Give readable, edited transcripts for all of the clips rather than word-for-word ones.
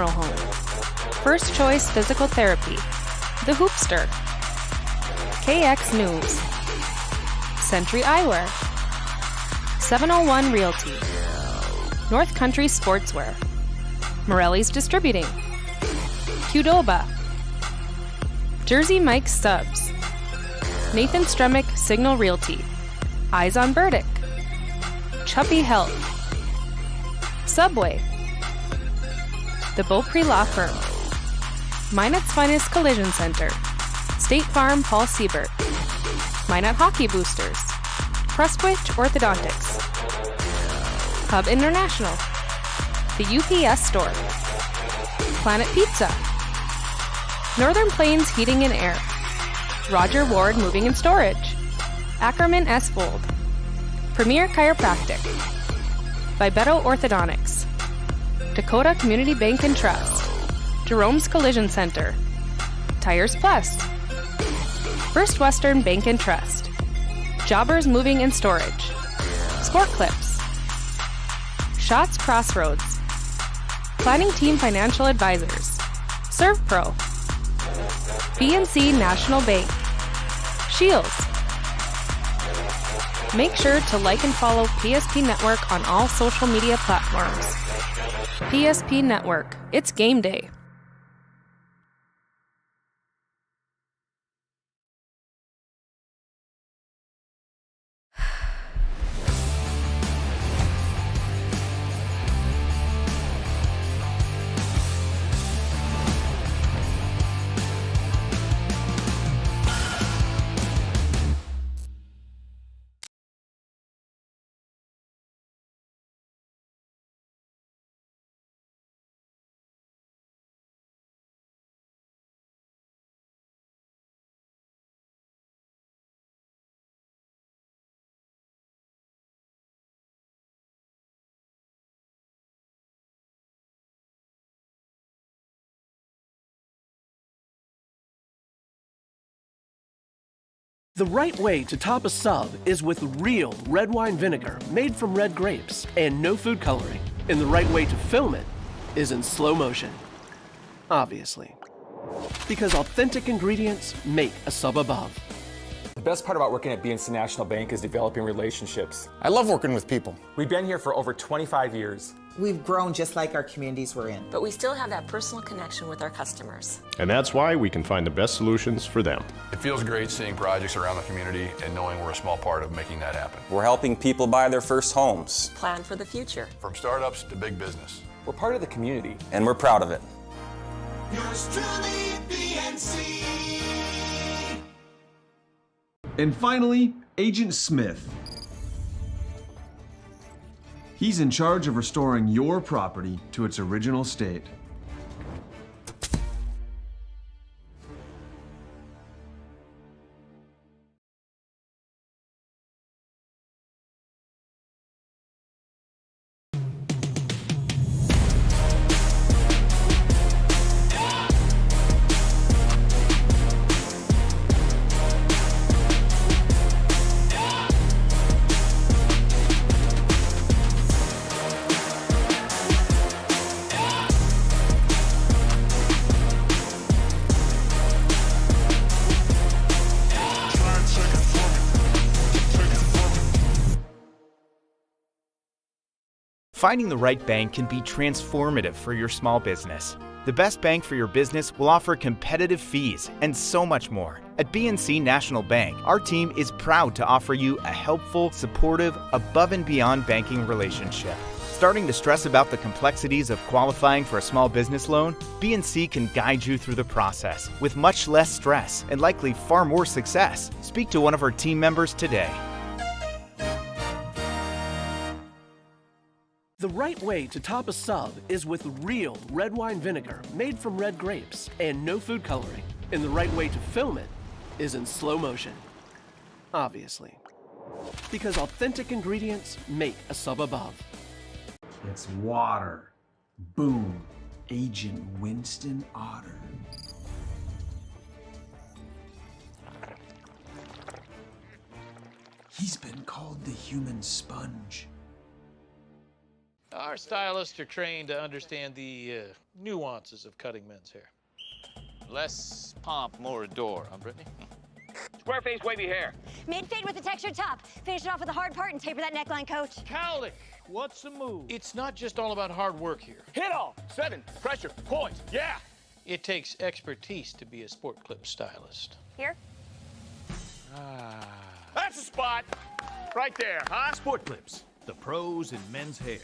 Home. First Choice Physical Therapy. The Hoopster. KX News. Century Eyewear. 701 Realty. North Country Sportswear. Morelli's Distributing. Qdoba. Jersey Mike's Subs. Nathan Stremick Signal Realty. Eyes on Burdick. Chuppy Health. Subway. The Beaupre Law Firm. Minot's Finest Collision Center. State Farm Paul Siebert. Minot Hockey Boosters. Prestwich Orthodontics. Hub International. The UPS Store. Planet Pizza. Northern Plains Heating and Air. Roger Ward Moving and Storage. Ackerman S. Fold. Premier Chiropractic. Vibeto Orthodontics. Dakota Community Bank and Trust. Jerome's Collision Center. Tires Plus. First Western Bank and Trust. Jobbers Moving and Storage. Sport Clips. Shots Crossroads. Planning Team Financial Advisors. ServPro. BNC National Bank. Shields. Make sure to like and follow PSP Network on all social media platforms. PSP Network. It's game day. The right way to top a sub is with real red wine vinegar made from red grapes and no food coloring. And the right way to film it is in slow motion. Obviously. Because authentic ingredients make a sub above. The best part about working at BNC National Bank is developing relationships. I love working with people. We've been here for over 25 years. We've grown just like our communities we're in. But we still have that personal connection with our customers. And that's why we can find the best solutions for them. It feels great seeing projects around the community and knowing we're a small part of making that happen. We're helping people buy their first homes. Plan for the future. From startups to big business. We're part of the community. And we're proud of it. Yours truly, BNC. And finally, Agent Smith. He's in charge of restoring your property to its original state. Finding the right bank can be transformative for your small business. The best bank for your business will offer competitive fees and so much more. At BNC National Bank, our team is proud to offer you a helpful, supportive, above and beyond banking relationship. Starting to stress about the complexities of qualifying for a small business loan? BNC can guide you through the process with much less stress and likely far more success. Speak to one of our team members today. The right way to top a sub is with real red wine vinegar made from red grapes and no food coloring. And the right way to film it is in slow motion. Obviously. Because authentic ingredients make a sub above. It's water. Boom. Agent Winston Otter. He's been called the human sponge. Our stylists are trained to understand the nuances of cutting men's hair. Less pomp, more adore, huh, Brittany? Square face, wavy hair. Mid-fade with a textured top. Finish it off with the hard part and taper that neckline, coach. Cowlick, what's the move? It's not just all about hard work here. Hit all. 7. Pressure. Points. Yeah. It takes expertise to be a sport clip stylist. Here? That's the spot. Right there, huh? Sport Clips, the pros in men's hair.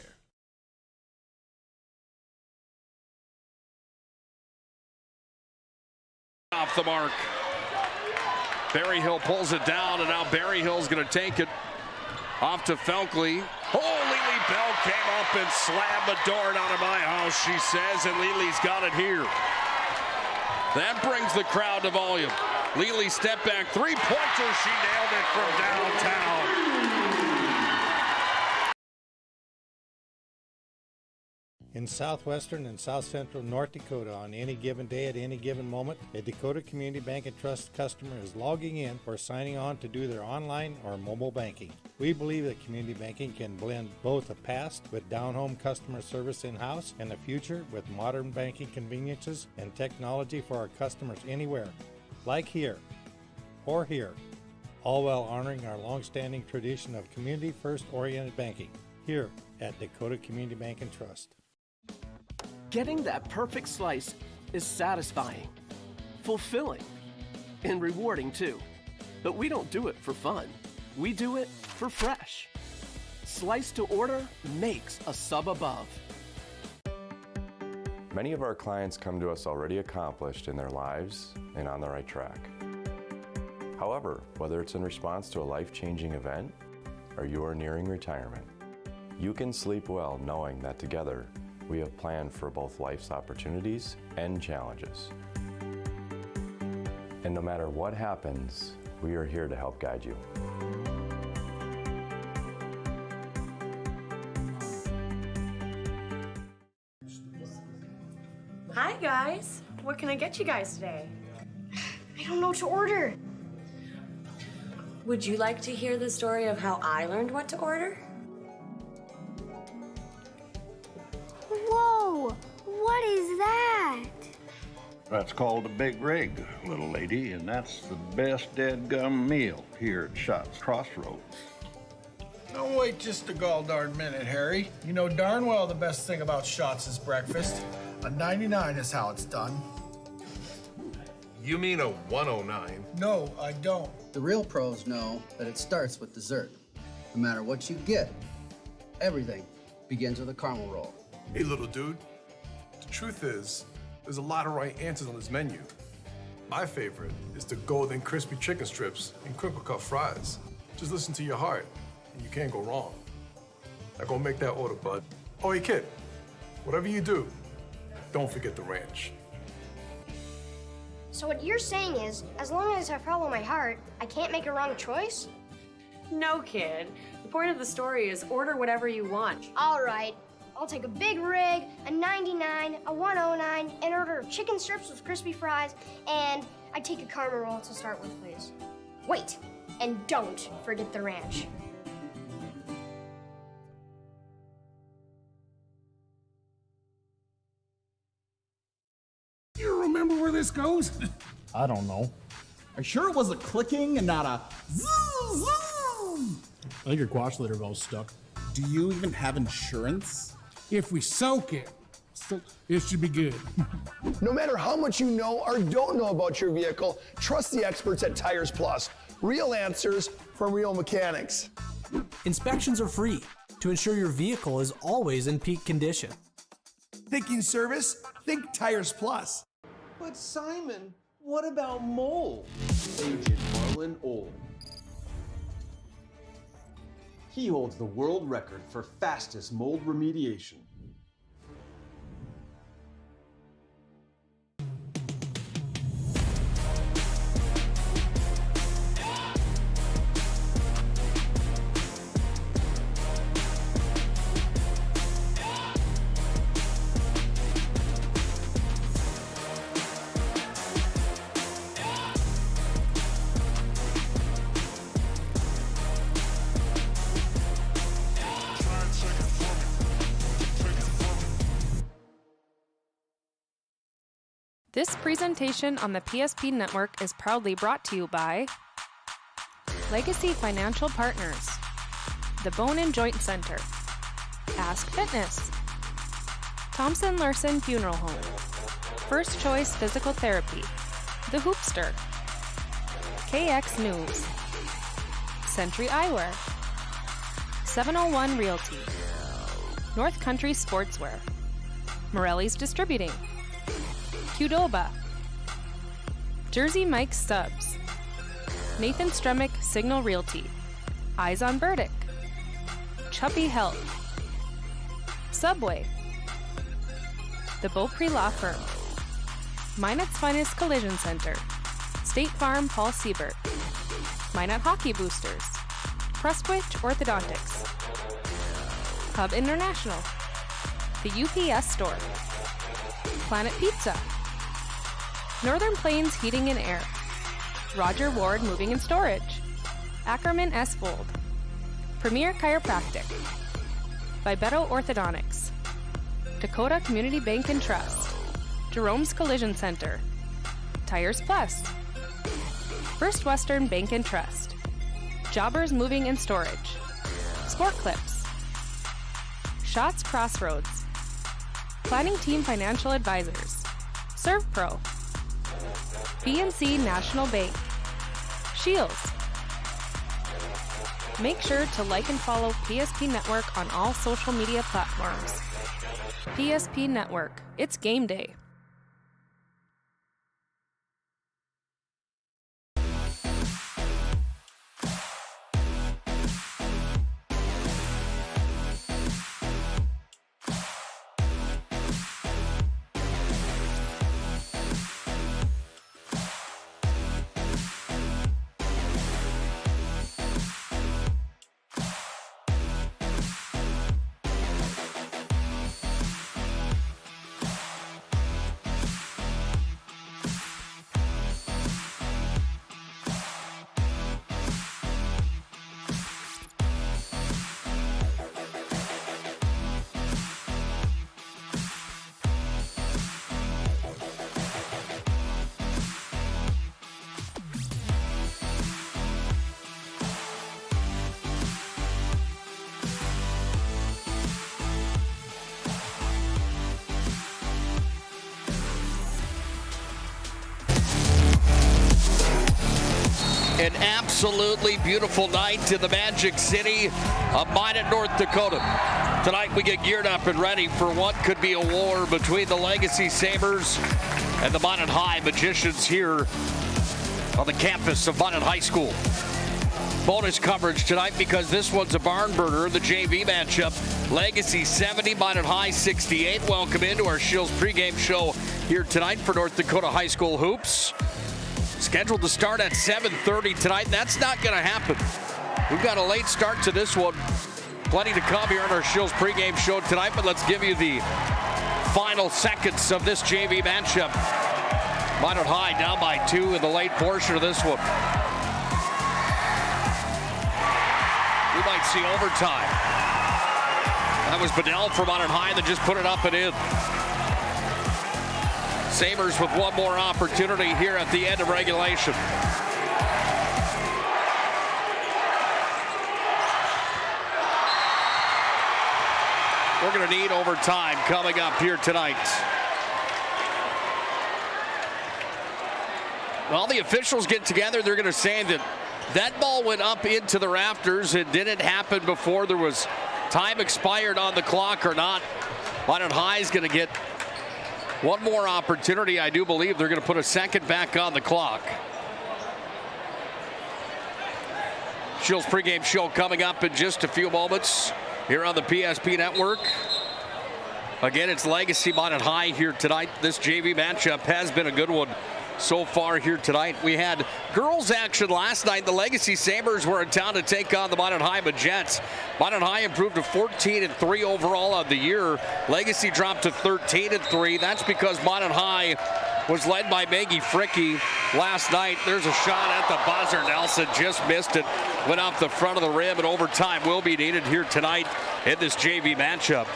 Off the mark. Berryhill pulls it down, and now Berryhill's going to take it off to Felkley. Oh, Lily Bell came up and slammed the door out of my house, she says, and Lily's got it here. That brings the crowd to volume. Lily step back three-pointer. She nailed it from downtown. In southwestern and south central North Dakota, on any given day at any given moment, a Dakota Community Bank and Trust customer is logging in or signing on to do their online or mobile banking. We believe that community banking can blend both the past with down-home customer service in-house and the future with modern banking conveniences and technology for our customers anywhere, like here or here, all while honoring our long-standing tradition of community-first oriented banking here at Dakota Community Bank and Trust. Getting that perfect slice is satisfying, fulfilling, and rewarding too. But we don't do it for fun. We do it for fresh. Slice to order makes a sub above. Many of our clients come to us already accomplished in their lives and on the right track. However, whether it's in response to a life-changing event or you are nearing retirement, you can sleep well knowing that together we have planned for both life's opportunities and challenges. And no matter what happens, we are here to help guide you. Hi guys, what can I get you guys today? I don't know what to order. Would you like to hear the story of how I learned what to order? Whoa, what is that? That's called a big rig, little lady, and that's the best dead-gum meal here at Shots Crossroads. Don't wait just a gall-darn minute, Harry. You know darn well the best thing about Shots is breakfast. A 99 is how it's done. You mean a 109? No, I don't. The real pros know that it starts with dessert. No matter what you get, everything begins with a caramel roll. Hey, little dude. The truth is, there's a lot of right answers on this menu. My favorite is the golden crispy chicken strips and crinkle cut fries. Just listen to your heart, and you can't go wrong. Now go make that order, bud. Oh, hey, kid, whatever you do, don't forget the ranch. So what you're saying is, as long as I follow my heart, I can't make a wrong choice? No, kid. The point of the story is order whatever you want. All right. I'll take a big rig, a 99, a 109, an order of chicken strips with crispy fries, and I'd take a caramel roll to start with, please. Wait, and don't forget the ranch. You remember where this goes? I don't know. Are you sure it was a clicking and not a zzz, zzz? I think your quash litter valve's stuck. Do you even have insurance? If we soak it, it should be good. No matter how much you know or don't know about your vehicle, trust the experts at Tires Plus. Real answers from real mechanics. Inspections are free to ensure your vehicle is always in peak condition. Thinking service? Think Tires Plus. But Simon, what about mold? Agent Marlon Old. He holds the world record for fastest mold remediation. This presentation on the PSP Network is proudly brought to you by Legacy Financial Partners, the Bone and Joint Center, Ask Fitness, Thompson Larson Funeral Home, First Choice Physical Therapy, The Hoopster, KX News, Century Eyewear, 701 Realty, North Country Sportswear, Morelli's Distributing, Qdoba, Jersey Mike's Subs, Nathan Stremick Signal Realty, Eyes on Burdick, Chubby Health, Subway, The Beaupre Law Firm, Minot's Finest Collision Center, State Farm Paul Siebert, Minot Hockey Boosters, Prestwich Orthodontics, Hub International, The UPS Store, Planet Pizza, Northern Plains Heating and Air, Roger Ward Moving and Storage, Ackerman S. Fold, Premier Chiropractic, Vibetto Orthodontics, Dakota Community Bank and Trust, Jerome's Collision Center, Tires Plus, First Western Bank and Trust, Jobbers Moving and Storage, Sport Clips, Shots Crossroads, Planning Team Financial Advisors, ServPro, BNC National Bank, Shields. Make sure to like and follow PSP Network on all social media platforms. PSP Network, it's game day. An absolutely beautiful night in the Magic City of Minot, North Dakota. Tonight we get geared up and ready for what could be a war between the Legacy Sabres and the Minot High Magicians here on the campus of Minot High School. Bonus coverage tonight because this one's a barn burner, the JV matchup. Legacy 70, Minot High 68. Welcome into our Shields pregame show here tonight for North Dakota High School Hoops. Scheduled to start at 7:30 tonight. That's not going to happen. We've got a late start to this one. Plenty to come here on our Shields pregame show tonight, but let's give you the final seconds of this JV matchup. Minot High down by 2 in the late portion of this one. We might see overtime. That was Bedell for Minot High that just put it up and in. Sabres with one more opportunity here at the end of regulation. We're going to need overtime coming up here tonight. Well, the officials get together. They're going to say that that ball went up into the rafters. It didn't happen before there was time expired on the clock or not. Minot High is going to get one more opportunity. I do believe they're going to put a second back on the clock. Shields pregame show coming up in just a few moments here on the PSP Network. Again, it's Legacy Minot High here tonight. This JV matchup has been a good one so far here tonight. We had girls action last night. The Legacy Sabres were in town to take on the Minot High Magets. Minot High improved to 14-3 overall on the year. Legacy dropped to 13-3. That's because Minot High was led by Maggie Fricke last night. There's a shot at the buzzer. Nelson just missed it. Went off the front of the rim, and overtime will be needed here tonight in this JV matchup.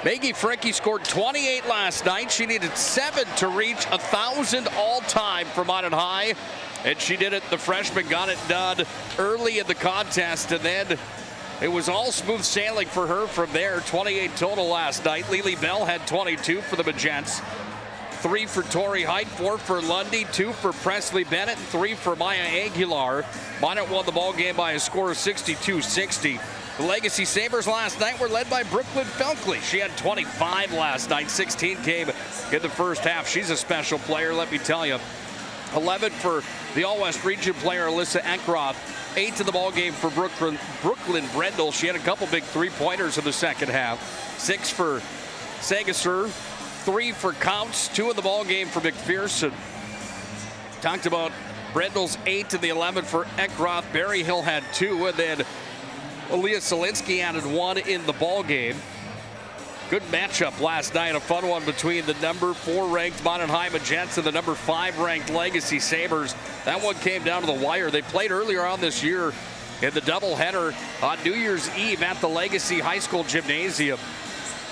Maggie Franke scored 28 last night. She needed 7 to reach 1,000 all-time for Minot High. And she did it. The freshman got it done early in the contest. And then it was all smooth sailing for her from there. 28 total last night. Lily Bell had 22 for the Magents. 3 for Tori Height, 4 for Lundy, 2 for Presley Bennett, and 3 for Maya Aguilar. Minot won the ball game by a score of 62-60. The Legacy Sabres last night were led by Brooklyn Felkley. She had 25 last night. 16 came in the first half. She's a special player, let me tell you. 11 for the All-West Region player, Alyssa Eckroth. 8 to the ball game for Brooklyn Brendel. She had a couple big three-pointers in the second half. 6 for Sagasser. 3 for Counts. 2 in the ball game for McPherson. Talked about Brendel's 8 to the 11 for Eckroth. Berryhill had 2, and then Aaliyah Solinsky added 1 in the ball game. Good matchup last night, a fun one between the number 4 ranked Minot High Magents and the number 5 ranked Legacy Sabres. That one came down to the wire. They played earlier on this year in the doubleheader on New Year's Eve at the Legacy High School Gymnasium.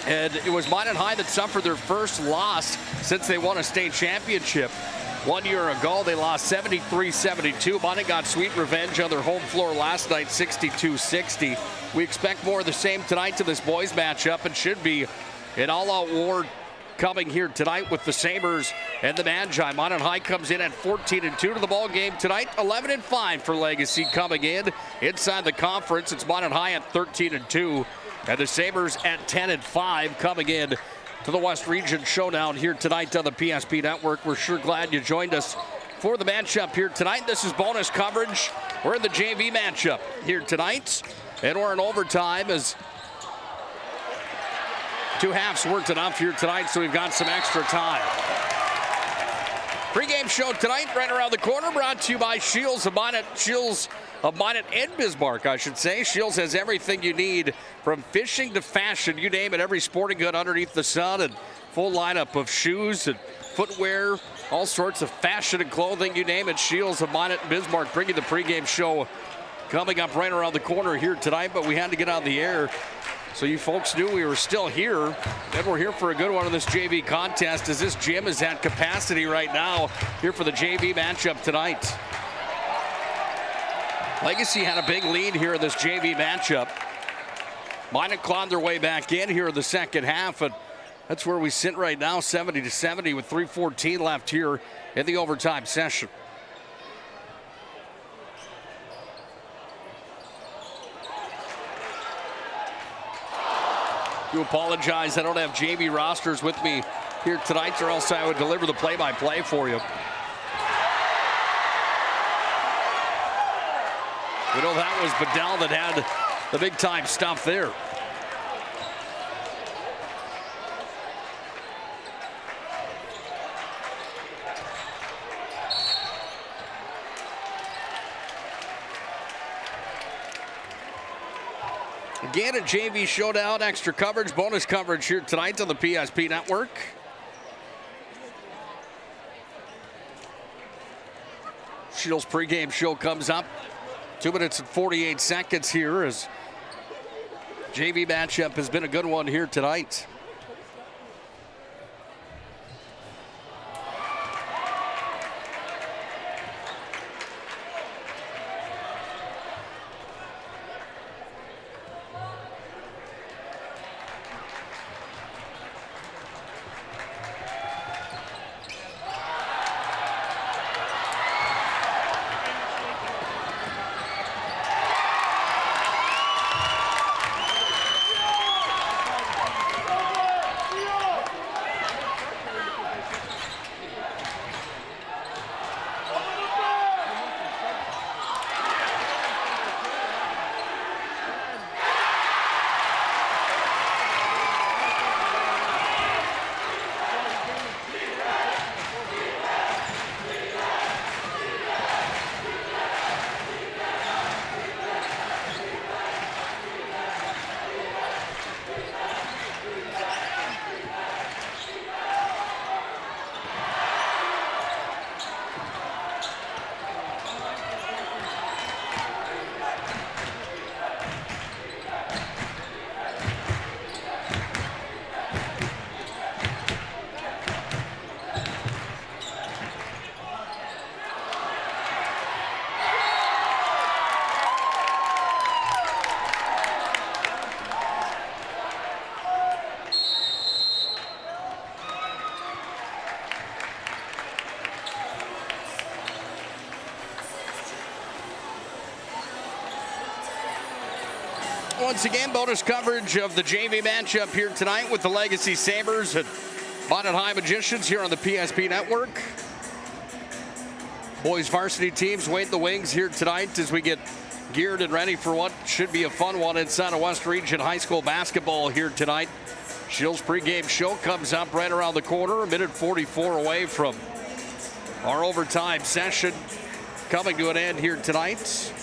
And it was Minot High that suffered their first loss since they won a state championship. 1 year ago, they lost 73-72. Minot got sweet revenge on their home floor last night, 62-60. We expect more of the same tonight to this boys matchup. It should be an all-out war coming here tonight with the Sabres and the Magi. Minot High comes in at 14-2 to the ball game tonight. 11-5 for Legacy coming in. Inside the conference, it's Minot High at 13-2. And the Sabres at 10-5 coming in to the West Region Showdown here tonight on the PSP Network. We're sure glad you joined us for the matchup here tonight. This is bonus coverage. We're in the JV matchup here tonight. And we're in overtime as 2 halves weren't enough here tonight, so we've got some extra time. Pre-game show tonight, right around the corner, brought to you by Shields of Minot and Bismarck, I should say. Shields has everything you need, from fishing to fashion, you name it, every sporting good underneath the sun, and full lineup of shoes and footwear, all sorts of fashion and clothing, you name it. Shields of Minot and Bismarck bringing the pregame show coming up right around the corner here tonight, but we had to get on the air so you folks knew we were still here. And we're here for a good one in this JV contest, as this gym is at capacity right now here for the JV matchup tonight. Legacy had a big lead here in this JV matchup. Minot clawed their way back in here in the second half, and that's where we sit right now, 70-70 with 3:14 left here in the overtime session. Do apologize, I don't have JV rosters with me here tonight, or else I would deliver the play-by-play for you. We know that was Bedell that had the big-time stuff there. Again, a JV showdown, extra coverage, bonus coverage here tonight on the PSP Network. Shields pregame show comes up. 2 minutes and 48 seconds here, as JV matchup has been a good one here tonight. once again, bonus coverage of the JV matchup here tonight with the Legacy Sabres and Minot High Magicians here on the PSP Network. Boys varsity teams wait in the wings here tonight as we get geared and ready for what should be a fun one inside of West Region High School basketball here tonight. Shill's pregame show comes up right around the corner, a minute 44 away from our overtime session coming to an end here tonight.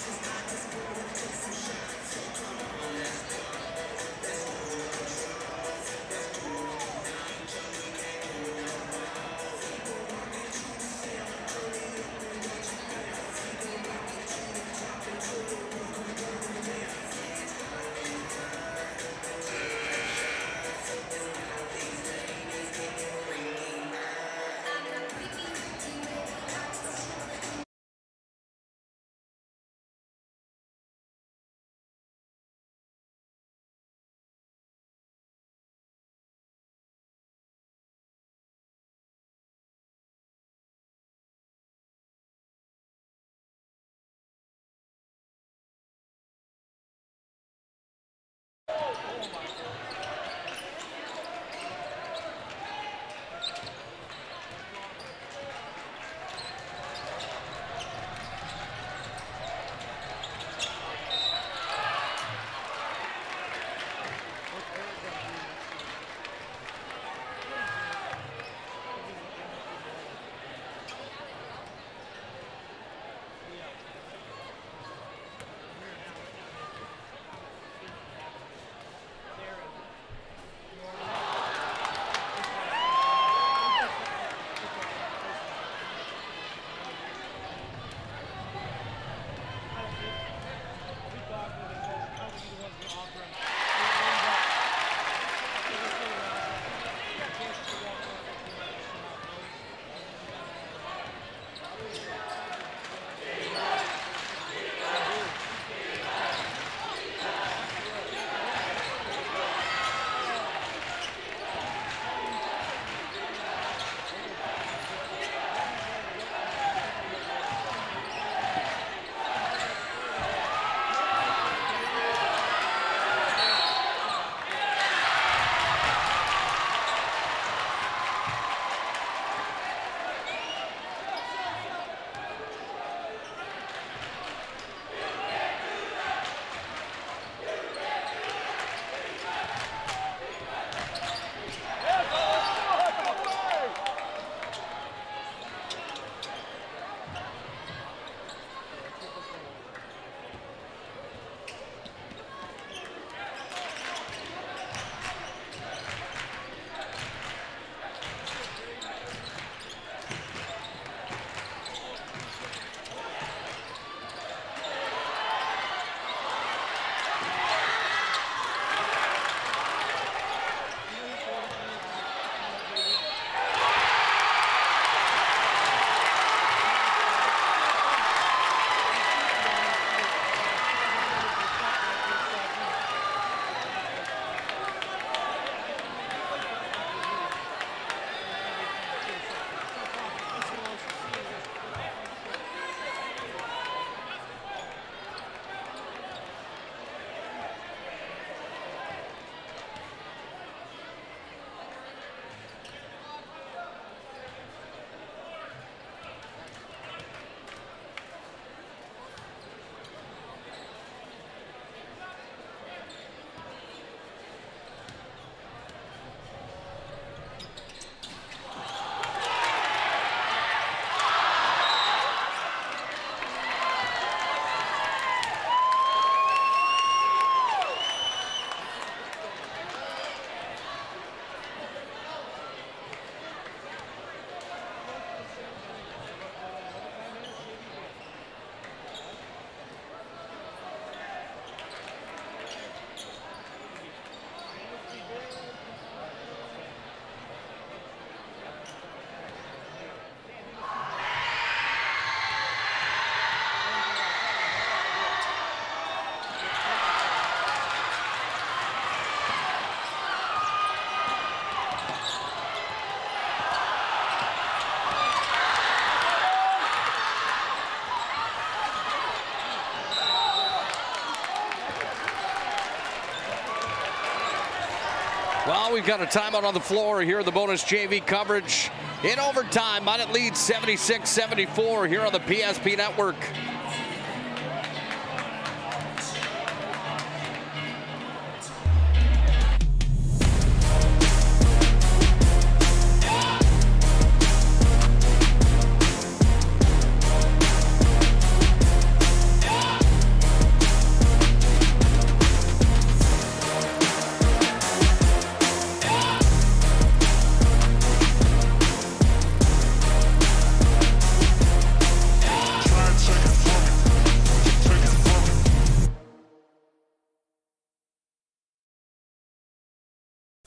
Well, we've got a timeout on the floor here in the bonus JV coverage. In overtime, Minot leads 76-74 here on the PSP Network.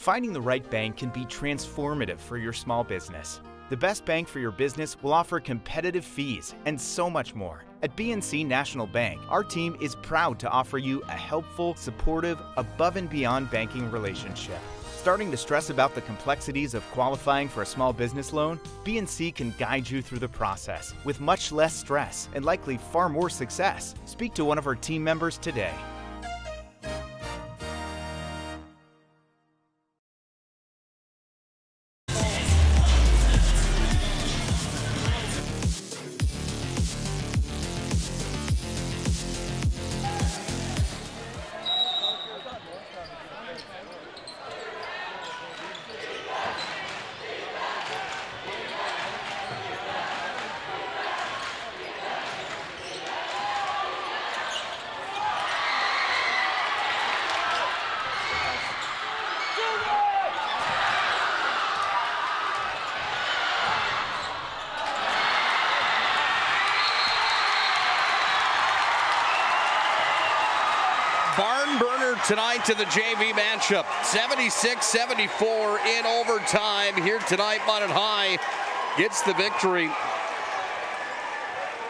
Finding the right bank can be transformative for your small business. The best bank for your business will offer competitive fees and so much more. At BNC National Bank, our team is proud to offer you a helpful, supportive, above and beyond banking relationship. Starting to stress about the complexities of qualifying for a small business loan? BNC can guide you through the process with much less stress and likely far more success. Speak to one of our team members today. Barn burner tonight to the JV matchup. 76-74 in overtime here tonight. Minot High gets the victory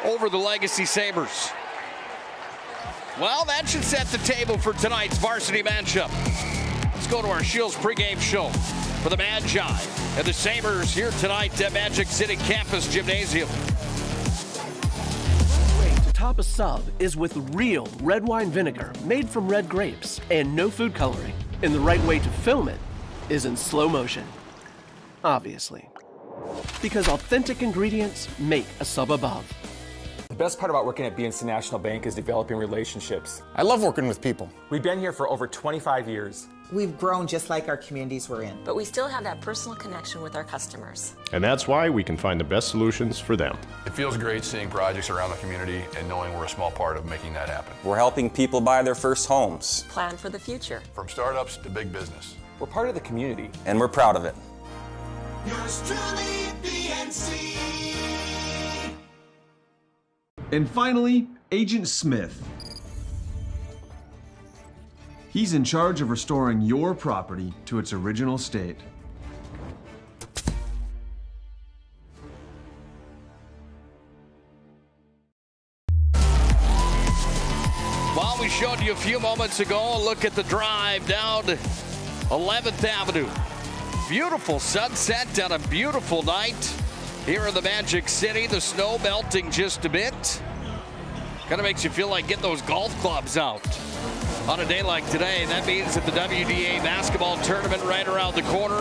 over the Legacy Sabres. Well, that should set the table for tonight's varsity matchup. Let's go to our Shields pregame show for the Magi and the Sabres here tonight at Magic City Campus Gymnasium. Top a sub is with real red wine vinegar made from red grapes and no food coloring. And the right way to film it is in slow motion. Obviously. Because authentic ingredients make a sub above. The best part about working at BNC National Bank is developing relationships. I love working with people. We've been here for over 25 years. We've grown just like our communities we're in. But we still have that personal connection with our customers. And that's why we can find the best solutions for them. It feels great seeing projects around the community and knowing we're a small part of making that happen. We're helping people buy their first homes. Plan for the future. From startups to big business. We're part of the community. And we're proud of it. Yours truly, BNC. And finally, Agent Smith. He's in charge of restoring your property to its original state. Well, we showed you a few moments ago a look at the drive down 11th Avenue. Beautiful sunset on a beautiful night here in the Magic City. The snow melting just a bit. Kind of makes you feel like getting those golf clubs out on a day like today. That means that the WDA basketball tournament right around the corner.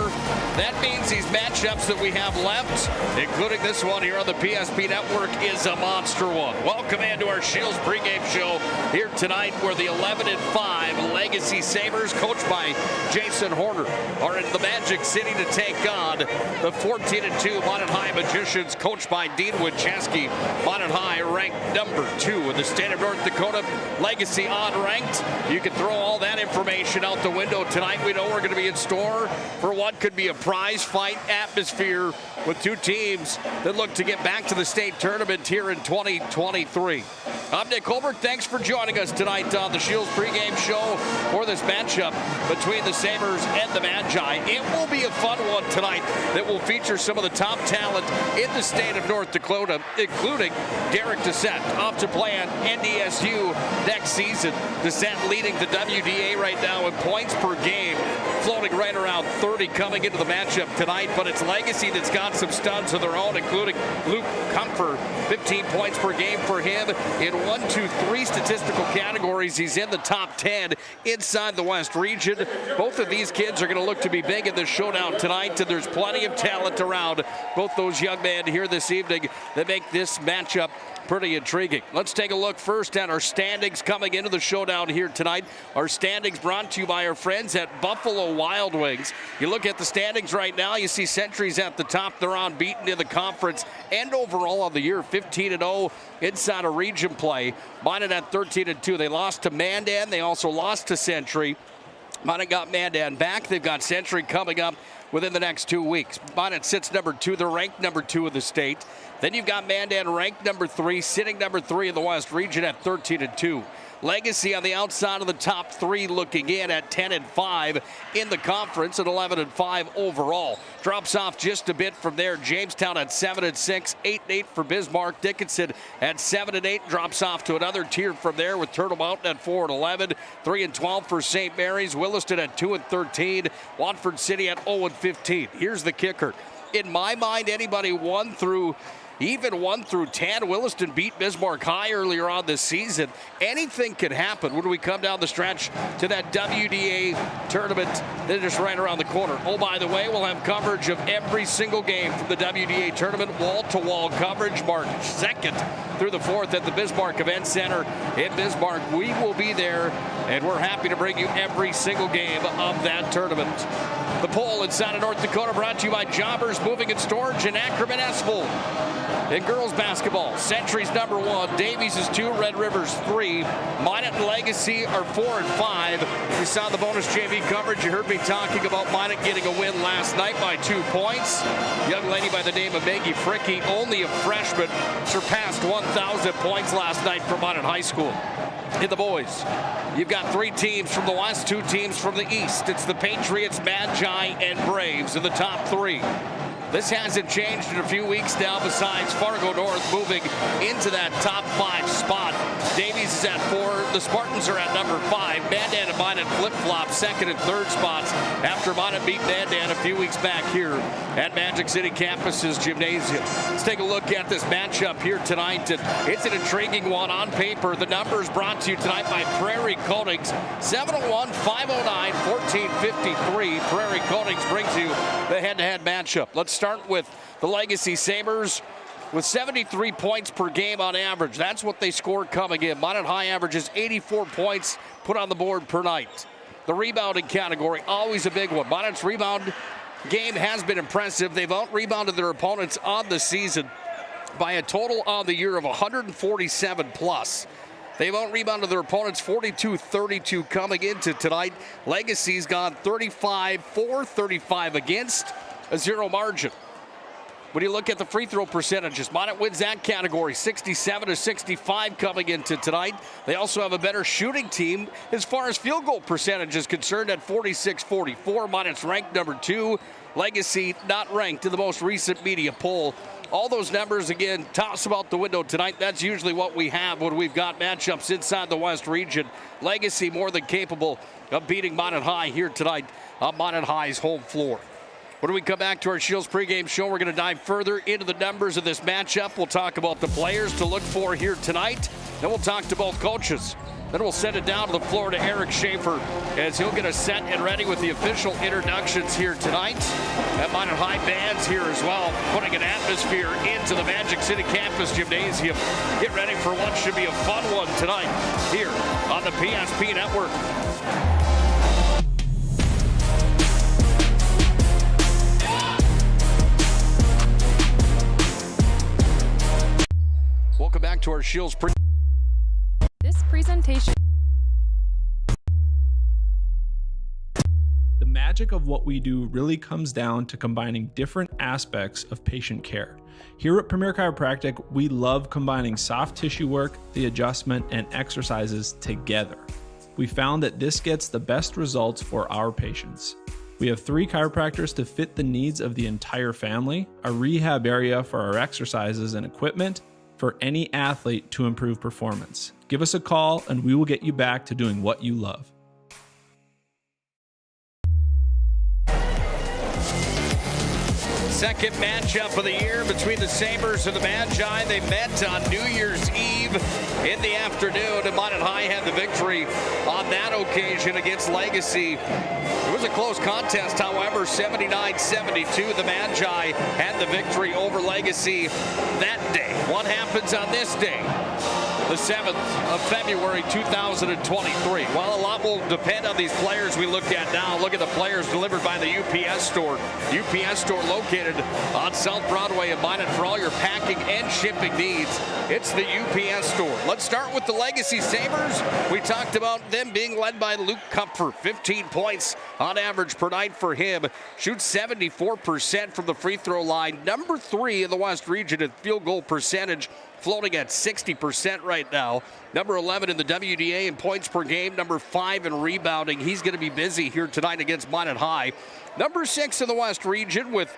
That means these matchups that we have left, including this one here on the PSP Network, is a monster one. Welcome into our Shields pregame show here tonight, where the 11-5 Legacy Sabres, coached by Jason Horner, are in the Magic City to take on the 14-2 Minot High Magicians, coached by Dean Winchesky. Minot High ranked number 2 in the state of North Dakota. Legacy unranked. You can throw all that information out the window tonight. We know we're going to be in store for what could be a prize fight atmosphere with two teams that look to get back to the state tournament here in 2023. I'm Nick Hulberg. Thanks for joining us tonight on the Shields pregame show for this matchup between the Sabres and the Magi. It will be a fun one tonight that will feature some of the top talent in the state of North Dakota, including Derek Dissent, off to play at NDSU next season. Dissent leading the WDA right now in points per game, floating right around 30 coming into the matchup tonight, but it's Legacy that's got some studs of their own, including Luke Comfort, 15 points per game for him in 1, 2, 3 statistical categories. He's in the top 10 inside the West region. Both of these kids are going to look to be big in this showdown tonight, and there's plenty of talent around both those young men here this evening that make this matchup pretty intriguing. Let's take a look first at our standings coming into the showdown here tonight. Our standings brought to you by our friends at Buffalo Wild Wings. You look at the standings right now, you see Century's at the top. They're unbeaten in the conference and overall on the year, 15-0 inside of region play. Minot at 13-2. They lost to Mandan. They also lost to Century. Minot got Mandan back. They've got Century coming up within the next 2 weeks. Minot sits number 2. They're ranked number 2 in the state. Then you've got Mandan ranked number 3, sitting number 3 in the West region at 13-2. Legacy on the outside of the top 3 looking in at 10-5 in the conference and 11-5 overall. Drops off just a bit from there. Jamestown at 7-6, 8-8 for Bismarck. Dickinson at 7-8 drops off to another tier from there with Turtle Mountain at 4-11, 3-12 for St. Mary's. Williston at 2-13, Watford City at 0-15. Here's the kicker. In my mind, anybody 1 through 10. Williston beat Bismarck High earlier on this season. Anything can happen when we come down the stretch to that WDA tournament that is right around the corner. Oh, by the way, we'll have coverage of every single game from the WDA tournament, wall-to-wall coverage, March 2nd through the 4th at the Bismarck Event Center in Bismarck. We will be there, and we're happy to bring you every single game of that tournament. The poll inside of North Dakota brought to you by Jobbers Moving and Storage in Ackerman Esphalt. In girls basketball, Century's number 1, Davies is 2, Red River's 3. Minot and Legacy are 4 and 5. You saw the bonus JV coverage. You heard me talking about Minot getting a win last night by 2 points. Young lady by the name of Maggie Fricky, only a freshman, surpassed 1,000 points last night for Minot High School. In the boys, you've got 3 teams from the West, 2 teams from the East. It's the Patriots, Magi, and Braves in the top 3. This hasn't changed in a few weeks now, besides Fargo North moving into that top 5 spot. Davies is at 4. The Spartans are at number 5. Mandan and Minot flip-flop 2nd and 3rd spots after Minot beat Mandan a few weeks back here at Magic City Campus's gymnasium. Let's take a look at this matchup here tonight. It's an intriguing one on paper. The numbers brought to you tonight by Prairie Coatings. 701, 509, 1453. Prairie Coatings brings you the head-to-head matchup. Let's start with the Legacy Sabres with 73 points per game on average. That's what they score coming in. Minot High averages 84 points put on the board per night. The rebounding category, always a big one. Minot's rebound game has been impressive. They've out-rebounded their opponents on the season by a total on the year of 147 plus. They've out-rebounded their opponents 42-32 coming into tonight. Legacy's gone 35-4, 35 against, a 0 margin. When you look at the free throw percentages, Minot wins that category 67-65 coming into tonight. They also have a better shooting team as far as field goal percentage is concerned at 46-44. Minot's ranked number 2. Legacy not ranked in the most recent media poll. All those numbers, again, toss them out the window tonight. That's usually what we have when we've got matchups inside the West region. Legacy more than capable of beating Minot High here tonight on Minot High's home floor. When we come back to our Shields pregame show, we're going to dive further into the numbers of this matchup. We'll talk about the players to look for here tonight. Then we'll talk to both coaches. Then we'll send it down to the floor to Eric Schaefer as he'll get us set and ready with the official introductions here tonight. And Minot High bands here as well, putting an atmosphere into the Magic City Campus Gymnasium. Get ready for what should be a fun one tonight here on the PSP Network. Welcome back to our Shields This presentation. The magic of what we do really comes down to combining different aspects of patient care. Here at Premier Chiropractic, we love combining soft tissue work, the adjustment, and exercises together. We found that this gets the best results for our patients. We have 3 chiropractors to fit the needs of the entire family, a rehab area for our exercises and equipment, for any athlete to improve performance. Give us a call and we will get you back to doing what you love. second matchup of the year between the Sabres and the Magi. They met on New Year's Eve in the afternoon, and Minot High had the victory on that occasion against Legacy. It was a close contest, however, 79-72. The Magi had the victory over Legacy that day. What happens on this day? The 7th of February, 2023. Well, a lot will depend on these players we look at now. Look at the players delivered by the UPS store. UPS store located on South Broadway in Minot for all your packing and shipping needs. It's the UPS store. Let's start with the Legacy Sabres. We talked about them being led by Luke Kupfer. 15 points on average per night for him. Shoots 74% from the free throw line. Number 3 in the West region in field goal percentage, floating at 60% right now. Number 11 in the WDA in points per game. Number 5 in rebounding. He's going to be busy here tonight against Minot High. Number 6 in the West region with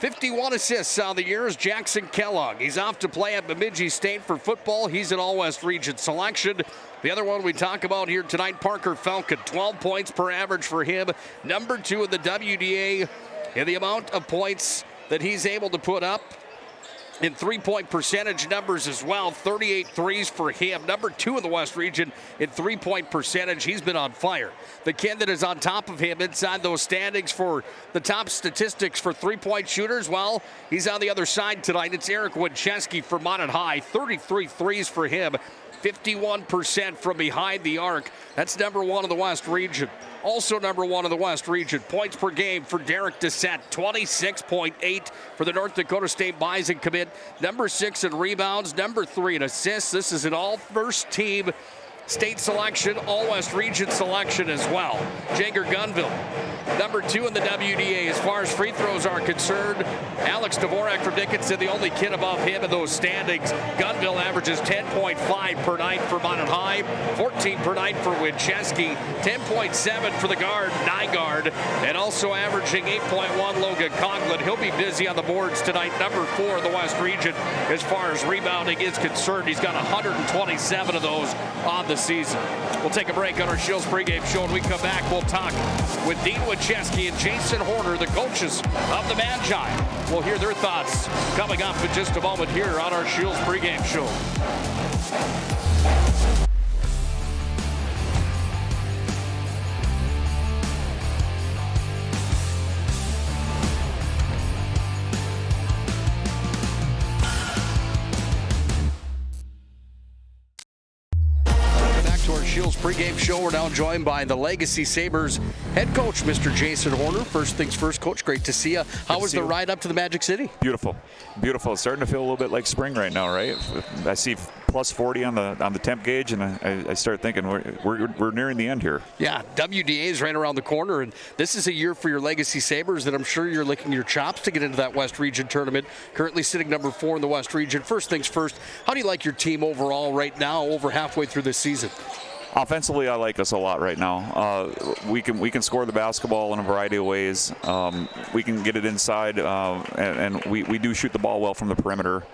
51 assists on the year is Jackson Kellogg. He's off to play at Bemidji State for football. He's an all-West region selection. The other one we talk about here tonight, Parker Falcon, 12 points per average for him. Number 2 in the WDA in the amount of points that he's able to put up. In three-point percentage numbers as well, 38 threes for him. Number 2 in the West region in three-point percentage. He's been on fire. The kid that is on top of him inside those standings for the top statistics for three-point shooters, well, he's on the other side tonight. It's Eric Wincheski for Minot High. 33 threes for him. 51% from behind the arc. That's number 1 in the West region. Also number 1 in the West region. Points per game for Derek Dissett. 26.8 for the North Dakota State Bison commit. Number 6 in rebounds. Number 3 in assists. This is an all-first team state selection, all-West region selection as well. Jager Gunville, number 2 in the WDA. As far as free throws are concerned, Alex Dvorak from Dickinson, the only kid above him in those standings. Gunville averages 10.5 per night for Minot High, 14 per night for Wincheski, 10.7 for the guard, Nygaard, and also averaging 8.1 Logan Conklin. He'll be busy on the boards tonight, number 4 in the West region. As far as rebounding is concerned, he's got 127 of those on the season. We'll take a break on our Shills pregame show. When we come back, we'll talk with Dean Wincheski and Jason Horner, the coaches of the Magi. We'll hear their thoughts coming up in just a moment here on our Shills pregame show. Shills pregame show. We're now joined by the Legacy Sabres head coach, Mr. Jason Horner. First things first, Coach, great to see you. How was the ride up to the Magic City? Beautiful. Beautiful. It's starting to feel a little bit like spring right now, right? I see plus 40 on the temp gauge, and I start thinking we're nearing the end here. Yeah, WDA is right around the corner, and this is a year for your Legacy Sabres that I'm sure you're licking your chops to get into that West Region tournament. Currently sitting number 4 in the West Region. First things first, how do you like your team overall right now, over halfway through this season? Offensively, I like us a lot right now. We can score the basketball in a variety of ways. We can get it inside, and we do shoot the ball well from the perimeter.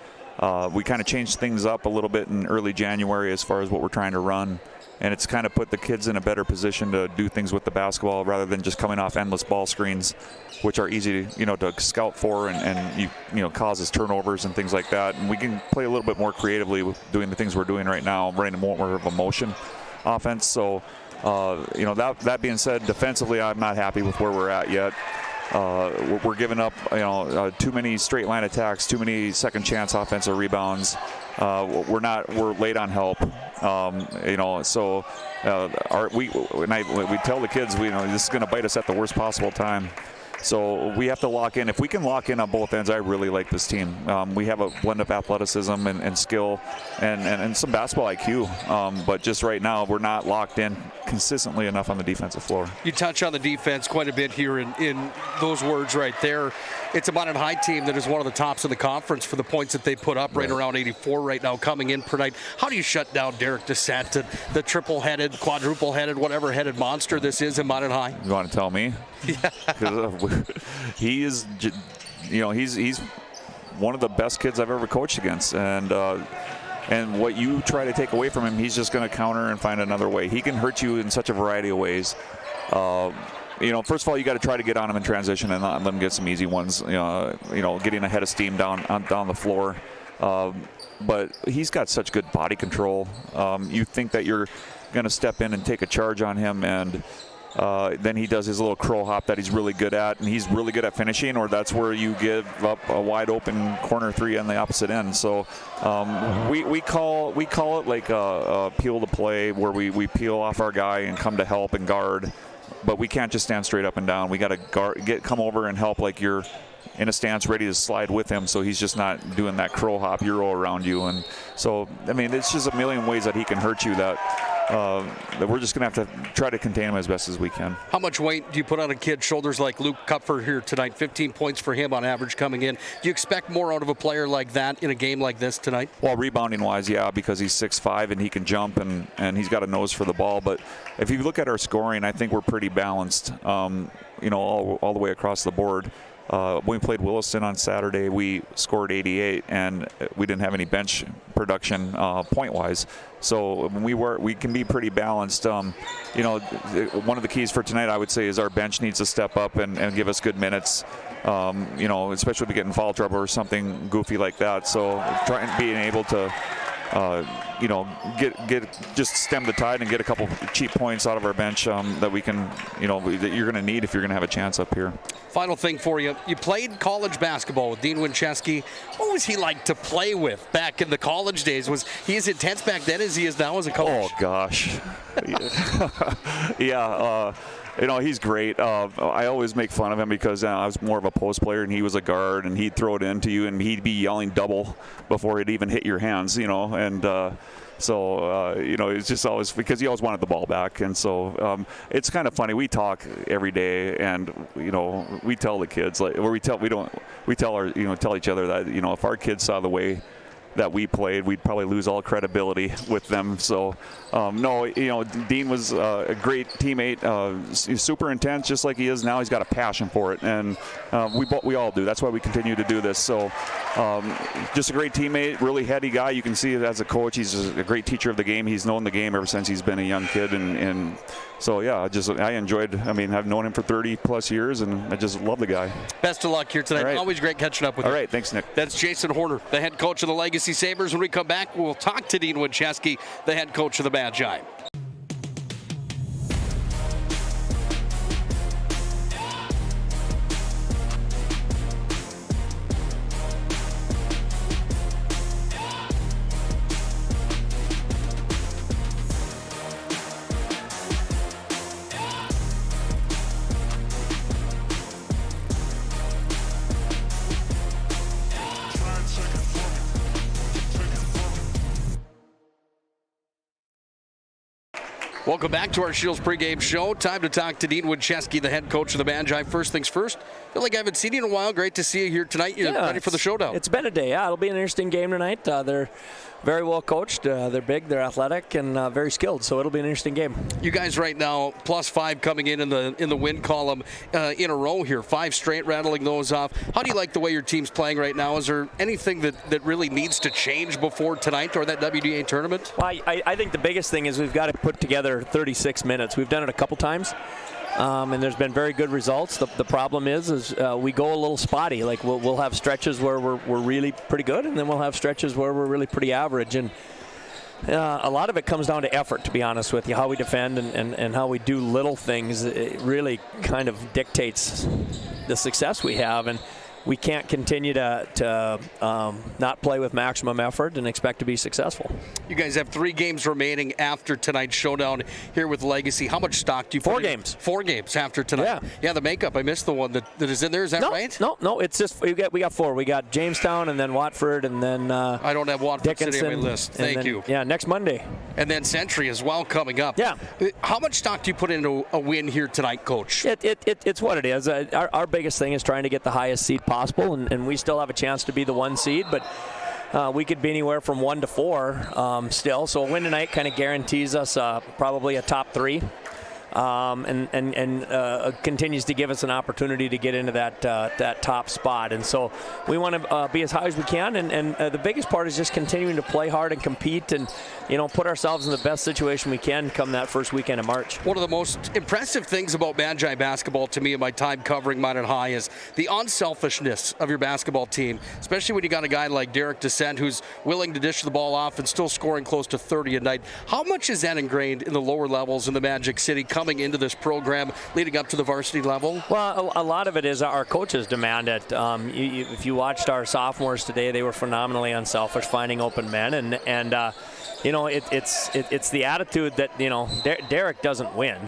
We kind of changed things up a little bit in early January as far as what we're trying to run, and it's kind of put the kids in a better position to do things with the basketball rather than just coming off endless ball screens, which are easy to scout for and causes turnovers and things like that. And we can play a little bit more creatively with doing the things we're doing right now, running more of a motion offense. So that being said, defensively I'm not happy with where we're at yet. We're giving up too many straight line attacks, too many second chance offensive rebounds. We're late on help. So we tell the kids this is going to bite us at the worst possible time. So we have to lock in. If we can lock in on both ends, I really like this team. We have a blend of athleticism and skill and some basketball IQ. But just right now, we're not locked in consistently enough on the defensive floor. You touch on the defense quite a bit here in those words right there. It's a Minot High team that is one of the tops of the conference for the points that they put up, right around 84 right now coming in per night. How do you shut down Derek Dissett, the triple-headed, quadruple-headed, whatever-headed monster this is in Minot High? You want to tell me? Yeah. He is, he's one of the best kids I've ever coached against, and what you try to take away from him, he's just going to counter and find another way. He can hurt you in such a variety of ways. first of all, you got to try to get on him in transition and not let him get some easy ones. Getting ahead of steam down the floor. But he's got such good body control. You think that you're going to step in and take a charge on him, and then he does his little crow hop that he's really good at, and he's really good at finishing, or that's where you give up a wide open corner three on the opposite end. So we call it like a peel to play, where we peel off our guy and come to help and guard, but we can't just stand straight up and down. We got to come over and help like you're in a stance ready to slide with him, so he's just not doing that crow hop euro around you. And so, I mean, it's just a million ways that he can hurt you that we're just going to have to try to contain him as best as we can. How much weight do you put on a kid's shoulders like Luke Kupfer here tonight? 15 points for him on average coming in. Do you expect more out of a player like that in a game like this tonight? Well, rebounding-wise, yeah, because he's 6'5", and he can jump, and he's got a nose for the ball. But if you look at our scoring, I think we're pretty balanced, all the way across the board. When we played Williston on Saturday, we scored 88, and we didn't have any bench production point-wise. So we can be pretty balanced. One of the keys for tonight, I would say, is our bench needs to step up and give us good minutes. Especially if we get in foul trouble or something goofy like that. So being able to just stem the tide and get a couple cheap points out of our bench that we can, that you're going to need if you're going to have a chance up here. Final thing for you. You played college basketball with Dean Winchesky. What was he like to play with back in the college days? Was he as intense back then as he is now as a coach? Oh, gosh. Yeah. He's great. I always make fun of him because I was more of a post player and he was a guard, and he'd throw it into you and he'd be yelling double before it even hit your hands, it's just always because he always wanted the ball back. And so it's kind of funny. We talk every day, and we tell the kids tell each other that if our kids saw the way that we played, we'd probably lose all credibility with them. So, Dean was a great teammate, he's super intense, just like he is now. He's got a passion for it, and we all do. That's why we continue to do this. So, just a great teammate, really heady guy. You can see it as a coach. He's a great teacher of the game. He's known the game ever since he's been a young kid, and so yeah, I enjoyed. I've known him for 30+ years, and I just love the guy. Best of luck here tonight. Right. Always great catching up with you. All right, thanks, Nick. That's Jason Horner, the head coach of the Legacy Sabres. When we come back, we'll talk to Dean Winchesky, the head coach of the Magi. Welcome back to our Shields pregame show. Time to talk to Dean Winchesky, the head coach of the Magi. First things first, I feel like I haven't seen you in a while. Great to see you here tonight. You're ready for the showdown. It's been a day. Yeah, it'll be an interesting game tonight. They're very well coached. They're big, they're athletic, and very skilled. So it'll be an interesting game. You guys right now +5 coming in the win column in a row here. 5 straight, rattling those off. How do you like the way your team's playing right now? Is there anything that really needs to change before tonight or that WDA tournament? Well, I think the biggest thing is we've got to put together 36 minutes. We've done it a couple times. And there's been very good results. The problem is we go a little spotty. Like we'll have stretches where we're really pretty good, and then we'll have stretches where we're really pretty average. And a lot of it comes down to effort, to be honest with you. How we defend and how we do little things, it really kind of dictates the success we have. And we can't continue to not play with maximum effort and expect to be successful. You guys have 3 games remaining after tonight's showdown here with Legacy. How much stock do you put 4 games. 4 games after tonight. Yeah, the makeup. I missed the one that is in there. Is that right? No. It's just we got 4. We got Jamestown and then Watford and then I don't have Watford Dickinson sitting on my list. Thank you. Yeah, next Monday. And then Century as well coming up. Yeah. How much stock do you put into a win here tonight, Coach? It's what it is. Our biggest thing is trying to get the highest seed possible, and we still have a chance to be the 1 seed, but we could be anywhere from 1 to 4 still. So a win tonight kind of guarantees us probably a top 3. and continues to give us an opportunity to get into that top spot. And so we want to be as high as we can, and the biggest part is just continuing to play hard and compete and, put ourselves in the best situation we can come that first weekend of March. One of the most impressive things about Magi basketball to me in my time covering Minot High is the unselfishness of your basketball team, especially when you got a guy like Derek Descent who's willing to dish the ball off and still scoring close to 30 a night. How much is that ingrained in the lower levels in the Magic City coming into this program leading up to the varsity level? Well, a lot of it is our coaches demand it. If you watched our sophomores today, they were phenomenally unselfish, finding open men, and it's the attitude that Derek doesn't win.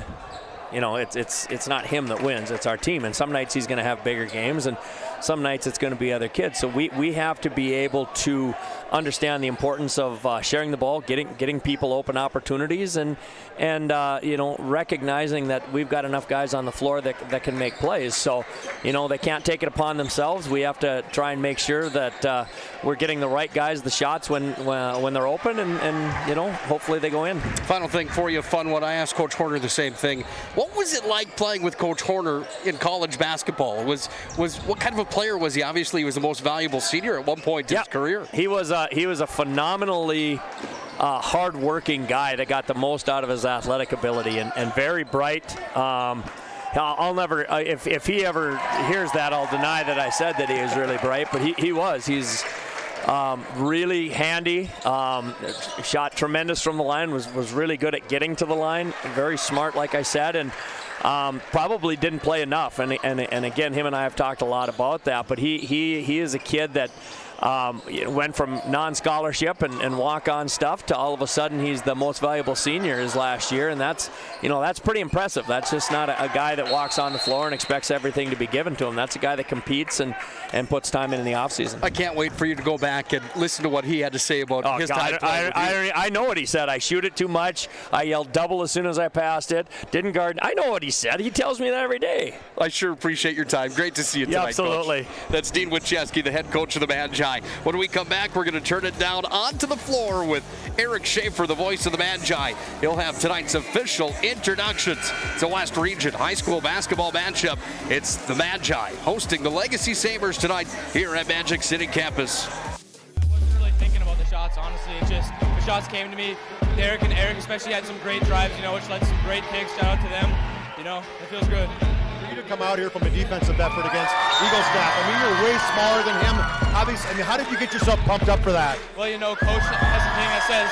It's not him that wins, it's our team. And some nights he's going to have bigger games, and some nights it's going to be other kids. So we have to be able to understand the importance of sharing the ball, getting people open opportunities, and recognizing that we've got enough guys on the floor that can make plays. So they can't take it upon themselves. We have to try and make sure that we're getting the right guys the shots when they're open, and hopefully they go in. Final thing for you, fun one. I asked Coach Horner the same thing. What was it like playing with Coach Horner in college basketball? Was what kind of a player was he? Obviously, he was the most valuable senior at one point in his career. He was a phenomenally hard-working guy that got the most out of his athletic ability, and very bright. I'll never, if he ever hears that, I'll deny that I said that he was really bright, but he was. He's really handy, shot tremendous from the line, was really good at getting to the line, very smart, like I said, and probably didn't play enough. And again, him and I have talked a lot about that, but he is a kid that went from non-scholarship and walk-on stuff to all of a sudden he's the most valuable senior his last year, and that's pretty impressive. That's just not a guy that walks on the floor and expects everything to be given to him. That's a guy that competes and puts time in the offseason. I can't wait for you to go back and listen to what he had to say about his time. I know what he said. I shoot it too much. I yelled double as soon as I passed it. Didn't guard. I know what he said. He tells me that every day. I sure appreciate your time. Great to see you tonight, absolutely. Coach. That's Dean Winchesky, the head coach of the Magi. When we come back, we're going to turn it down onto the floor with Eric Schaefer, the voice of the Magi. He'll have tonight's official introductions to West Region High School basketball matchup. It's the Magi hosting the Legacy Sabres tonight here at Magic City campus. I wasn't really thinking about the shots, honestly. It's just the shots came to me. Derek and Eric especially had some great drives, which led to some great kicks. Shout out to them. It feels good. For you to come out here from a defensive effort against Eagle staff, you're way smaller than him. Obviously, how did you get yourself pumped up for that? Well, Coach has a thing that says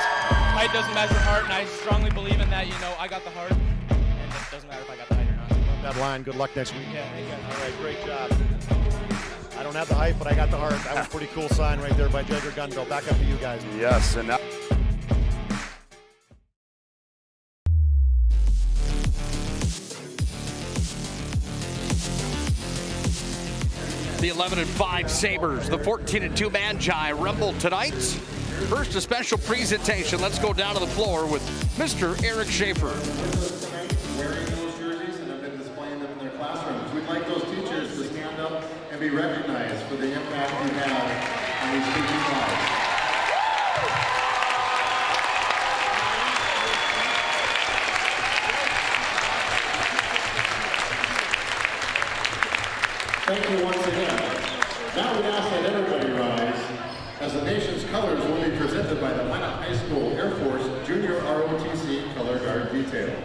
height doesn't measure heart, and I strongly believe in that. I got the heart, and it doesn't matter if I got the height or not. That line, good luck next week. Yeah, thank you. All right, great job. I don't have the height, but I got the heart. That was a pretty cool sign right there by Jagger Gunville. Back up to you guys. Yes, and now the 11-5 Sabres, the 14-2 Magi rumble tonight. First, a special presentation. Let's go down to the floor with Mr. Eric Schaefer. Wearing those jerseys and have been displaying them in their classrooms. We'd like those teachers to stand up and be recognized for the impact you have on these students' lives. Thank you once again. Now we ask that everybody rise as the nation's colors will be presented by the Minot High School Air Force Junior ROTC Color Guard Detail.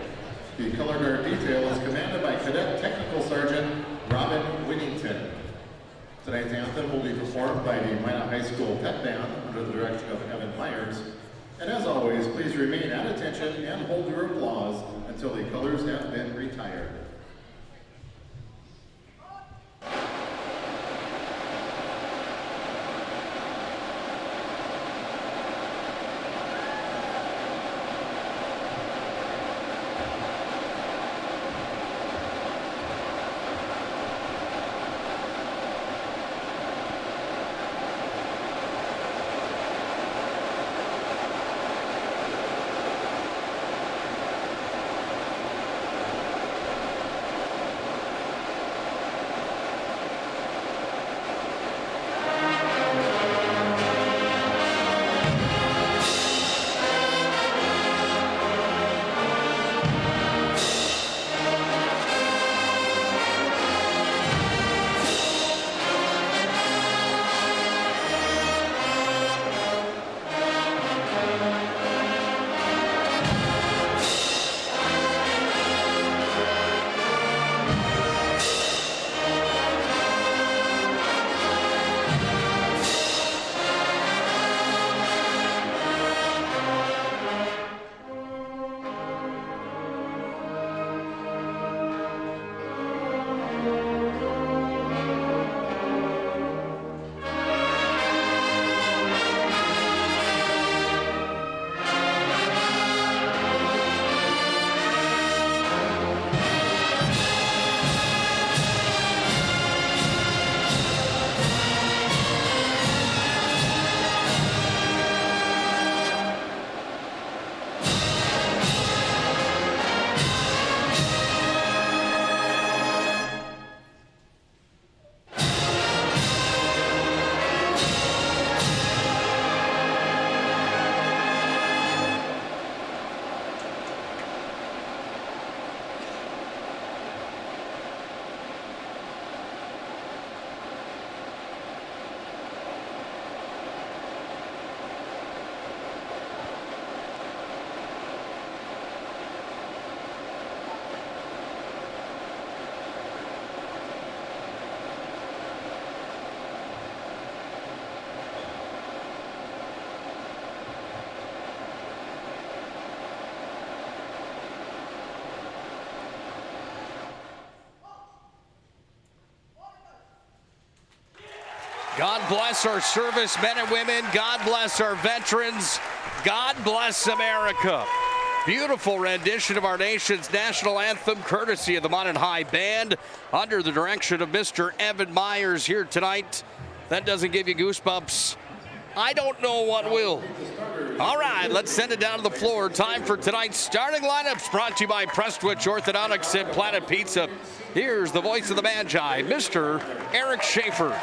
The Color Guard Detail is commanded by Cadet Technical Sergeant Robin Whittington. Tonight's anthem will be performed by the Minot High School Pep Band under the direction of Evan Myers. And as always, please remain at attention and hold your applause until the colors have been retired. God bless our servicemen and women. God bless our veterans. God bless America. Beautiful rendition of our nation's national anthem, courtesy of the Minot High Band, under the direction of Mr. Evan Myers here tonight. That doesn't give you goosebumps. I don't know what will. All right, let's send it down to the floor. Time for tonight's starting lineups, brought to you by Prestwich Orthodontics and Planet Pizza. Here's the voice of the Magi, Mr. Eric Schaefer.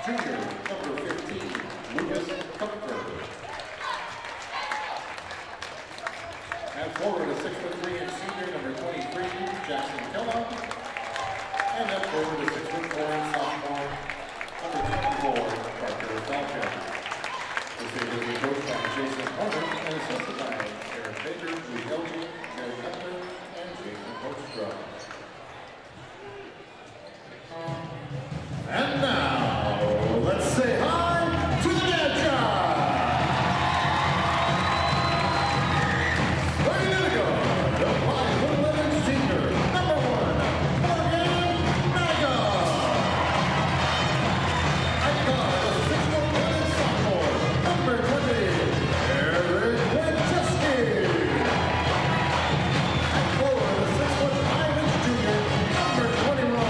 Junior, number 15, Lucas Hulberg. And forward, a 6'3" senior, number 23, Jackson Kellogg. And then forward, a 6'4" sophomore, number 24, Parker Falcon. The Sabres are coached by Jason Hulberg and assisted by Eric Baker, Lee Elgin, Jerry Cutler, and Jason Hoekstra. And now, let's say hi to the Magi! Ready to go, the 5'11" senior, number 1, pregame Mega! And guard, the 6'1" sophomore, number 20, Eric Wincheski! And forward, the 6'5" junior, number 21,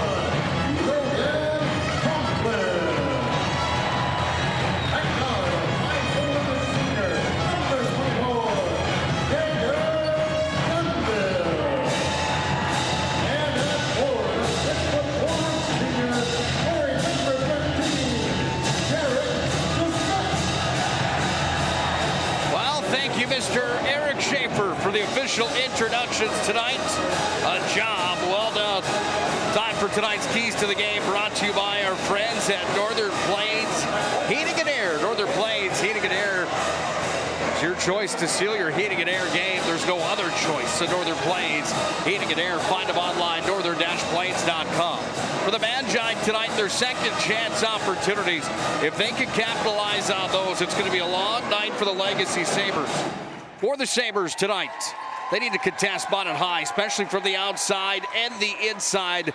Mr. Eric Schaefer for the official introductions tonight. A job well done. Time for tonight's Keys to the Game, brought to you by our friends at Northern Plains Heating and Air. Northern Plains Heating and Air. It's your choice to seal your heating and air game. There's no other choice at Northern Plains Heating and Air. Find them online, northern-plains.com. For the Magi tonight, their second chance opportunities. If they can capitalize on those, it's going to be a long night for the Legacy Sabres. For the Sabres tonight, they need to contest Minot High, especially from the outside and the inside.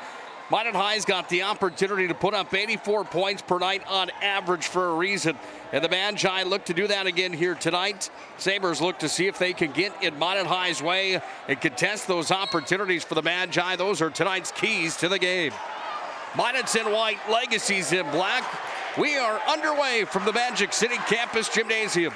Minot High's got the opportunity to put up 84 points per night on average for a reason. And the Magi look to do that again here tonight. Sabres look to see if they can get in Minot High's way and contest those opportunities for the Magi. Those are tonight's keys to the game. Minot's in white, Legacy's in black. We are underway from the Magic City Campus Gymnasium.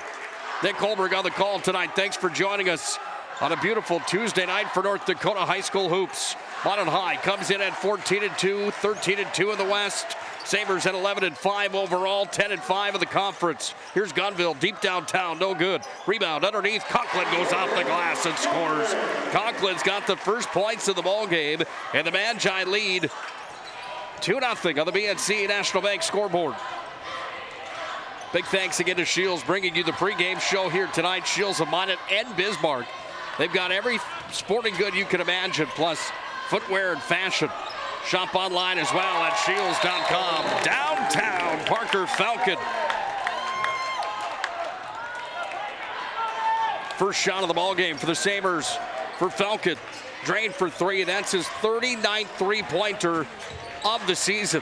Nick Hulberg on the call tonight. Thanks for joining us on a beautiful Tuesday night for North Dakota High School hoops. Minot High comes in at 14-2, 13-2 in the West. Sabres at 11-5 overall, 10-5 in the conference. Here's Gunville deep downtown, no good. Rebound underneath, Conklin goes off the glass and scores. Conklin's got the first points of the ball game, and the Magi lead 2-0 on the BNC National Bank scoreboard. Big thanks again to Shields bringing you the pregame show here tonight. Shields of Minot and Bismarck. They've got every sporting good you can imagine, plus footwear and fashion. Shop online as well at shields.com. Downtown, Parker Falcon. First shot of the ball game for the Sabres for Falcon. Drained for three. That's his 39th three-pointer of the season.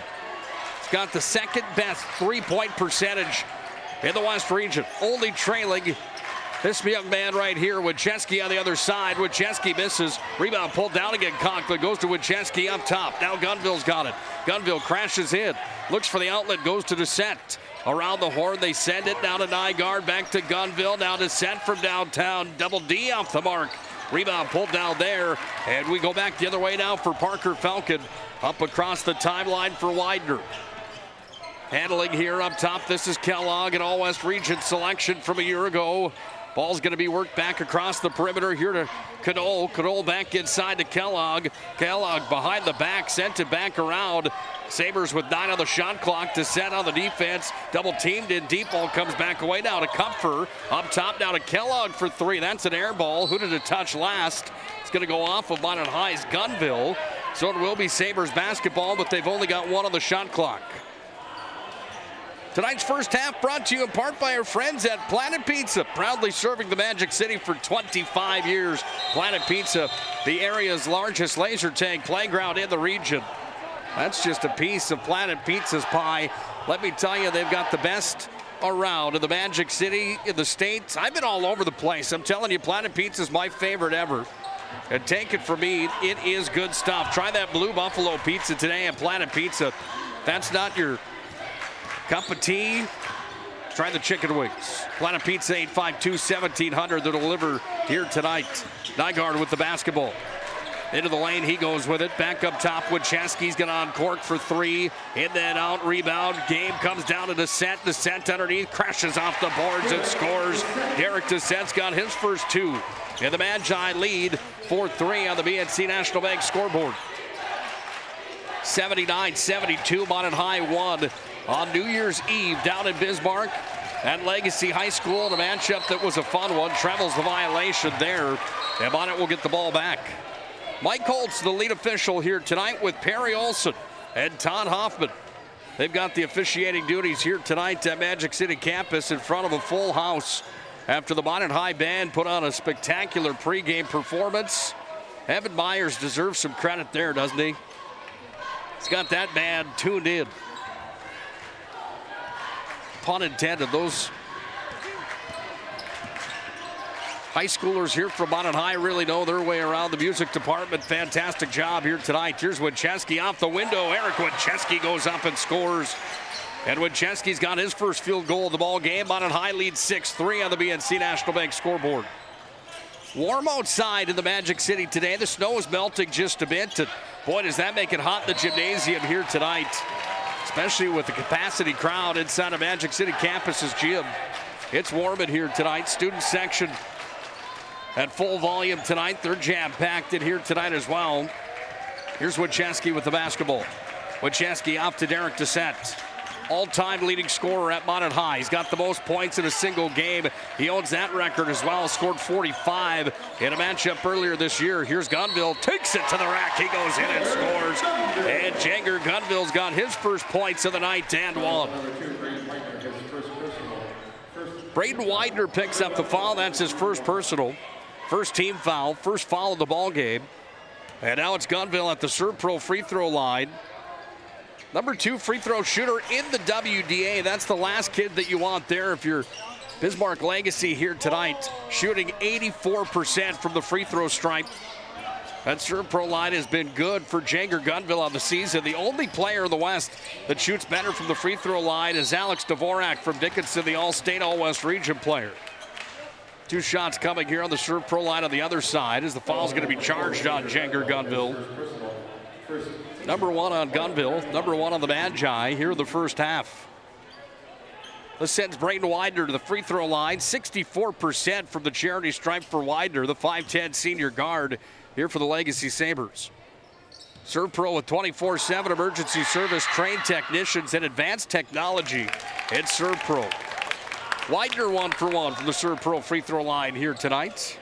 He's got the second best three-point percentage in the West region, only trailing this young man right here, Wincheski on the other side. Wincheski misses. Rebound pulled down again. Conklin goes to Wincheski up top. Now Gunville's got it. Gunville crashes in. Looks for the outlet. Goes to Descent. Around the horn, they send it down to Nygaard. Back to Gunville. Now Descent from downtown. Double D off the mark. Rebound pulled down there. And we go back the other way now for Parker Falcon. Up across the timeline for Widener. Handling here up top. This is Kellogg, an All-West Region selection from a year ago. Ball's going to be worked back across the perimeter here to Knoll. Knoll back inside to Kellogg. Kellogg behind the back, sent it back around. Sabres with 9 on the shot clock to set on the defense. Double teamed in deep. Ball comes back away now to Kupfer. Up top now to Kellogg for three. That's an air ball. Who did it touch last? It's going to go off of Minot High's Gunville. So it will be Sabres basketball, but they've only got 1 on the shot clock. Tonight's first half brought to you in part by our friends at Planet Pizza, proudly serving the Magic City for 25 years. Planet Pizza, the area's largest laser tag playground in the region. That's just a piece of Planet Pizza's pie. Let me tell you, they've got the best around in the Magic City, in the States. I've been all over the place. I'm telling you, Planet Pizza is my favorite ever. And take it from me, it is good stuff. Try that Blue Buffalo pizza today at Planet Pizza. That's not your cup of tea. Try the chicken wings. Planet Pizza 852-1700. They'll deliver here tonight. Nygaard with the basketball. Into the lane, he goes with it. Back up top, Wincheski's going to uncork for three. In then out, rebound. Game comes down to Descent. Descent underneath, crashes off the boards and scores. Derek Descent's got his first two. And the Magi lead 4-3 on the BNC National Bank scoreboard. 79-72, Minot High won on New Year's Eve down in Bismarck at Legacy High School in a matchup that was a fun one. Trevel's the violation there, and Minot will get the ball back. Mike Holtz, the lead official here tonight, with Perry Olson and Todd Hoffman. They've got the officiating duties here tonight at Magic City campus in front of a full house after the Minot High band put on a spectacular pregame performance. Evan Myers deserves some credit there, doesn't he? He's got that band tuned in. Pun intended. Those high schoolers here from Minot High really know their way around the music department. Fantastic job here tonight. Here's Wincheski off the window. Eric Wincheski goes up and scores. And Wincheski's got his first field goal of the ball game. Minot High leads 6-3 on the BNC National Bank scoreboard. Warm outside in the Magic City today. The snow is melting just a bit. And boy, does that make it hot in the gymnasium here tonight, especially with the capacity crowd inside of Magic City campus's gym. It's warm in here tonight. Student section at full volume tonight. They're jam-packed in here tonight as well. Here's Wincheski with the basketball. Wincheski off to Derek Descent. All-time leading scorer at Minot High. He's got the most points in a single game. He owns that record as well. Scored 45 in a matchup earlier this year. Here's Gunville, takes it to the rack. He goes in and scores. And Janger Gunville's got his first points of the night and one. Braden Widener picks up the foul. That's his first personal. First team foul, first foul of the ball game. And now it's Gunville at the ServPro free throw line. Number 2 free throw shooter in the WDA. That's the last kid that you want there if you're Bismarck Legacy here tonight. Shooting 84% from the free throw stripe. That ServPro line has been good for Janger Gunville on the season. The only player in the West that shoots better from the free throw line is Alex Dvorak from Dickinson, the All-State, All-West region player. 2 shots coming here on the ServPro line on the other side as the foul's going to be charged on Janger Gunville. Number 1 on Gunville, number 1 on the Magi here in the first half. This sends Braden Widener to the free throw line. 64% from the charity stripe for Widener, the 5'10 senior guard here for the Legacy Sabres. ServPro with 24/7 emergency service, trained technicians, and advanced technology. It's ServPro. Widener 1 for 1 from the ServPro free throw line here tonight.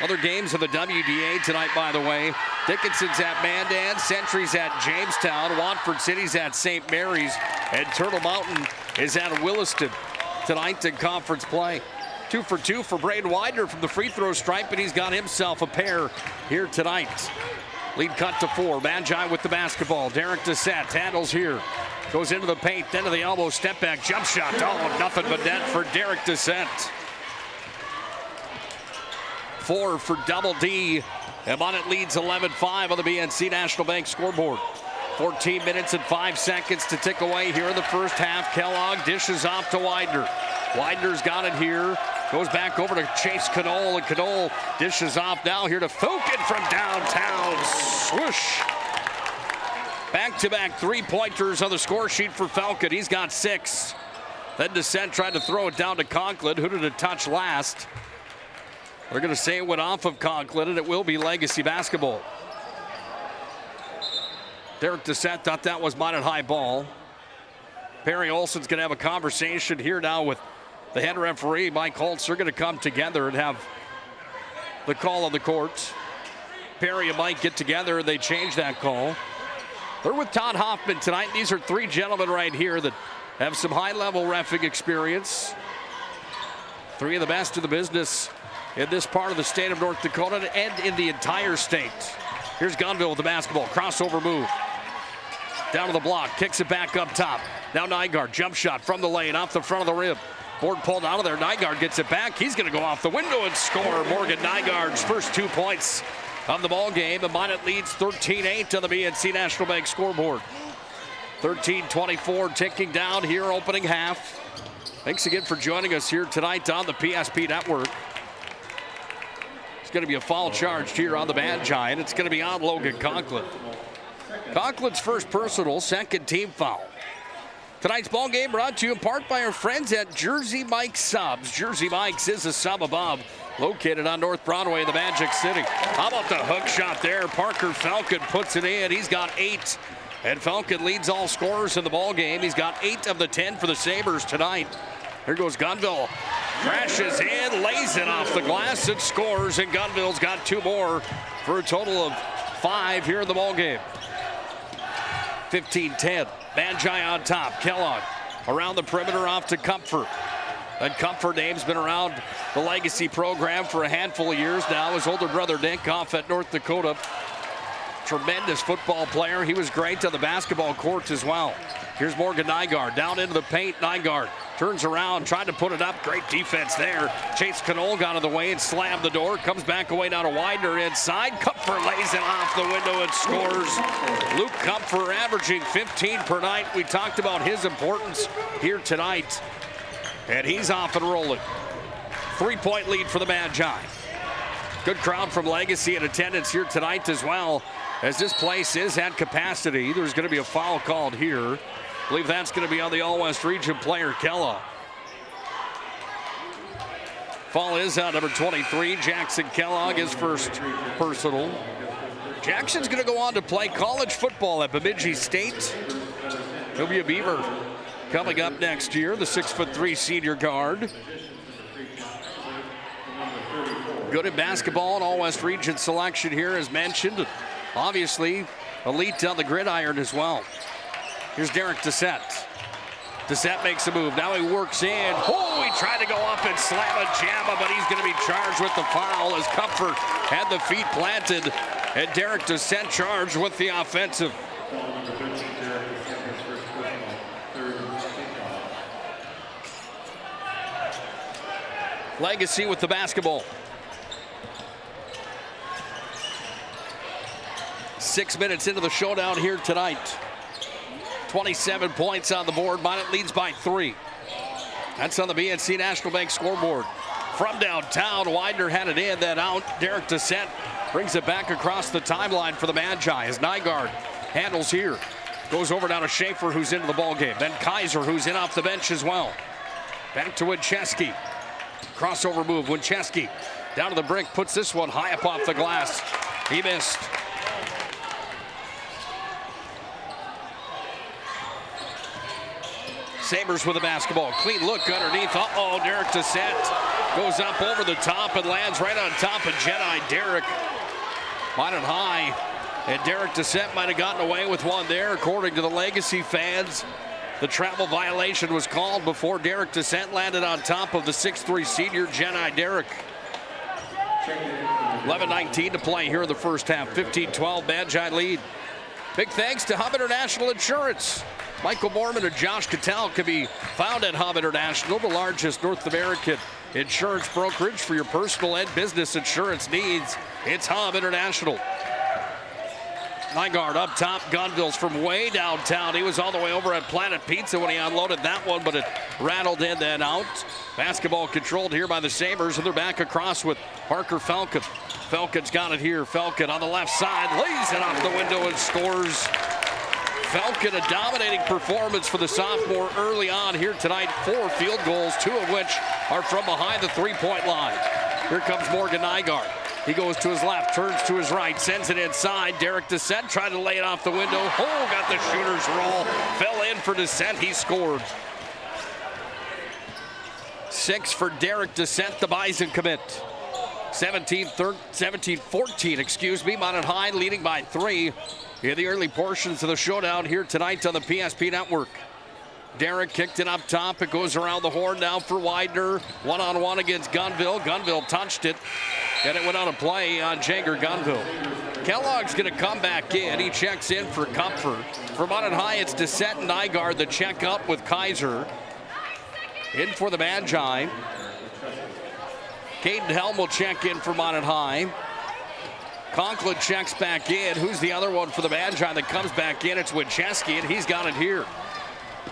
Other games of the WDA tonight, by the way. Dickinson's at Mandan, Century's at Jamestown, Watford City's at St. Mary's, and Turtle Mountain is at Williston tonight in conference play. 2 for 2 for Braden Widener from the free throw stripe, and he's got himself a pair here tonight. Lead cut to 4. Magi with the basketball. Derek Descent handles here. Goes into the paint, then to the elbow, step back, jump shot. Oh, nothing but net for Derek Descent. 4 for Double D. And Minot leads 11-5 on the BNC National Bank scoreboard. 14 minutes and 5 seconds to tick away here in the first half. Kellogg dishes off to Widener. Widener's got it here. Goes back over to Chase Knoll, and Knoll dishes off now here to Fokin from downtown. Swoosh. Back-to-back three-pointers on the score sheet for Falcon. He's got 6. Then Descent tried to throw it down to Conklin, who did a touch last. They're going to say it went off of Conklin, and it will be Legacy basketball. Derek Descent thought that was Minot High ball. Perry Olson's going to have a conversation here now with the head referee, Mike Holtz. They're going to come together and have the call on the court. Perry and Mike get together, and they change that call. They're with Todd Hoffman tonight. These are three gentlemen right here that have some high-level reffing experience. Three of the best in the business in this part of the state of North Dakota and in the entire state. Here's Gunville with the basketball. Crossover move. Down to the block. Kicks it back up top. Now Nygaard. Jump shot from the lane off the front of the rim. Board pulled out of there. Nygaard gets it back. He's going to go off the window and score. Morgan Nygaard's first 2 points of the ball game. The Minot leads 13-8 on the BNC National Bank scoreboard. 13-24 ticking down here opening half. Thanks again for joining us here tonight on the PSP Network. It's going to be a foul charged here on the Bad Giant. It's going to be on Logan Conklin. Conklin's first personal, second team foul. Tonight's ball game brought to you in part by our friends at Jersey Mike's Subs. Jersey Mike's is a sub above, located on North Broadway in the Magic City. How about the hook shot there? Parker Falcon puts it in. He's got 8. And Falcon leads all scorers in the ball game. He's got 8 of the 10 for the Sabres tonight. Here goes Gunville. Crashes in, lays it off the glass and scores. And Gunville's got 2 more for a total of 5 here in the ball game. 15-10. Banjai on top. Kellogg around the perimeter off to Comfort. And Comfort name's been around the Legacy program for a handful of years now. His older brother Nick off at North Dakota. Tremendous football player. He was great on the basketball court as well. Here's Morgan Nygaard down into the paint. Nygaard turns around, tried to put it up. Great defense there. Chase Knoll got out of the way and slammed the door. Comes back away down to Widener inside. Comfort lays it off the window and scores. Luke Comfort averaging 15 per night. We talked about his importance here tonight. And he's off and rolling. 3-point lead for the Magi. Good crowd from Legacy in attendance here tonight as well, as this place is at capacity. There's going to be a foul called here. I believe that's going to be on the All-West Region player, Kellogg. Foul is on number 23, Jackson Kellogg, his first personal. Jackson's going to go on to play college football at Bemidji State. He'll be a Beaver coming up next year, the 6'3" senior guard. Good at basketball and All-West Region selection here, as mentioned. Obviously, elite on the gridiron as well. Here's Derek Dissett. Dissett makes a move. Now he works in. Oh, he tried to go up and slam a jamma, but he's going to be charged with the foul as Comfort had the feet planted. And Derek Dissett charged with the offensive. Legacy with the basketball. 6 minutes into the showdown here tonight. 27 points on the board. Minot leads by 3. That's on the BNC National Bank scoreboard. From downtown, Widener had it in, then out. Derek Dissett brings it back across the timeline for the Magi as Nygaard handles here. Goes over down to Schaefer, who's into the ballgame. Then Kaiser, who's in off the bench as well. Back to Winchesky. Crossover move. Winchesky down to the brink, puts this one high up off the glass. He missed. Sabres with the basketball. Clean look underneath. Uh-oh, Derek Dissett goes up over the top and lands right on top of Jedi Derek. Minot High. And Derek Dissett might have gotten away with one there, according to the Legacy fans. The travel violation was called before Derek Dissett landed on top of the 6'3" senior Jedi Derek. 11:19 to play here in the first half. 15-12, Magi lead. Big thanks to Hub International Insurance. Michael Mormon and Josh Cattell can be found at Hub International, the largest North American insurance brokerage for your personal and business insurance needs. It's Hub International. Nygaard up top. Gunville's from way downtown. He was all the way over at Planet Pizza when he unloaded that one, but it rattled in then out. Basketball controlled here by the Sabres, and they're back across with Parker Falcon. Falcon's got it here. Falcon on the left side, lays it off the window and scores. Falcon, a dominating performance for the sophomore early on here tonight. 4 field goals, 2 of which are from behind the 3-point line. Here comes Morgan Nygaard. He goes to his left, turns to his right, sends it inside. Derek Dissett tried to lay it off the window. Oh, got the shooter's roll. Fell in for Dissett. He scored. 6 for Derek Dissett, the Bison commit. 17-14, Minot High leading by 3 in the early portions of the showdown here tonight on the PSP Network. Derek kicked it up top. It goes around the horn now for Widener. One-on-one against Gunville. Gunville touched it, and it went out of play on Jager Gunville. Kellogg's going to come back in. He checks in for Comfort. For Minot High, it's Dissett and Nygaard that check up with Kaiser. In for the Magi. Caden Helm will check in for Minot High. Conklin checks back in. Who's the other one for the Magi that comes back in? It's Winchesky, and he's got it here.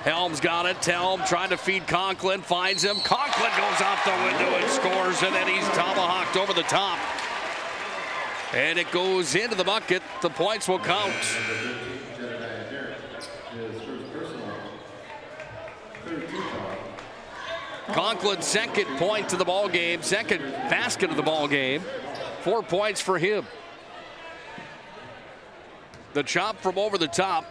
Helm's got it. Helm trying to feed Conklin. Finds him. Conklin goes out the window and scores, and then he's tomahawked over the top. And it goes into the bucket. The points will count. Conklin's second point to the ball game, second basket of the ball game. 4 points for him. The chop from over the top.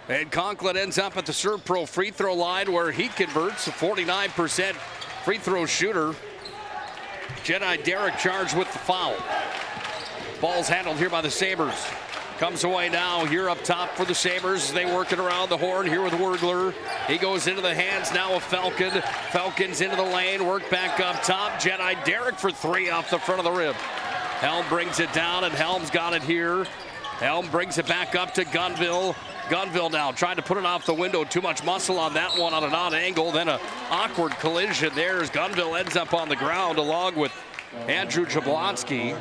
And Conklin ends up at the Serve Pro free throw line where he converts, a 49% free throw shooter. Jedi Derek charged with the foul. Ball's handled here by the Sabres. Comes away now here up top for the Sabres. They work it around the horn here with Wurgler. He goes into the hands now of Falcon. Falcon's into the lane, work back up top. Jedi Derek for 3 off the front of the rim. Helm brings it down, and Helm's got it here. Helm brings it back up to Gunville. Gunville now trying to put it off the window. Too much muscle on that one on an odd angle. Then an awkward collision there as Gunville ends up on the ground along with Andrew Jablonski.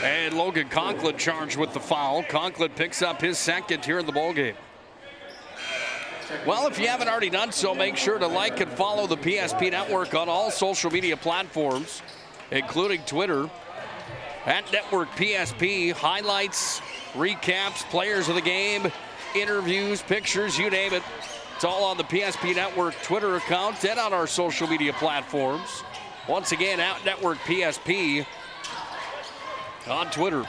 And Logan Conklin charged with the foul. Conklin picks up his second here in the ballgame. Well, if you haven't already done so, make sure to like and follow the PSP Network on all social media platforms, including Twitter, @Network PSP. Highlights, recaps, players of the game, interviews, pictures, you name it. It's all on the PSP Network Twitter account and on our social media platforms. Once again, @Network PSP on Twitter.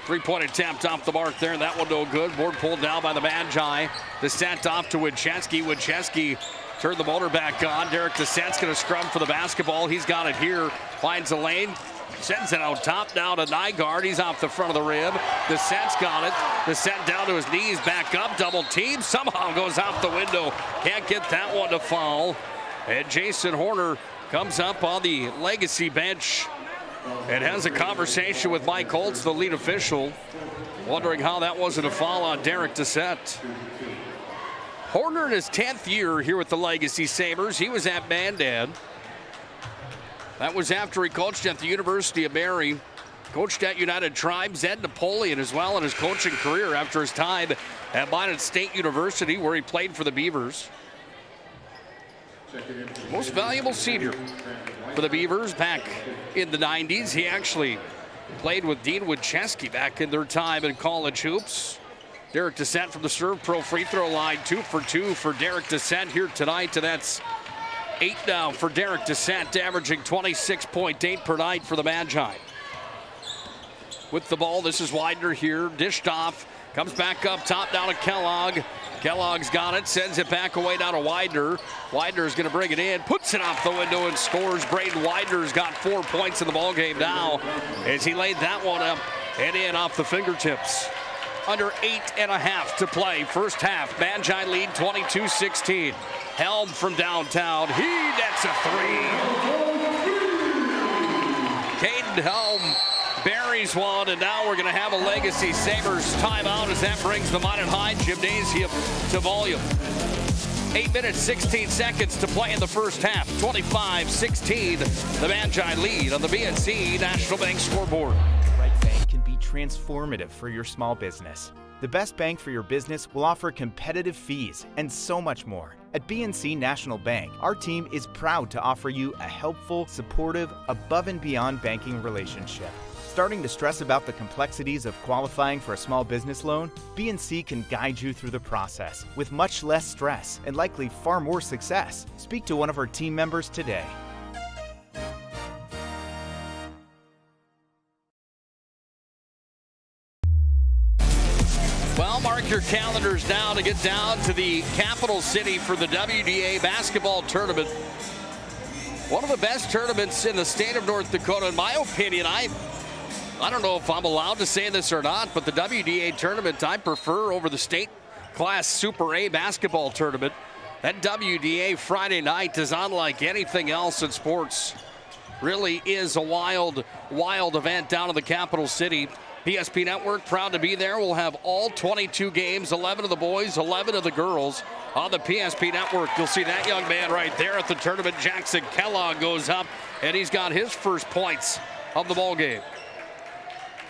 Three-pointer tapped off the mark there. That one no good. Board pulled down by the Magi. The set off to Winchesky. Winchesky turned the motor back on. Derek Dissett's going to scrum for the basketball. He's got it here. Finds a lane. Sends it out top now to Nygaard. He's off the front of the rim. Dissett's got it. Dissett down to his knees. Back up. Double team. Somehow goes out the window. Can't get that one to fall. And Jason Horner comes up on the Legacy bench and has a conversation with Mike Holtz, the lead official, wondering how that wasn't a foul on Derek Dissett. Horner in his 10th year here with the Legacy Sabres. He was at Mandan. That was after he coached at the University of Mary, coached at United Tribes, Ed Napoleon as well in his coaching career after his time at Minot State University where he played for the Beavers. Most valuable senior for the Beavers back in the 90s. He actually played with Dean Winchesky back in their time in college hoops. Derek Dissett from the Serve Pro free throw line, 2 for 2 for Derek Dissett here tonight. And that's 8 now for Derek Dissett, averaging 26.8 per night for the Magi. With the ball, this is Widener here, dished off, comes back up top down to Kellogg. Kellogg's got it, sends it back away down to Widener. Widener's going to bring it in, puts it off the window and scores. Braden Widener's got 4 points in the ballgame now as he laid that one up and in off the fingertips. Under 8.5 to play, first half. Magi lead 22-16. Helm from downtown, he nets a 3. Caden Helm buries one, and now we're going to have a Legacy Sabres timeout as that brings the Minot High Gymnasium to volume. 8 minutes, 16 seconds to play in the first half. 25-16, the Magi lead on the BNC National Bank scoreboard. The right bank can be transformative for your small business. The best bank for your business will offer competitive fees and so much more. At BNC National Bank, our team is proud to offer you a helpful, supportive, above and beyond banking relationship. Starting to stress about the complexities of qualifying for a small business loan? BNC can guide you through the process with much less stress and likely far more success. Speak to one of our team members today. Well, mark your calendars now to get down to the capital city for the WDA Basketball Tournament. One of the best tournaments in the state of North Dakota, in my opinion. I don't know if I'm allowed to say this or not, but the WDA tournament I prefer over the state class Super A basketball tournament. That WDA Friday night is unlike anything else in sports. Really is a wild, wild event down in the capital city. PSP Network proud to be there. We'll have all 22 games, 11 of the boys, 11 of the girls on the PSP Network. You'll see that young man right there at the tournament. Jackson Kellogg goes up, and he's got his first points of the ball game.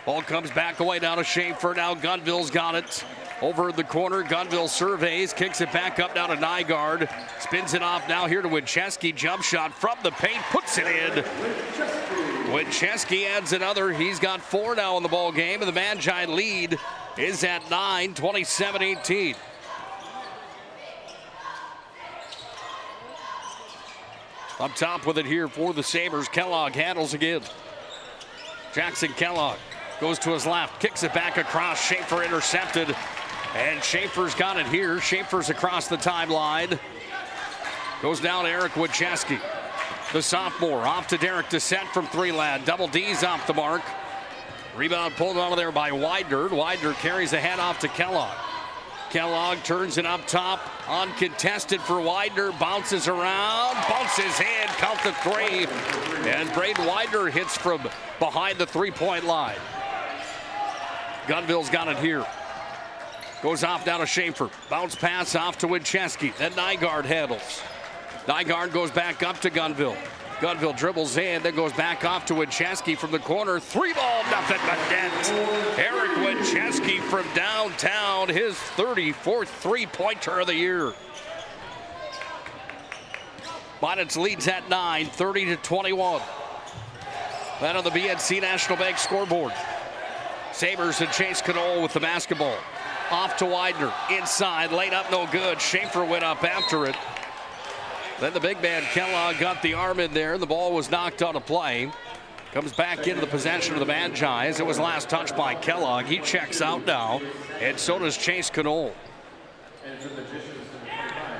Ball comes back away down to Schaefer. Now Gunville's got it. Over in the corner, Gunville surveys, kicks it back up down to Nygaard. Spins it off now here to Winchesky. Jump shot from the paint, puts it in. Winchesky adds another. He's got 4 now in the ball game, and the Magi lead is at 9, 27-18. Up top with it here for the Sabres. Kellogg handles again. Jackson Kellogg goes to his left, kicks it back across. Schaefer intercepted, and Schaefer's got it here. Schaefer's across the timeline. Goes down to Eric Winchesky. The sophomore off to Derek Dissett from 3-land. Double D's off the mark. Rebound pulled out of there by Widener. Widener carries the head off to Kellogg. Kellogg turns it up top, uncontested for Widener, bounces around, bounces in, count the 3, and Braden Widener hits from behind the 3-point line. Gunville's got it here. Goes off down to Schaefer. Bounce pass off to Winchesky. Then Nygaard handles. Nygaard goes back up to Gunville. Gunville dribbles in, then goes back off to Winchesky from the corner. 3-ball, nothing but net. Eric Winchesky from downtown, his 34th three-pointer of the year. Minot's leads at 9, 30-21. That on the BNC National Bank scoreboard. Sabres and Chase Knoll with the basketball. Off to Widener, inside, laid up, no good. Schaefer went up after it. Then the big man Kellogg got the arm in there. The ball was knocked out of play. Comes back into the possession of the Magi as it was last touched by Kellogg. He checks out now, and so does Chase Knoll.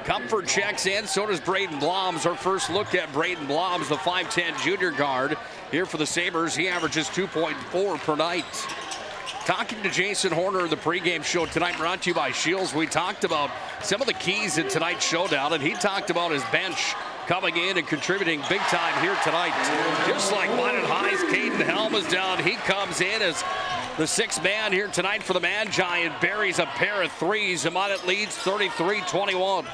Comfort checks in, so does Braden Bloms. Our first look at Braden Bloms, the 5'10 junior guard here for the Sabres. He averages 2.4 per night. Talking to Jason Horner in the pregame show tonight, brought to you by Shields. We talked about some of the keys in tonight's showdown, and he talked about his bench coming in and contributing big time here tonight. Just like Minot High's Caden Helm is down, he comes in as the 6th man here tonight for the Magi and buries a pair of threes. And Minot leads 33-21.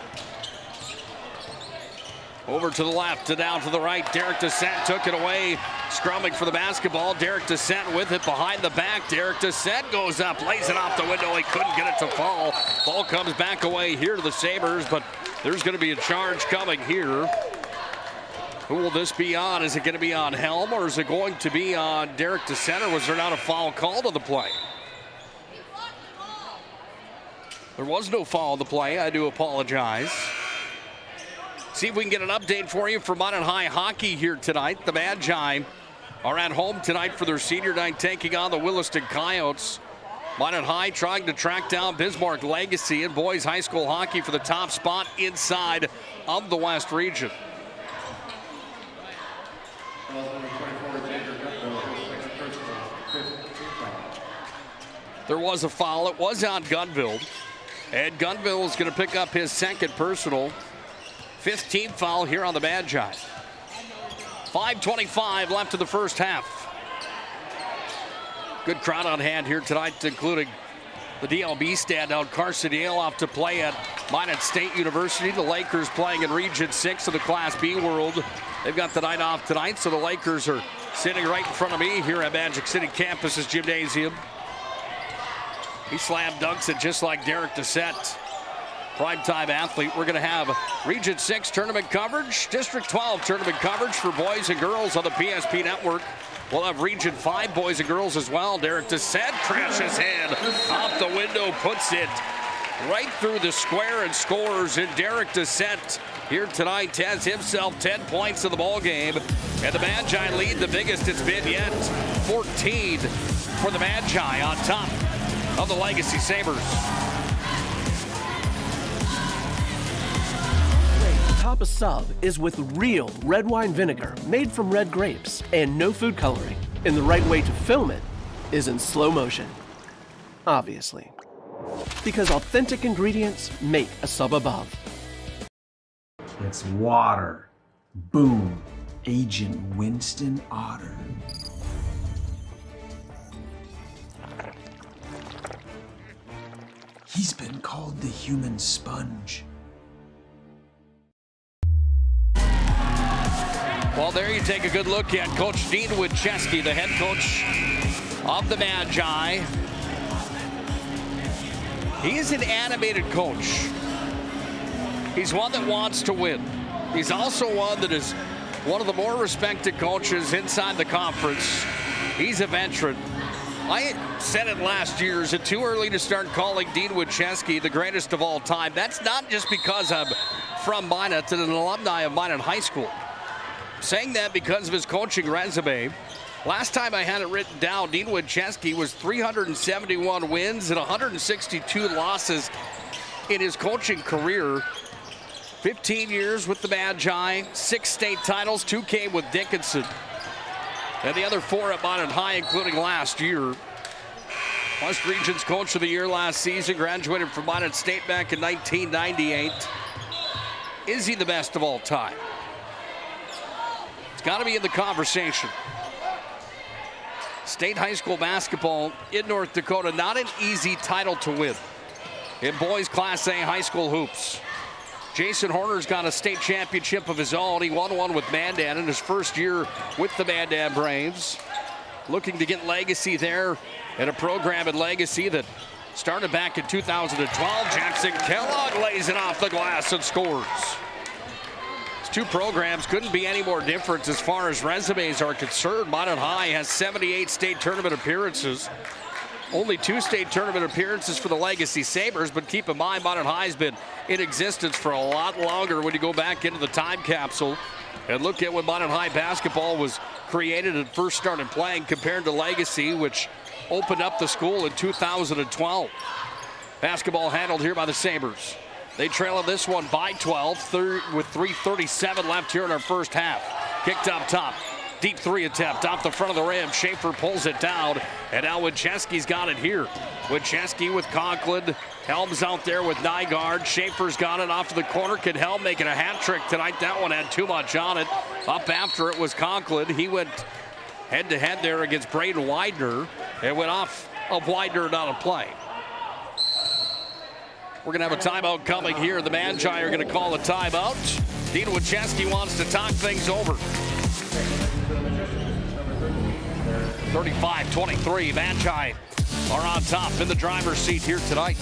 Over to the left, down to the right. Derek Dissett took it away. Scrumming for the basketball. Derek Dissett with it behind the back. Derek Dissett goes up, lays it off the window. He couldn't get it to fall. Ball comes back away here to the Sabres, but there's going to be a charge coming here. Who will this be on? Is it going to be on Helm, or is it going to be on Derek Dissett, or was there not a foul called on the play? There was no foul on the play. I do apologize. See if we can get an update for you from Minot High hockey here tonight. The Magi are at home tonight for their senior night, taking on the Williston Coyotes. Minot High trying to track down Bismarck Legacy in boys high school hockey for the top spot inside of the West region. There was a foul. It was on Gunville. And Gunville is going to pick up his second personal. 5th team foul here on the Magi. 5:25 left in the first half. Good crowd on hand here tonight, including the DLB standout Carson Yale off to play at Minot State University. The Lakers playing in Region 6 of the Class B world. They've got the night off tonight, so the Lakers are sitting right in front of me here at Magic City Campus's gymnasium. He slam dunks it just like Derek Dissett. Primetime athlete. We're going to have Region 6 tournament coverage, District 12 tournament coverage for boys and girls on the PSP Network. We'll have Region 5 boys and girls as well. Derek Dissett crashes in off the window, puts it right through the square and scores. And Derek Dissett here tonight has himself 10 points in the ball game. And the Magi lead the biggest it's been yet. 14 for the Magi on top of the Legacy Sabres. top a sub is with real red wine vinegar made from red grapes and no food coloring. And the right way to film it is in slow motion. Obviously. Because authentic ingredients make a sub above. It's water. Boom. Agent Winston Otter. He's been called the human sponge. Well, there you take a good look at Coach Dean Winchesky, the head coach of the Magi. He's an animated coach. He's one that wants to win. He's also one that is one of the more respected coaches inside the conference. He's a veteran. I said it last year, is it too early to start calling Dean Winchesky the greatest of all time? That's not just because I'm from Minot and an alumni of Minot High School. Saying that because of his coaching resume. Last time I had it written down, Dean Winchesky was 371 wins and 162 losses in his coaching career. 15 years with the Magi, 6 state titles, 2 came with Dickinson. And the other 4 at Minot High, including last year. West Region's Coach of the Year last season, graduated from Minot State back in 1998. Is he the best of all time? It's got to be in the conversation. State high school basketball in North Dakota, not an easy title to win. In boys Class A high school hoops. Jason Horner's got a state championship of his own. He won one with Mandan in his first year with the Mandan Braves. Looking to get legacy there in a program in Legacy that started back in 2012. Jackson Kellogg lays it off the glass and scores. These 2 programs couldn't be any more different as far as resumes are concerned. Minot High has 78 state tournament appearances. Only 2 state tournament appearances for the Legacy Sabres, but keep in mind, Minot High's been in existence for a lot longer when you go back into the time capsule and look at when Minot High basketball was created and first started playing compared to Legacy, which opened up the school in 2012. Basketball handled here by the Sabres. They trail in this one by 12 with 3:37 left here in our first half. Kicked up top. Deep 3 attempt off the front of the rim. Schaefer pulls it down, and now Winchesky's got it here. Winchesky with Conklin. Helms out there with Nygaard. Schaefer's got it off to the corner. Can Helm make it a hat trick tonight? That one had too much on it. Up after it was Conklin. He went head-to-head there against Braden Widener and went off of Widener out of play. We're going to have a timeout coming here. The Magi are going to call a timeout. Dean Winchesky wants to talk things over. 35-23, Magi are on top in the driver's seat here tonight.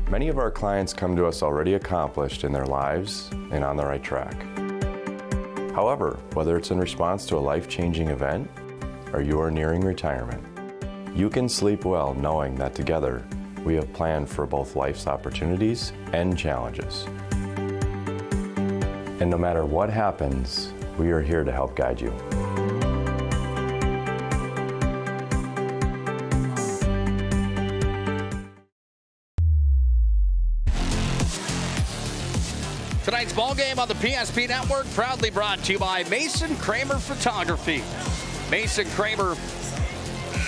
Many of our clients come to us already accomplished in their lives and on the right track. However, whether it's in response to a life-changing event or you are nearing retirement, you can sleep well knowing that together we have planned for both life's opportunities and challenges. And no matter what happens, we are here to help guide you. Tonight's ball game on the PSP Network, proudly brought to you by Mason Kramer Photography. Mason Kramer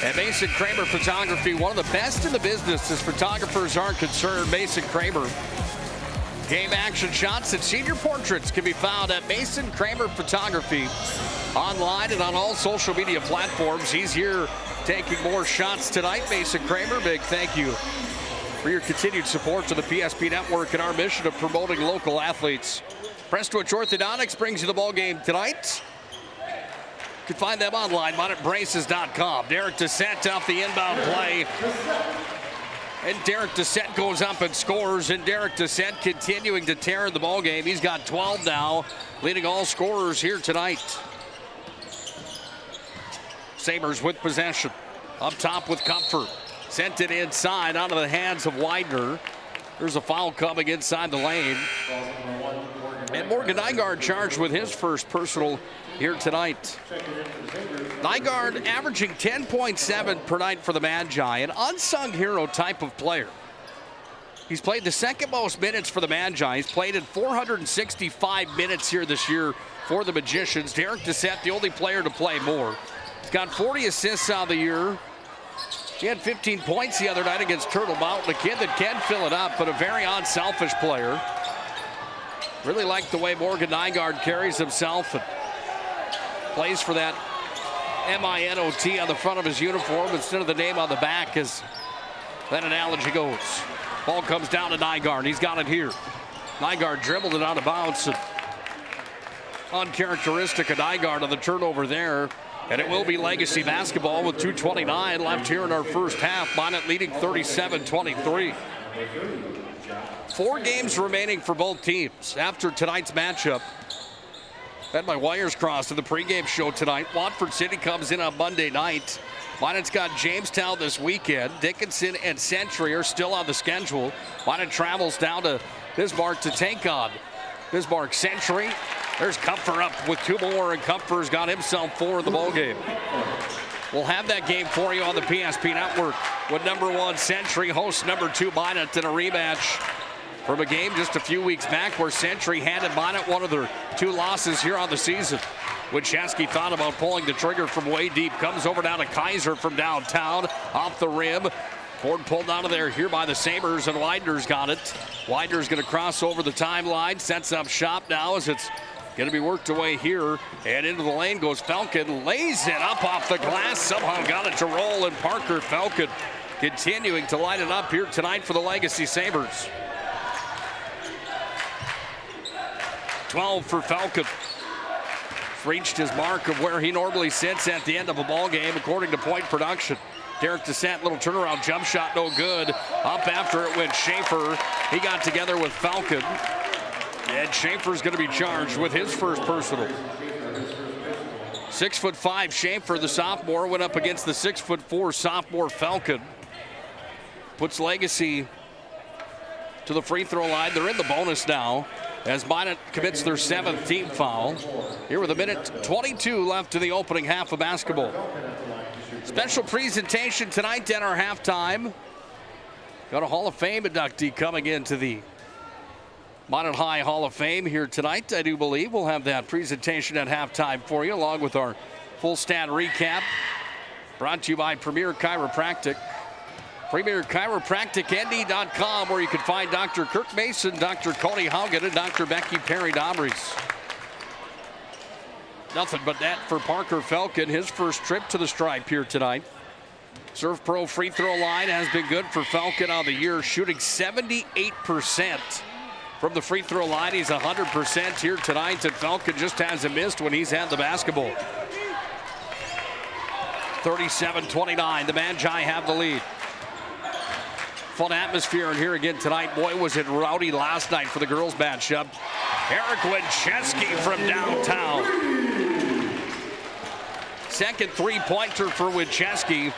and Mason Kramer Photography, one of the best in the business as photographers are concerned. Mason Kramer. Game action shots and senior portraits can be found at Mason Kramer Photography online and on all social media platforms. He's here taking more shots tonight. Mason Kramer, big thank you for your continued support to the PSP Network and our mission of promoting local athletes. Prestwich Orthodontics brings you the ball game tonight. You can find them online, minotbraces.com. Derek Dissett off the inbound play. And Derek Dissett goes up and scores, and Derek Dissett continuing to tear in the ball game. He's got 12 now, leading all scorers here tonight. Sabres with possession. Up top with Comfort. Sent it inside out of the hands of Widener. There's a foul coming inside the lane. And Morgan Nygaard charged with his first personal here tonight. Nygaard averaging 10.7 per night for the Magi, an unsung hero type of player. He's played the second most minutes for the Magi. He's played in 465 minutes here this year for the Magicians. Derek Dissett, the only player to play more. He's got 40 assists on the year. He had 15 points the other night against Turtle Mountain, a kid that can fill it up, but a very unselfish player. Really like the way Morgan Nygaard carries himself and plays for that M-I-N-O-T on the front of his uniform instead of the name on the back, as that analogy goes. Ball comes down to Nygaard. He's got it here. Nygaard dribbled it out of bounds. Uncharacteristic of Nygaard on the turnover there. And it will be Legacy basketball with 2:29 left here in our first half. Minot leading 37-23. 4 games remaining for both teams after tonight's matchup. Had my wires crossed in the pregame show tonight. Watford City comes in on Monday night. Minot's got Jamestown this weekend. Dickinson and Century are still on the schedule. Minot travels down to Bismarck to take on Bismarck Century. There's Kupfer up with 2 more, and Kupfer's got himself 4 in the ballgame. We'll have that game for you on the PSP Network with number 1 Century hosts number 2 Minot in a rematch from a game just a few weeks back where Century handed Minot one of their 2 losses here on the season. Winchesky thought about pulling the trigger from way deep. Comes over down to Kaiser from downtown. Off the rim. Board pulled out of there here by the Sabres, and Widener's got it. Widener's going to cross over the timeline. Sets up shop now as it's going to be worked away here. And into the lane goes Falcon. Lays it up off the glass. Somehow got it to roll. And Parker Falcon continuing to light it up here tonight for the Legacy Sabres. 12 for Falcon. Reached his mark of where he normally sits at the end of a ball game, according to point production. Derek Dissett, little turnaround jump shot, no good. Up after it went Schaefer. He got together with Falcon. And Schaefer's going to be charged with his first personal. 6'5" Schaefer, the sophomore, went up against the 6'4" sophomore Falcon. Puts Legacy to the free throw line. They're in the bonus now as Minot commits their 7th team foul. Here with 1:22 left in the opening half of basketball. Special presentation tonight at our halftime. Got a Hall of Fame inductee coming into the Minot High Hall of Fame here tonight, I do believe. We'll have that presentation at halftime for you, along with our full stat recap. Brought to you by Premier Chiropractic. PremierChiropracticND.com, where you can find Dr. Kirk Mason, Dr. Cody Haugen, and Dr. Becky Perry-Domries. Nothing but that for Parker Falcon, his first trip to the stripe here tonight. Surf Pro free throw line has been good for Falcon on the year, shooting 78% from the free throw line. He's 100% here tonight, and Falcon just hasn't missed when he's had the basketball. 37-29, the Magi have the lead. Fun atmosphere in here again tonight. Boy, was it rowdy last night for the girls matchup. Eric Winchesky from downtown. Second three-pointer for Winchesky.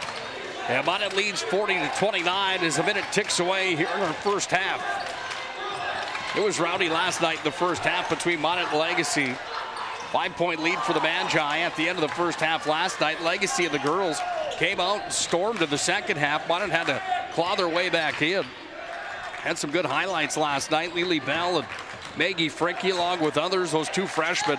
And Minot leads 40-29 as a minute ticks away here in our first half. It was rowdy last night in the first half between Minot and Legacy. 5-point lead for the Magi at the end of the first half last night. Legacy and the girls came out and stormed in the second half. Minot had to claw their way back in. Had some good highlights last night. Lily Bell and Maggie Fricke, along with others, those 2 freshmen.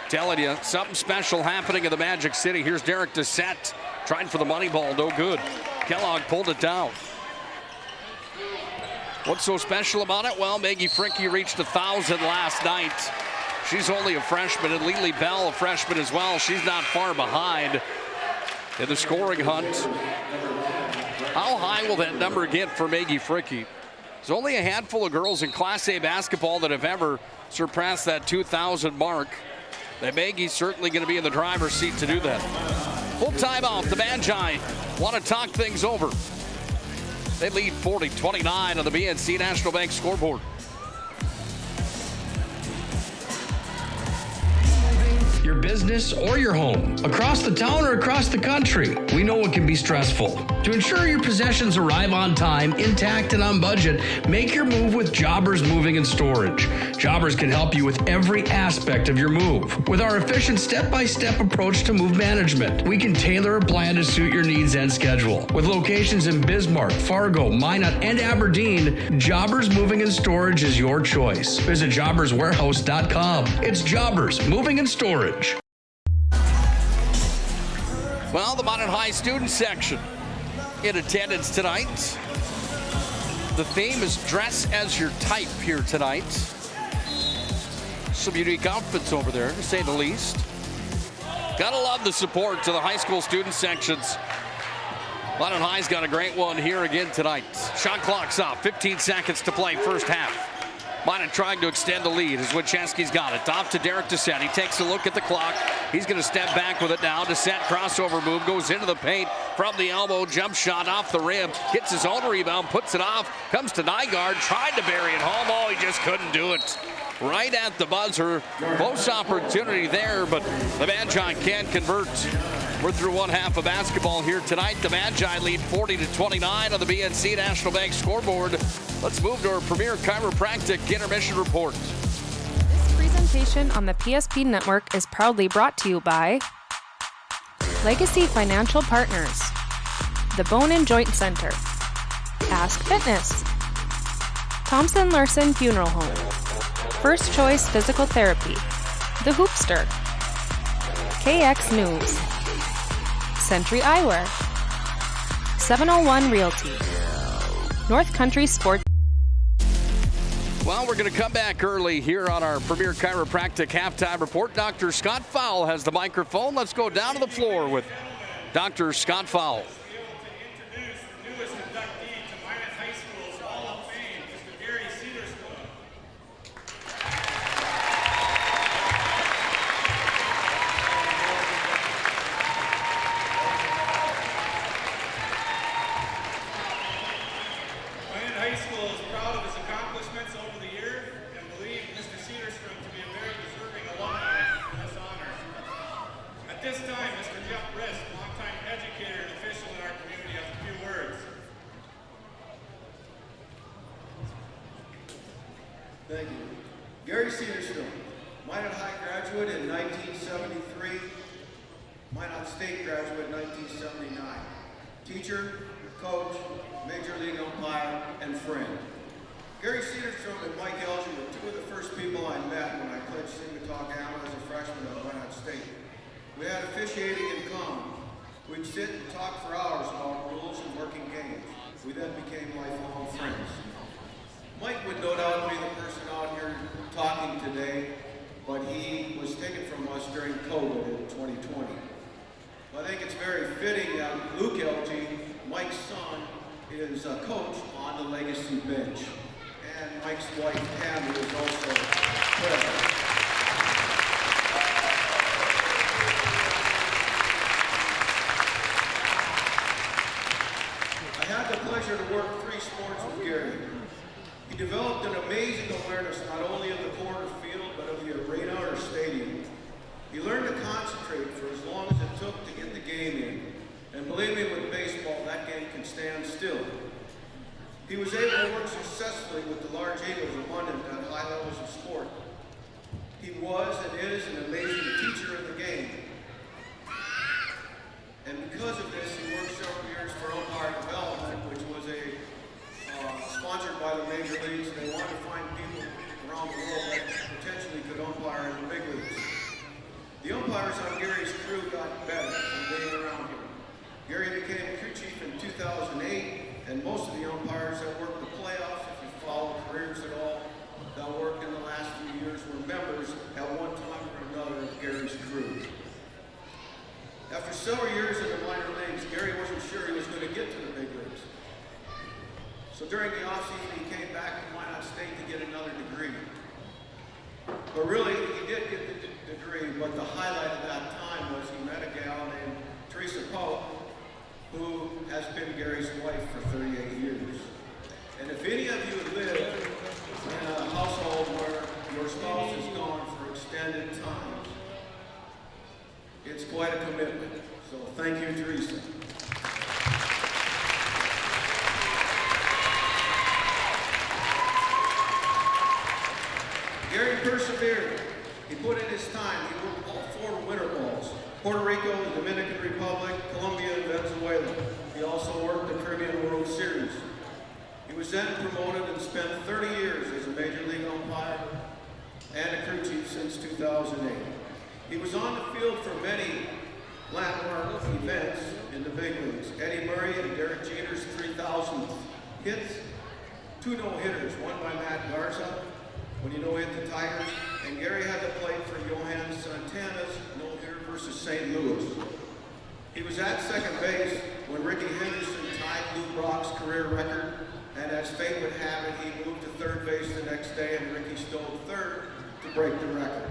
Telling you, something special happening in the Magic City. Here's Derek Dissett trying for the money ball, no good. Kellogg pulled it down. What's so special about it? Well, Maggie Fricke reached 1,000 last night. She's only a freshman, and Lily Bell, a freshman as well. She's not far behind in the scoring hunt. How high will that number get for Maggie Fricke? There's only a handful of girls in Class A basketball that have ever surpassed that 2,000 mark. And Maggie's certainly going to be in the driver's seat to do that. Full timeout. The Magi want to talk things over. They lead 40-29 on the BNC National Bank scoreboard. your business, or your home. Across the town or across the country, we know it can be stressful. To ensure your possessions arrive on time, intact, and on budget, make your move with Jobbers Moving and Storage. Jobbers can help you with every aspect of your move. With our efficient step-by-step approach to move management, we can tailor a plan to suit your needs and schedule. With locations in Bismarck, Fargo, Minot, and Aberdeen, Jobbers Moving and Storage is your choice. Visit jobberswarehouse.com. It's Jobbers Moving and Storage. Well, the Minot High student section in attendance tonight. The theme is dress as your type here tonight. Some unique outfits over there, to say the least. Gotta love the support to the high school student sections. Minot High's got a great one here again tonight. Shot clock's off, 15 seconds to play first half. Minot trying to extend the lead as Winchesky's got it. Off to Derek Doucette. He takes a look at the clock. He's going to step back with it now. Doucette crossover move, goes into the paint from the elbow. Jump shot off the rim. Gets his own rebound, puts it off. Comes to Nygaard, tried to bury it home. Oh, he just couldn't do it. Right at the buzzer. Close opportunity there, but the Magi can't convert. We're through one half of basketball here tonight. The Magi lead 40-29 on the BNC National Bank scoreboard. Let's move to our premier chiropractic intermission report. This presentation on the PSP Network is proudly brought to you by Legacy Financial Partners, the Bone and Joint Center, Ask Fitness, Thompson Larson Funeral Home, First Choice Physical Therapy, The Hoopster, KX News, Century Eyewear, 701 Realty, North Country Sports. Well, we're going to come back early here on our Premier Chiropractic Halftime Report. Dr. Scott Fowle has the microphone. Let's go down to the floor with Dr. Scott Fowle. Thank you. Gary Cedarstone, Minot High graduate in 1973, Minot State graduate in 1979. Teacher, coach, major league umpire, and friend. Gary Cedarstone and Mike Elgin were two of the first people I met when I played Sigma Allen as a freshman at Minot State. We had officiating in common. We'd sit and talk for hours about rules and working games. We then became lifelong friends. Mike would no doubt be the person out here talking today, but he was taken from us during COVID in 2020. I think it's very fitting that Luke LG, Mike's son, is a coach on the Legacy bench. And Mike's wife, Tammy, is also present. I had the pleasure to work 3 sports with Gary. He developed an amazing awareness not only of the corner field, but of the arena or stadium. He learned to concentrate for as long as it took to get the game in. And believe me, with baseball, that game can stand still. He was able to work successfully with the large Eagles of London at high levels of sport. He was and is an amazing teacher of the game. And because of this, he worked several years for umpire development, which was sponsored by the major leagues. They wanted to find people around the world that potentially could umpire in the big leagues. The umpires on Gary's crew got better from being around here. Gary became crew chief in 2008, and most of the umpires that worked the playoffs, if you follow careers at all, that worked in the last few years were members at one time or another of Gary's crew. After several years in the minor leagues, Gary wasn't sure he was going to get to the big leagues. So during the offseason, he came back to Minot State to get another degree. But really, he did get the degree, but the highlight of that time was he met a gal named Teresa Pope, who has been Gary's wife for 38 years. And if any of you live in a household where your spouse is gone for extended times, It's quite a commitment. So thank you, Teresa. Gary persevered. He put in his time. He worked all 4 winter balls: Puerto Rico, the Dominican Republic, Colombia, and Venezuela. He also worked the Caribbean World Series. He was then promoted and spent 30 years as a Major League umpire and a crew chief since 2008. He was on the field for many landmark events in the big leagues: Eddie Murray and Derek Jeter's 3,000th hits, 2 no-hitters, one by Matt Garza when he no-hit the Tigers, and Gary had to play for Johan Santana's no-hitter versus St. Louis. He was at second base when Ricky Henderson tied Lou Brock's career record, and as fate would have it, he moved to third base the next day, and Ricky stole third to break the record.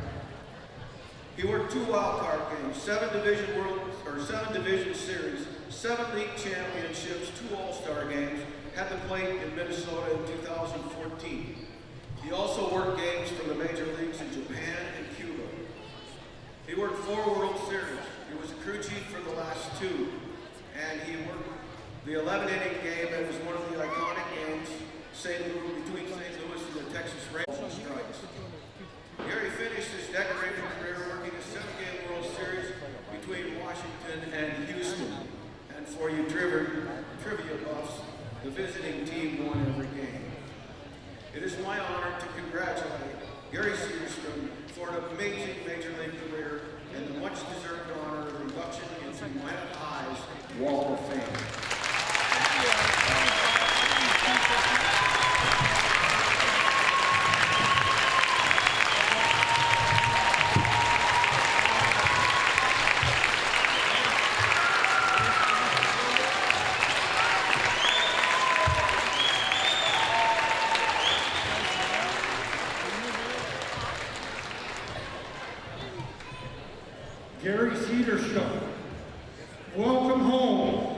He worked 2 wild card games, 7 division series, 7 league championships, 2 all-star games, had to play in Minnesota in 2014. He also worked games for the major leagues in Japan and Cuba. He worked 4 World Series. He was a crew chief for the last 2, and he worked the 11-inning game that was one of the iconic games between St. Louis and the Texas Rangers strikes. Gary finished his decorated career working a 7-game World Series between Washington and Houston. And for you trivia buffs, the visiting team won every game. It is my honor to congratulate Gary Cedarstrom for an amazing Major League career and the much-deserved honor of induction into Minot High's Wall of Fame. Gary Cedarstrom, welcome home.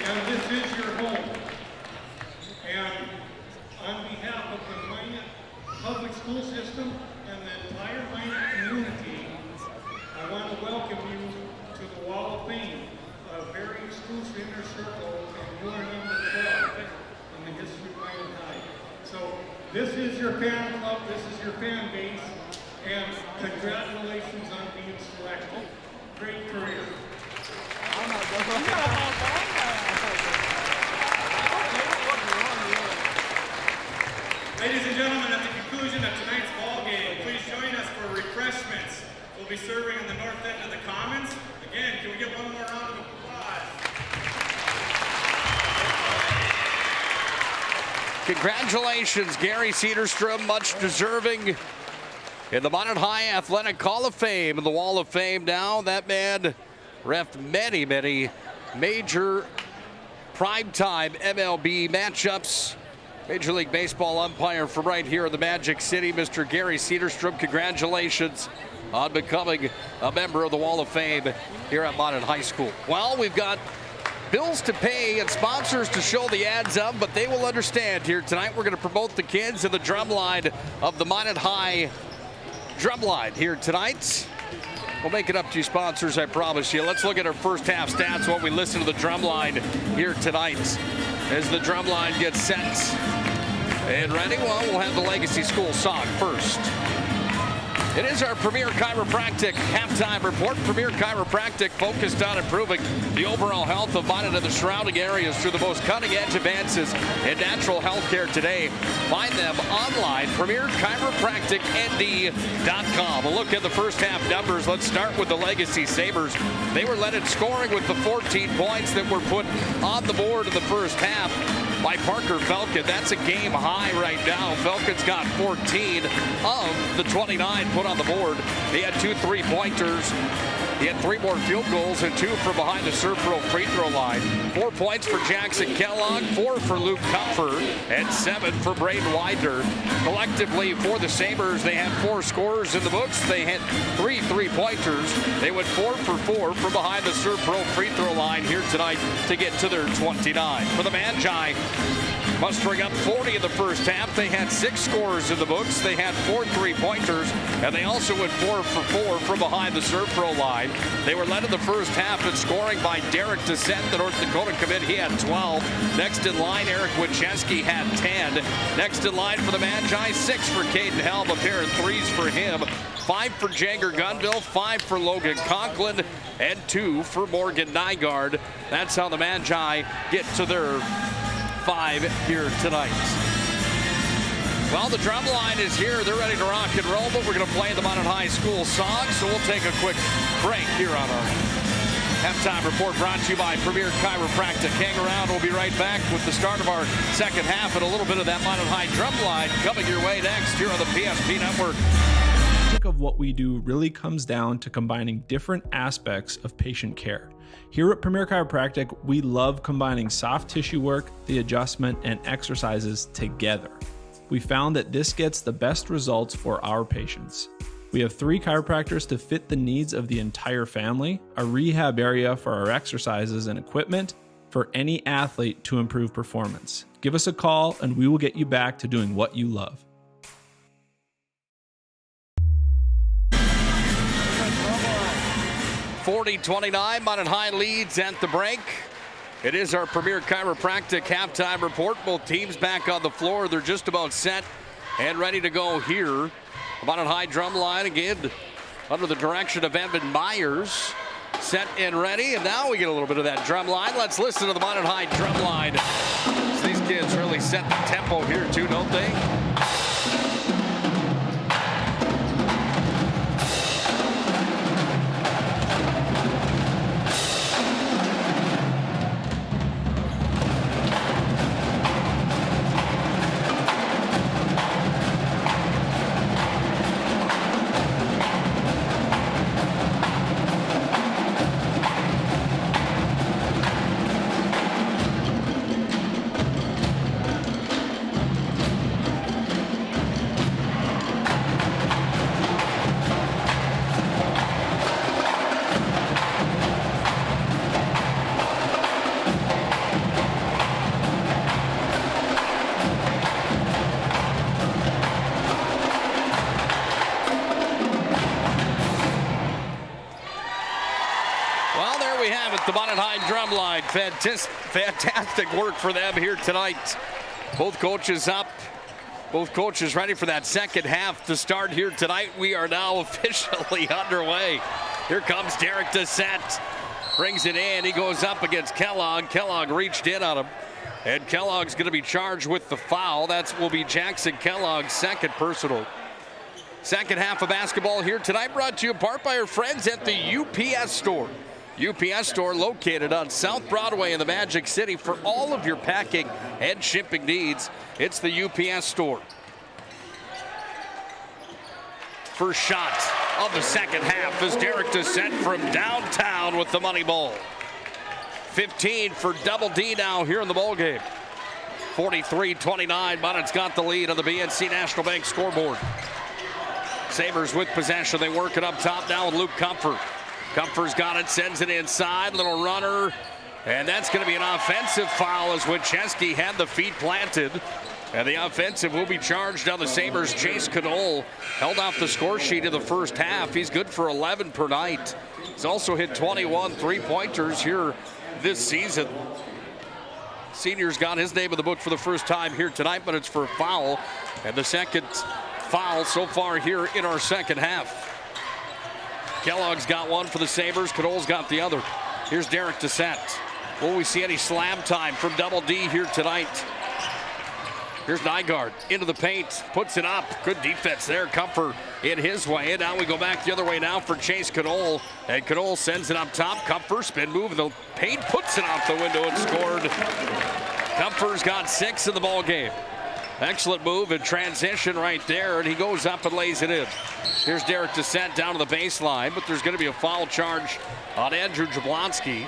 And this is your home. And on behalf of the Minot public school system and the entire Minot community, I want to welcome you to the Wall of Fame, a very exclusive inner circle, and you are number 12 in the history of Minot High. So this is your fan club, this is your fan base, and congratulations on being selected. Great career. Ladies and gentlemen, at the conclusion of tonight's ball game, please join us for refreshments. We'll be serving on the north end of the Commons. Again, can we get one more round of applause? Congratulations, Gary Cedarstrom, much deserving in the Minot High Athletic Hall of Fame. In the Wall of Fame now, that man reffed many, many major primetime MLB matchups. Major League Baseball umpire from right here in the Magic City, Mr. Gary Cedarstrom. Congratulations on becoming a member of the Wall of Fame here at Minot High School. Well, we've got bills to pay and sponsors to show the ads of, but they will understand here tonight. We're going to promote the kids in the drumline of the Minot High drumline here tonight. We'll make it up to you sponsors, I promise you. Let's look at our first half stats while we listen to the drumline here tonight as the drumline gets set and ready. Well, we'll have the Legacy School song first. It is our Premier Chiropractic halftime report. Premier Chiropractic focused on improving the overall health of Minot and the surrounding areas through the most cutting-edge advances in natural health care today. Find them online, PremierChiropracticND.com. A look at the first half numbers. Let's start with the Legacy Sabres. They were led in scoring with the 14 points that were put on the board in the first half by Parker Falcon. That's a game high right now. Falcon's got 14 of the 29 put on the board. He had 2 3-pointers. He had 3 more field goals and 2 from behind the serve pro free throw line. 4 points for Jackson Kellogg, 4 for Luke Comfort, and 7 for Braden Widener. Collectively for the Sabres, they had 4 scorers in the books. They had 3 3-pointers. They went 4 for 4 from behind the serve pro free throw line here tonight to get to their 29. For the Magi, Mustering up 40 in the first half. They had 6 scores in the books. They had 4 3-pointers, and they also went 4 for 4 from behind the serve throw line. They were led in the first half in scoring by Derek Descent, the North Dakota commit. He had 12. Next in line, Eric Wincheski had 10. Next in line for the Magi, 6 for Caden Helm, a pair of 3s for him. 5 for Janger Gunville, 5 for Logan Conklin, and 2 for Morgan Nygaard. That's how the Magi get to their 5 here tonight. Well, the drum line is here. They're ready to rock and roll, but we're going to play the Minot High School song, so we'll take a quick break here on our halftime report brought to you by Premier Chiropractic. Hang around. We'll be right back with the start of our second half and a little bit of that Minot High drum line coming your way next here on the PSP Network. Of what we do really comes down to combining different aspects of patient care. Here at Premier Chiropractic, we love combining soft tissue work, the adjustment, and exercises together. We found that this gets the best results for our patients. We have 3 chiropractors to fit the needs of the entire family, a rehab area for our exercises and equipment for any athlete to improve performance. Give us a call and we will get you back to doing what you love. 40-29, Minot High leads at the break. It is our Premier Chiropractic halftime report. Both teams back on the floor. They're just about set and ready to go here. Minot High drum line again under the direction of Evan Myers. Set and ready, and now we get a little bit of that drum line. Let's listen to the Minot High drum line. So these kids really set the tempo here too, don't they? The Minot High drum line. Fantastic work for them here tonight. Both coaches up. Both coaches ready for that second half to start here tonight. We are now officially underway. Here comes Derek Descent. Brings it in. He goes up against Kellogg. Kellogg reached in on him. And Kellogg's going to be charged with the foul. That will be Jackson Kellogg's second personal. Second half of basketball here tonight brought to you in part by our friends at the UPS Store. UPS Store located on South Broadway in the Magic City for all of your packing and shipping needs. It's the UPS Store. First shot of the second half is Derek Descent from downtown with the money ball. 15 for Double D now here in the ball game. 43-29, Minot's got the lead on the BNC National Bank scoreboard. Sabres with possession. They work it up top now with Luke Comfort. Comfort's got it, sends it inside, little runner, and that's going to be an offensive foul as Wincheski had the feet planted. And the offensive will be charged on the Sabres. Chase Knoll held off the score sheet in the first half. He's good for 11 per night. He's also hit 21 3-pointers here this season. Senior's got his name in the book for the first time here tonight, but it's for a foul. And the second foul so far here in our second half. Kellogg's got one for the Sabres. Knoll's got the other. Here's Derek Descent. Will we see any slam time from Double D here tonight? Here's Nygaard into the paint, puts it up. Good defense there. Comfort in his way. And now we go back the other way now for Chase Knoll. And Knoll sends it up top. Comfort spin move in the paint, puts it off the window and scored. Comfort's got 6 in the ball game. Excellent move in transition right there, and he goes up and lays it in. Here's Derek Descent down to the baseline, but there's going to be a foul charge on Andrew Jablonski.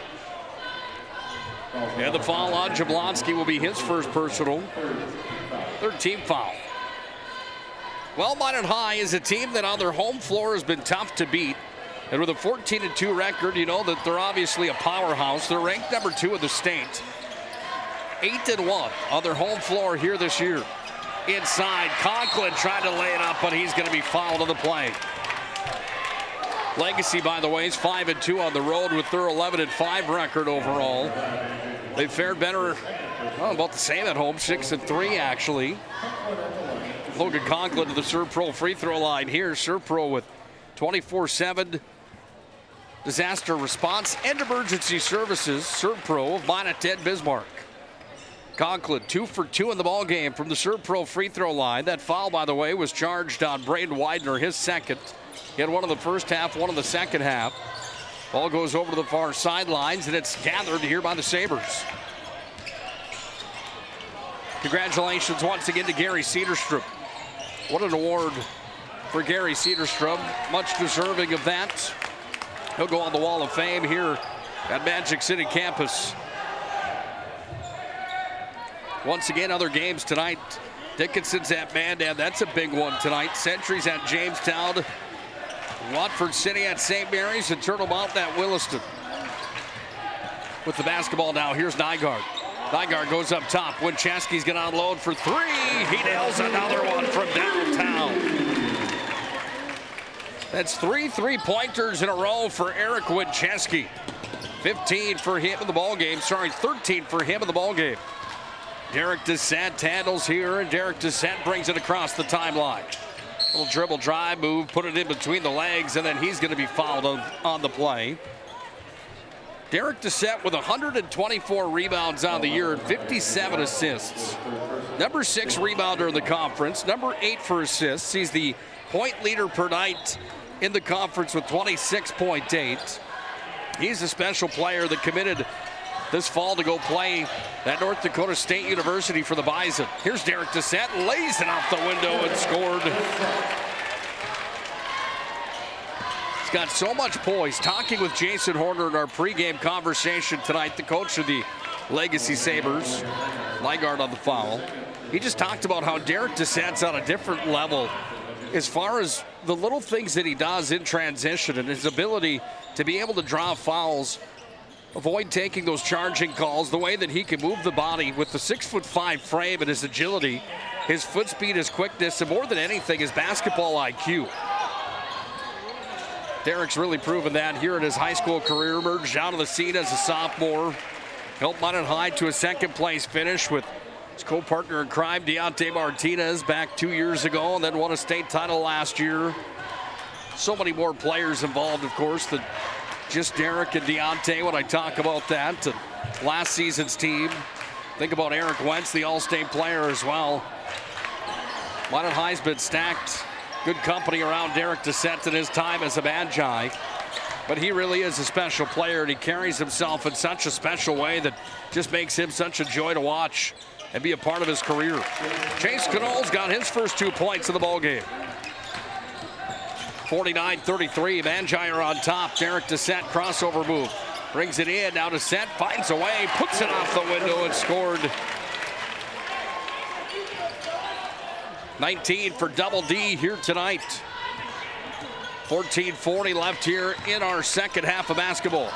And the foul on Jablonski will be his first personal. Third team foul. Well, Minot High is a team that on their home floor has been tough to beat. And with a 14-2 record, you know that they're obviously a powerhouse. They're ranked number 2 in the state. 8-1 on their home floor here this year. Inside, Conklin tried to lay it up, but he's going to be fouled on the play. Legacy, by the way, is 5-2 on the road with their 11-5 record overall. They fared better, well, about the same at home, 6-3 actually. Logan Conklin to the Serpro free throw line here. Serpro with 24/7 disaster response and emergency services. Serpro of Minot at Bismarck. Conklin 2 for 2 in the ball game from the Serpro free throw line. That foul, by the way, was charged on Braden Widener, his second. He had one in the first half, one in the second half. Ball goes over to the far sidelines, and it's gathered here by the Sabres. Congratulations once again to Gary Cedarstrom. What an award for Gary Cedarstrom. Much deserving of that. He'll go on the Wall of Fame here at Magic City campus. Once again, other games tonight. Dickinson's at Mandan. That's a big one tonight. Century's at Jamestown. Watford City at St. Mary's, and Turtle Mountain at Williston. With the basketball now, here's Nygaard. Nygaard goes up top. Winchesky's going to unload for three. He nails another one from downtown. That's 3 3-pointers in a row for Eric Winchesky. 15 for him in the ballgame. 13 for him in the ballgame. Derek Descent handles here, and Derek Descent brings it across the timeline. Little dribble drive move, put it in between the legs, and then he's going to be fouled on the play. Derek Descent with 124 rebounds on the year and 57 assists. Number 6 rebounder in the conference, number 8 for assists. He's the point leader per night in the conference with 26.8. He's a special player that committed this fall to go play at North Dakota State University for the Bison. Here's Derek Descent, lays it off the window and scored. He's got so much poise. Talking with Jason Horner in our pregame conversation tonight, the coach of the Legacy Sabres, Nygaard on the foul. He just talked about how Derek Descent's on a different level as far as the little things that he does in transition and his ability to be able to draw fouls, avoid taking those charging calls, the way that he can move the body with the 6'5" frame and his agility, his foot speed, his quickness, and more than anything, his basketball IQ. Derek's really proven that here in his high school career. Emerged out of the scene as a sophomore. Helped Minot High to a second place finish with his co-partner in crime, Deontay Martinez, back 2 years ago, and then won a state title last year. So many more players involved, of course, than just Derek and Deontay when I talk about that. And last season's team, think about Eric Wentz, the all-state player as well. Minot High's been stacked. Good company around Derek Descent in his time as a Magi. But he really is a special player, and he carries himself in such a special way that just makes him such a joy to watch and be a part of his career. Chase Knoll's got his first 2 points in the ballgame. 49-33, Magi are on top. Derek Descent crossover move. Brings it in, now Descent finds a way, puts it off the window and scored. 19 for Double D here tonight. 14:40 left here in our second half of basketball.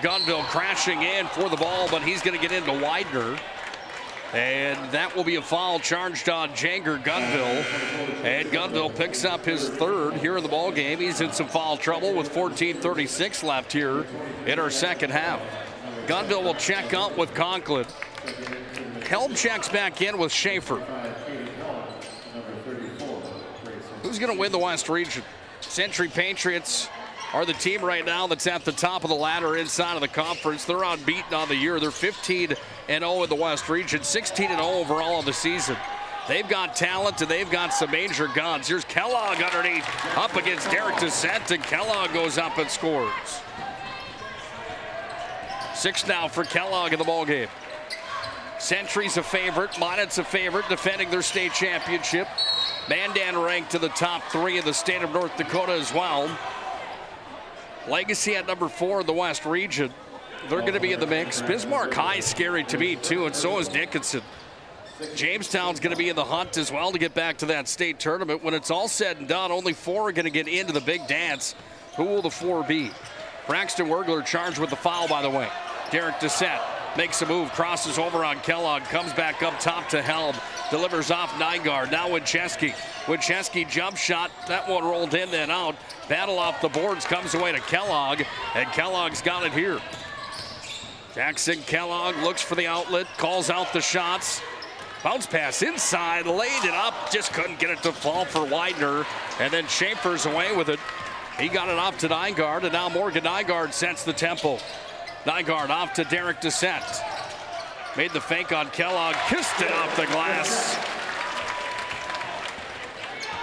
Gunville crashing in for the ball, but he's going to get into Widener. And that will be a foul charged on Janger Gunville. And Gunville picks up his third here in the ball game. He's in some foul trouble with 14:36 left here in our second half. Gunville will check out with Conklin. Helm checks back in with Schaefer. Who's going to win the West Region? Century Patriots are the team right now that's at the top of the ladder inside of the conference. They're unbeaten on the year. They're 15-0 in the West Region, 16-0 overall on the season. They've got talent and they've got some major guns. Here's Kellogg underneath, up against Derek Descent, and Kellogg goes up and scores. 6 now for Kellogg in the ballgame. Century's a favorite, Minot's a favorite, defending their state championship. Mandan ranked to the top 3 in the state of North Dakota as well. Legacy at number 4 in the West Region. They're going to be in the mix. Bismarck High scary to me too, and so is Dickinson. Jamestown's going to be in the hunt as well to get back to that state tournament. When it's all said and done, only 4 are going to get into the big dance. Who will the 4 be? Braxton Wergler charged with the foul, by the way. Derek Descent Makes a move, crosses over on Kellogg, comes back up top to Helm, delivers off Nygaard. Now Wincheski. Wincheski jump shot, that one rolled in and out. Battle off the boards, comes away to Kellogg, and Kellogg's got it here. Jackson Kellogg looks for the outlet, calls out the shots. Bounce pass inside, laid it up, just couldn't get it to fall for Widener. And then Schaefer's away with it. He got it off to Nygaard, and now Morgan Nygaard sets the tempo. Nygaard off to Derek Dissett. Made the fake on Kellogg, kissed it off the glass.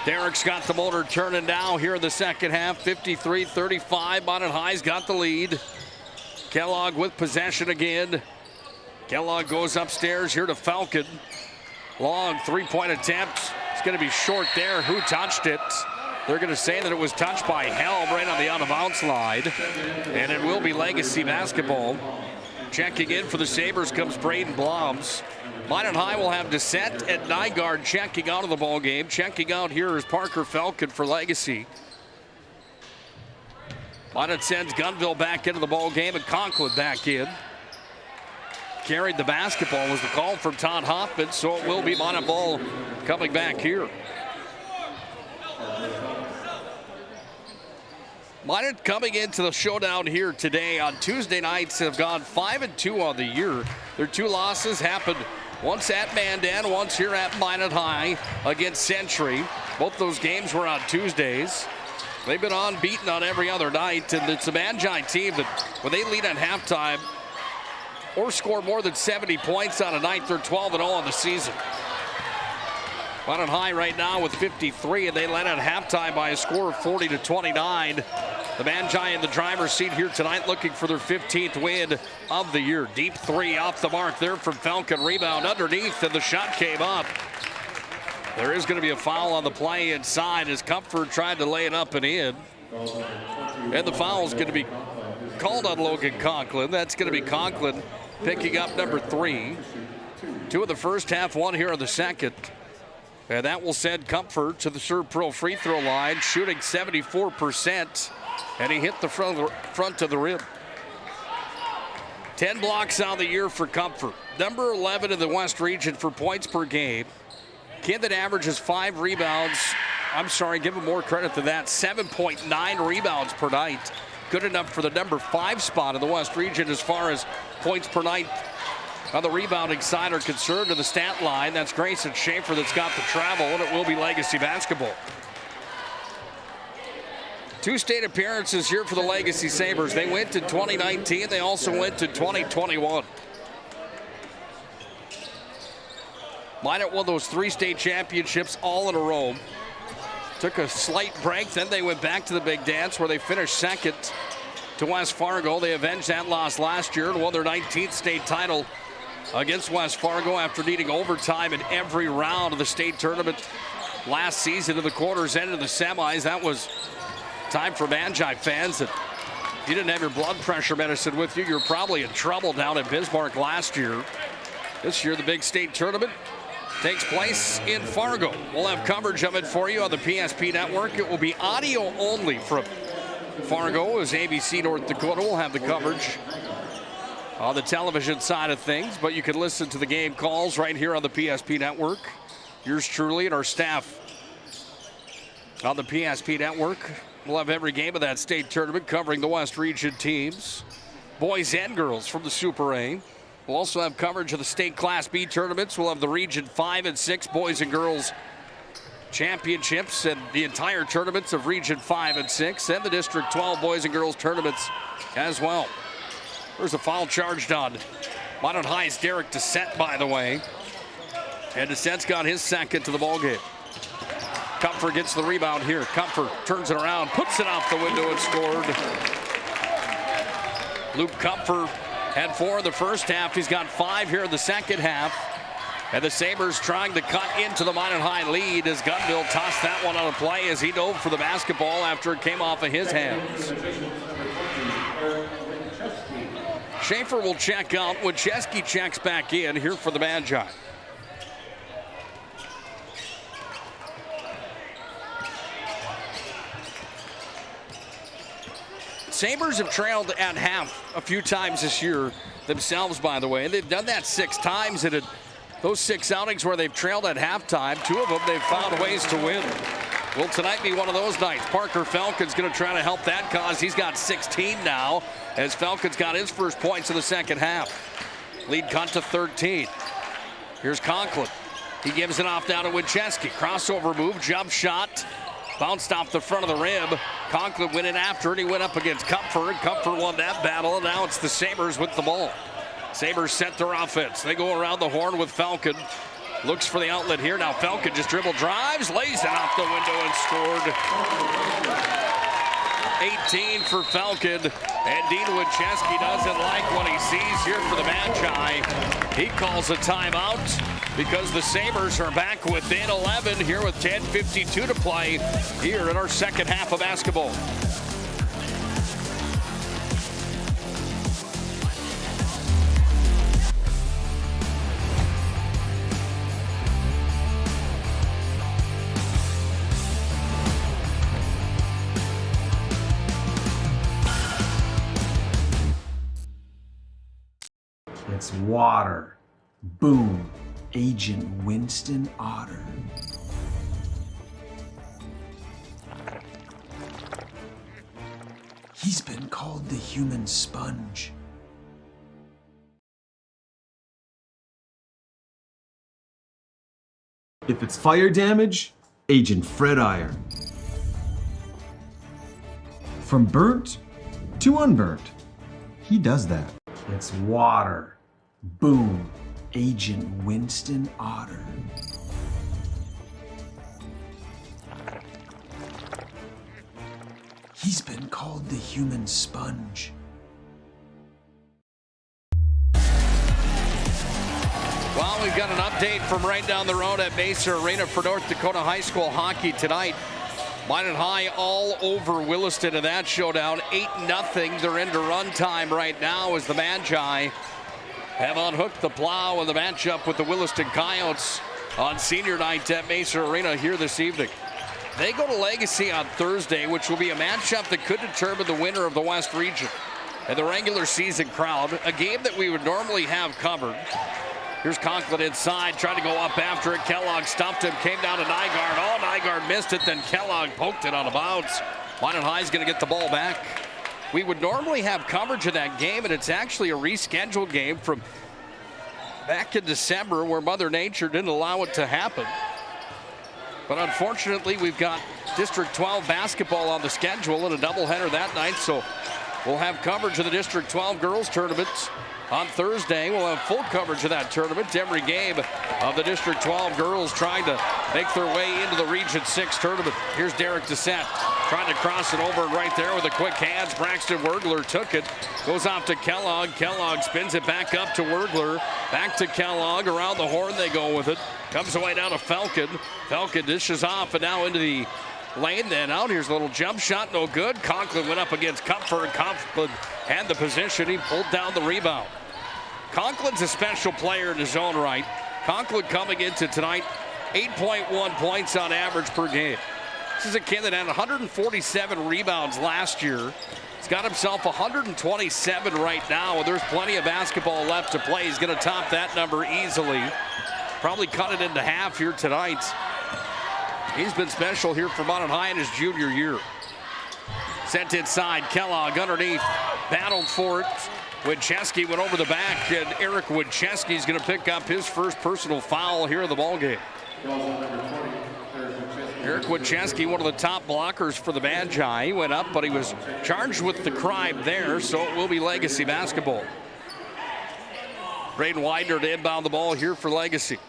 Derek's got the motor turning now here in the second half. 53-35, Minot High's got the lead. Kellogg with possession again. Kellogg goes upstairs here to Falcon. Long three-point attempt. It's going to be short there. Who touched it? They're going to say that it was touched by Helm right on the out-of-bounds line. And it will be Legacy basketball. Checking in for the Sabres comes Braden Bloms. Minot High will have Dissett and Nygaard checking out of the ball game. Checking out here is Parker Falcon for Legacy. Minot sends Gunville back into the ball game and Conklin back in. Carried the basketball was the call from Todd Hoffman, so it will be Minot ball coming back here. Minot coming into the showdown here today on Tuesday nights have gone 5-2 on the year. Their two losses happened once at Mandan, once here at Minot High against Century. Both those games were on Tuesdays. They've been unbeaten on every other night, and it's a Magi team that when they lead at halftime or score more than 70 points on a night, they're 12-0 on the season. Minot High right now with 53, and they led at halftime by a score of 40-29. The Magi in the driver's seat here tonight looking for their 15th win of the year. Deep three off the mark there from Falcon. Rebound underneath, and the shot came up. There is going to be a foul on the play inside as Comfort tried to lay it up and in. And the foul is going to be called on Logan Conklin. That's going to be Conklin picking up number 3. 2 in the first half, 1 here in the second. And that will send Comfort to the Serve Pro free throw line, shooting 74%. And he hit the front of the rim. 10 blocks on the year for Comfort. Number 11 in the West region for points per game. Kid that averages 5 rebounds. I'm sorry, give him more credit than that. 7.9 rebounds per night. Good enough for the number 5 spot in the West region as far as points per night on the rebounding side are concerned. To the stat line, that's Grayson Schaefer that's got the travel, and it will be Legacy basketball. 2 state appearances here for the Legacy Sabres. They went in 2019. They also went in 2021. Minot won those 3 state championships all in a row. Took a slight break, then they went back to the big dance where they finished second to West Fargo. They avenged that loss last year and won their 19th state title against West Fargo after needing overtime in every round of the state tournament last season. In the quarters and in the semis, that was time for Magi fans. That if you didn't have your blood pressure medicine with you, you're probably in trouble down at Bismarck last year. This year, the big state tournament takes place in Fargo. We'll have coverage of it for you on the PSP network. It will be audio only from Fargo, as ABC North Dakota will have the coverage on the television side of things, but you can listen to the game calls right here on the PSP network. Yours truly and our staff on the PSP network. We'll have every game of that state tournament covering the West Region teams, boys and girls from the Super A. We'll also have coverage of the state Class B tournaments. We'll have the Region 5 and 6 boys and girls championships and the entire tournaments of Region 5 and 6 and the District 12 boys and girls tournaments as well. There's a foul charged on Minot High's Derek Dissett, by the way. And Dissett's got his second to the ball game. Comfort gets the rebound here. Comfort turns it around, puts it off the window and scored. Luke Comfort had 4 in the first half. He's got 5 here in the second half. And the Sabres trying to cut into the Minot High lead as Gunville tossed that one on a play as he dove for the basketball after it came off of his hands. Schaefer will check out. Wincheski checks back in here for the Magi. Sabres have trailed at half a few times this year. themselves, by the way. They've done that 6 times, and those 6 outings where they've trailed at halftime, 2 of them they've found ways to win. Will tonight be one of those nights? Parker Falcon's going to try to help that cause. He's got 16 now, as Falcon's got his first points in the second half. Lead cut to 13. Here's Conklin. He gives it off down to Wincheski. Crossover move, jump shot. Bounced off the front of the rim. Conklin went in after it. He went up against Kupfer, and Kupfer won that battle, and now it's the Sabres with the ball. Sabres set their offense. They go around the horn with Falcon. Looks for the outlet here. Now Falcon just dribble drives, lays it off the window and scored. 18 for Falcon. And Dean Wincheski doesn't like what he sees here for the Magi. He calls a timeout because the Sabres are back within 11 here with 10:52 to play here in our second half of basketball. It's water. Boom. Agent Winston Otter. He's been called the human sponge. If it's fire damage, Agent Fred Iron. From burnt to unburnt, he does that. It's water. Boom. Agent Winston Otter. He's been called the human sponge. Well, we've got an update from right down the road at Mesa Arena for North Dakota High School hockey tonight. Minot High all over Williston in that showdown. 8-0. They're into run time right now as the Magi have unhooked the plow in the matchup with the Williston Coyotes on senior night at Mesa Arena here this evening. They go to Legacy on Thursday, which will be a matchup that could determine the winner of the West region and the regular season crowd, a game that we would normally have covered. Here's Conklin inside, trying to go up after it. Kellogg stuffed him, came down to Nygaard. Oh, Nygaard missed it, then Kellogg poked it on a bounce. Minot High's going to get the ball back. We would normally have coverage of that game, and it's actually a rescheduled game from back in December where Mother Nature didn't allow it to happen. But unfortunately, we've got District 12 basketball on the schedule and a doubleheader that night, so we'll have coverage of the District 12 girls tournaments on Thursday. We'll have full coverage of that tournament, every game of the District 12 girls trying to make their way into the Region 6 tournament. Here's Derek Dissett trying to cross it over right there with the quick hands. Braxton Wurgler took it, goes off to Kellogg. Kellogg spins it back up to Wurgler, back to Kellogg. Around the horn they go with it. Comes away down to Falcon. Falcon dishes off and now into the lane, then out. Here's a little jump shot, no good. Conklin went up against Kupfer, and Conklin had the position. He pulled down the rebound. Conklin's a special player in his own right. Conklin coming into tonight, 8.1 points on average per game. This is a kid that had 147 rebounds last year. He's got himself 127 right now, and there's plenty of basketball left to play. He's going to top that number easily. Probably cut it into half here tonight. He's been special here for Minot High in his junior year. Sent inside, Kellogg underneath, battled for it. Wincheski went over the back, and Eric Wincheski is going to pick up his first personal foul here in the ballgame. Eric Wincheski, one of the top blockers for the Magi. He went up, but he was charged with the crime there, so it will be Legacy basketball. Braden Widener to inbound the ball here for Legacy.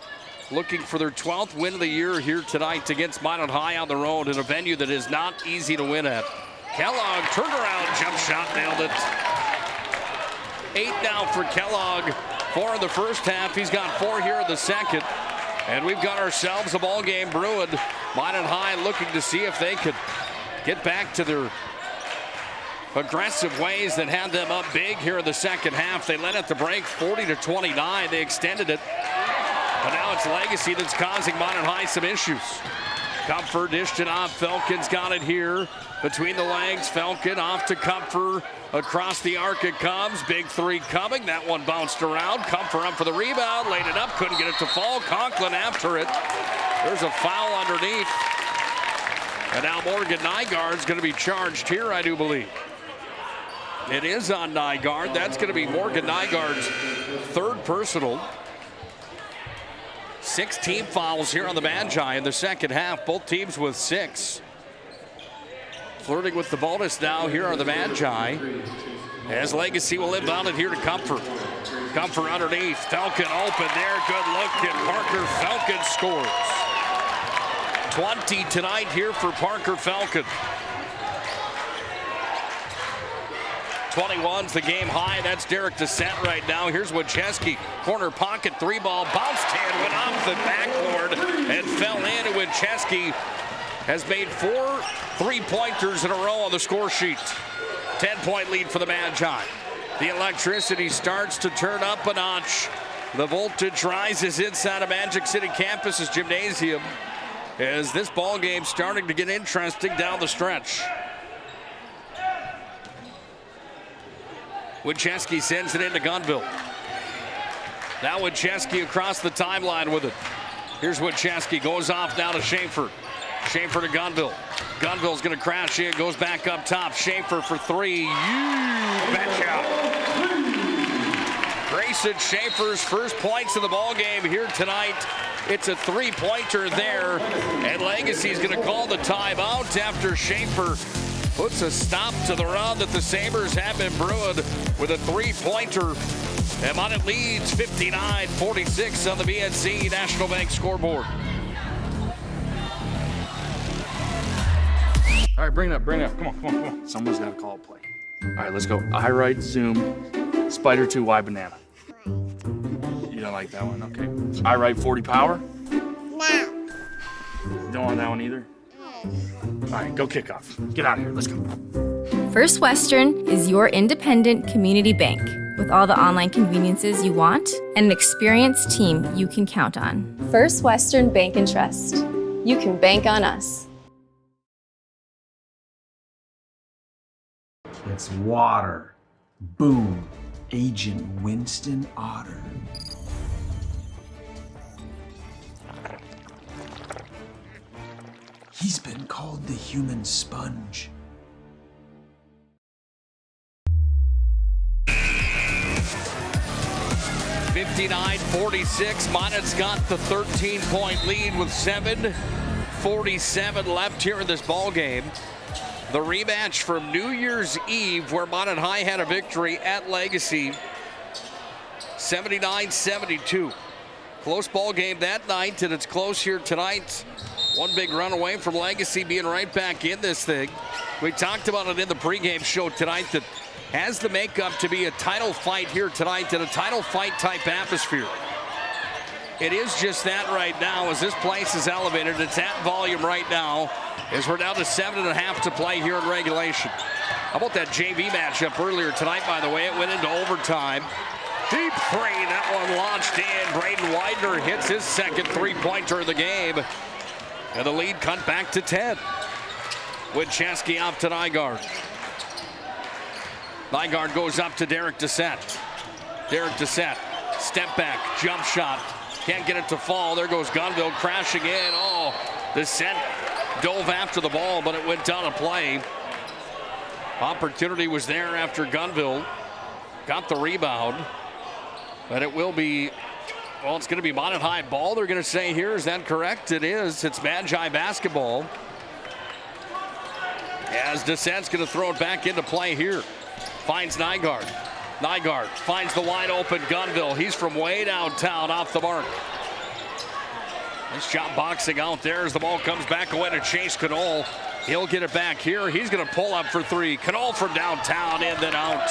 Looking for their 12th win of the year here tonight against Minot High on the road in a venue that is not easy to win at. Kellogg turned around, jump shot, nailed it. 8 now for Kellogg, 4 in the first half. He's got 4 here in the second. And we've got ourselves a ball game brewing. Minot High looking to see if they could get back to their aggressive ways that had them up big here in the second half. They led at the break 40-29. They extended it. But now it's Legacy that's causing Minot High some issues. Comfort dished it off. Felkin's got it here between the legs. Felkin off to Comfort. Across the arc it comes. Big three coming. That one bounced around. Comfort up for the rebound. Laid it up. Couldn't get it to fall. Conklin after it. There's a foul underneath. And now Morgan Nygaard's going to be charged here, I do believe. It is on Nygaard. That's going to be Morgan Nygaard's third personal. 6 team fouls here on the Magi in the second half. Both teams with 6. Flirting with the bonus now here are the Magi. As Legacy will inbound it here to Comfort. Comfort underneath. Felkin open there. Good look. And Parker Felkin scores. 20 tonight here for Parker Felkin. 21's the game high. That's Derek Descent right now. Here's Wincheski. Corner pocket, 3-ball, bounced in, went off the backboard and fell in. And Wincheski has made 4 3-pointers in a row on the score sheet. 10-point lead for the Magi. The electricity starts to turn up a notch. The voltage rises inside of Magic City campus's gymnasium as this ball game starting to get interesting down the stretch. Wincheski sends it into Gunville. Now Wincheski across the timeline with it. Here's Wincheski, goes off now to Schaefer. Schaefer to Gunville. Gunville's going to crash in, goes back up top. Schaefer for 3. You betcha. Grayson Schaefer's first points of the ball game here tonight. It's a 3-pointer there, and Legacy's going to call the timeout after Schaefer puts a stop to the run that the Sabres have been brewing with a 3-pointer. And Minot leads 59-46 on the BNC National Bank scoreboard. All right, bring it up. Come on. Someone's got to call a play. All right, let's go. I right, zoom, spider 2, Y banana. You don't like that one, okay. I right, 40 power? No. You don't want that one either? All right, go kick off. Get out of here, let's go. First Western is your independent community bank with all the online conveniences you want and an experienced team you can count on. First Western Bank and Trust. You can bank on us. It's water. Boom. Agent Winston Otter. He's been called the human sponge. (59-46). Minot's got the 13-point lead with 7:47 left here in this ball game. The rematch from New Year's Eve, where Minot High had a victory at Legacy, 79-72. Close ball game that night, and it's close here tonight. One big run away from Legacy being right back in this thing. We talked about it in the pregame show tonight that has the makeup to be a title fight here tonight in a title fight type atmosphere. It is just that right now as this place is elevated. It's at volume right now as we're down to 7.5 to play here in regulation. How about that JV matchup earlier tonight, by the way? It went into overtime. Deep three, that one launched in. Braden Widener hits his second 3-pointer of the game. And the lead cut back to 10. Wincheski off to Nygaard. Nygaard goes up to Derek Descent. Derek Descent, step back, jump shot. Can't get it to fall. There goes Gunville crashing in. Oh, Descent dove after the ball, but it went down a play. Opportunity was there after Gunville got the rebound. But it will be, well, it's going to be Minot High ball, they're going to say here. Is that correct? It is. It's Magi basketball. As Descent's going to throw it back into play here. Finds Nygaard. Nygaard finds the wide open Gunville. He's from way downtown off the mark. Nice job boxing out there as the ball comes back away to Chase Knoll. He'll get it back here. He's going to pull up for 3. Knoll from downtown, in then out.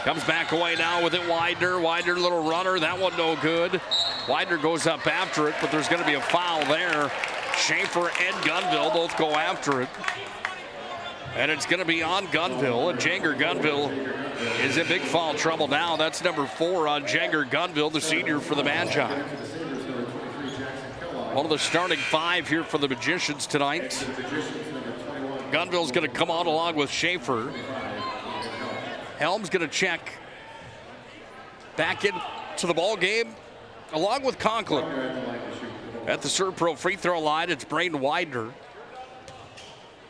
Comes back away now with it Widener. Widener, little runner. That one no good. Widener goes up after it, but there's going to be a foul there. Schaefer and Gunville both go after it. And it's going to be on Gunville. And Janger Gunville is in big foul trouble now. That's number 4 on Janger Gunville, the senior for the Magi. One of the starting 5 here for the Magicians tonight. Gunville's going to come on along with Schaefer. Helm's going to check back into the ball game along with Conklin. At the Serpro free throw line, it's Braden Widener.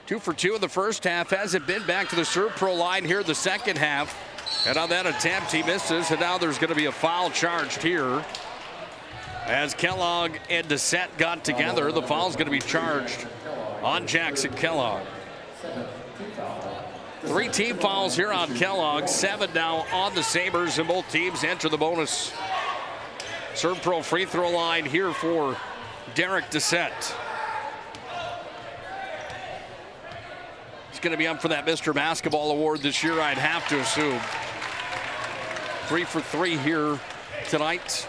2 for 2 in the first half. Hasn't been back to the Serpro line here in the second half. And on that attempt, he misses. And now there's going to be a foul charged here. As Kellogg and Dissett got together, the foul's going to be charged on Jackson Kellogg. 3 team fouls here on Kellogg. 7 now on the Sabres, and both teams enter the bonus. Serpro free throw line here for Derek Dissett. He's going to be up for that Mr. Basketball award this year, I'd have to assume. 3 for 3 here tonight.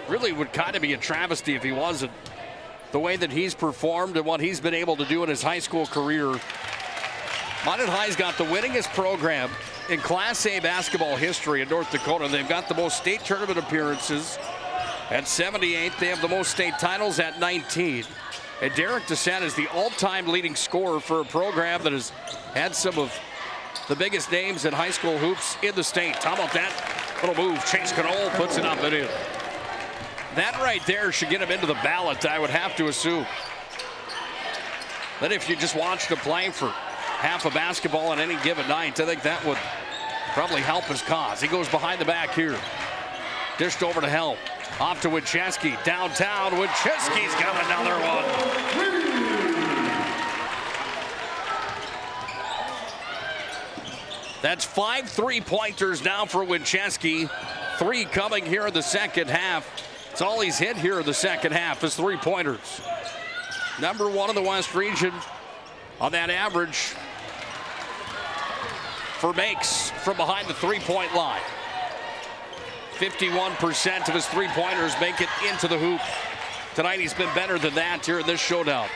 Really would kind of be a travesty if he wasn't. The way that he's performed and what he's been able to do in his high school career. Minot High's got the winningest program in Class A basketball history in North Dakota. They've got the most state tournament appearances at 78. They have the most state titles at 19. And Derek Dissett is the all-time leading scorer for a program that has had some of the biggest names in high school hoops in the state. How about that little move? Chase Canole puts it up and in. That right there should get him into the ballot, I would have to assume. Then if you just watched him play for half a basketball on any given night, I think that would probably help his cause. He goes behind the back here. Dished over to Helm. Off to Winchesky. Downtown. Winchesky's got another one. That's 5 3-pointers now for Winchesky. 3 coming here in the second half. It's all he's hit here in the second half is 3-pointers. Number 1 in the West region on that average for makes from behind the 3-point line. 51% of his 3-pointers make it into the hoop. Tonight he's been better than that here in this showdown.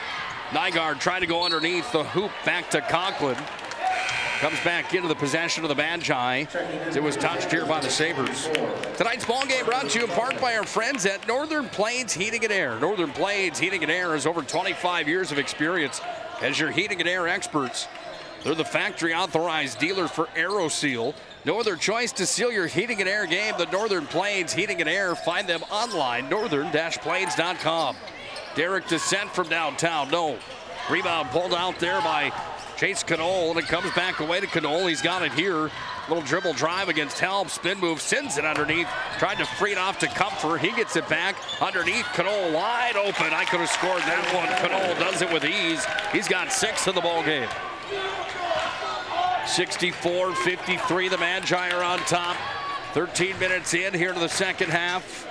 Nygaard trying to go underneath the hoop, back to Conklin. Comes back into the possession of the Magi. It was touched here by the Sabres. Tonight's ball game brought to you in part by our friends at Northern Plains Heating and Air. Northern Plains Heating and Air has over 25 years of experience as your heating and air experts. They're the factory authorized dealer for AeroSeal. No other choice to seal your heating and air game than Northern Plains Heating and Air. Find them online, northern-plains.com. Derek Dissett from downtown, no. Rebound pulled out there by Chase Canole, and it comes back away to Canole. He's got it here. Little dribble drive against Helm. Spin move, sends it underneath. Tried to free it off to Comfort. He gets it back underneath. Canole wide open. I could have scored that one. Canole does it with ease. He's got 6 in the ball game. 64-53. The Magi are on top. 13 minutes in here to the second half.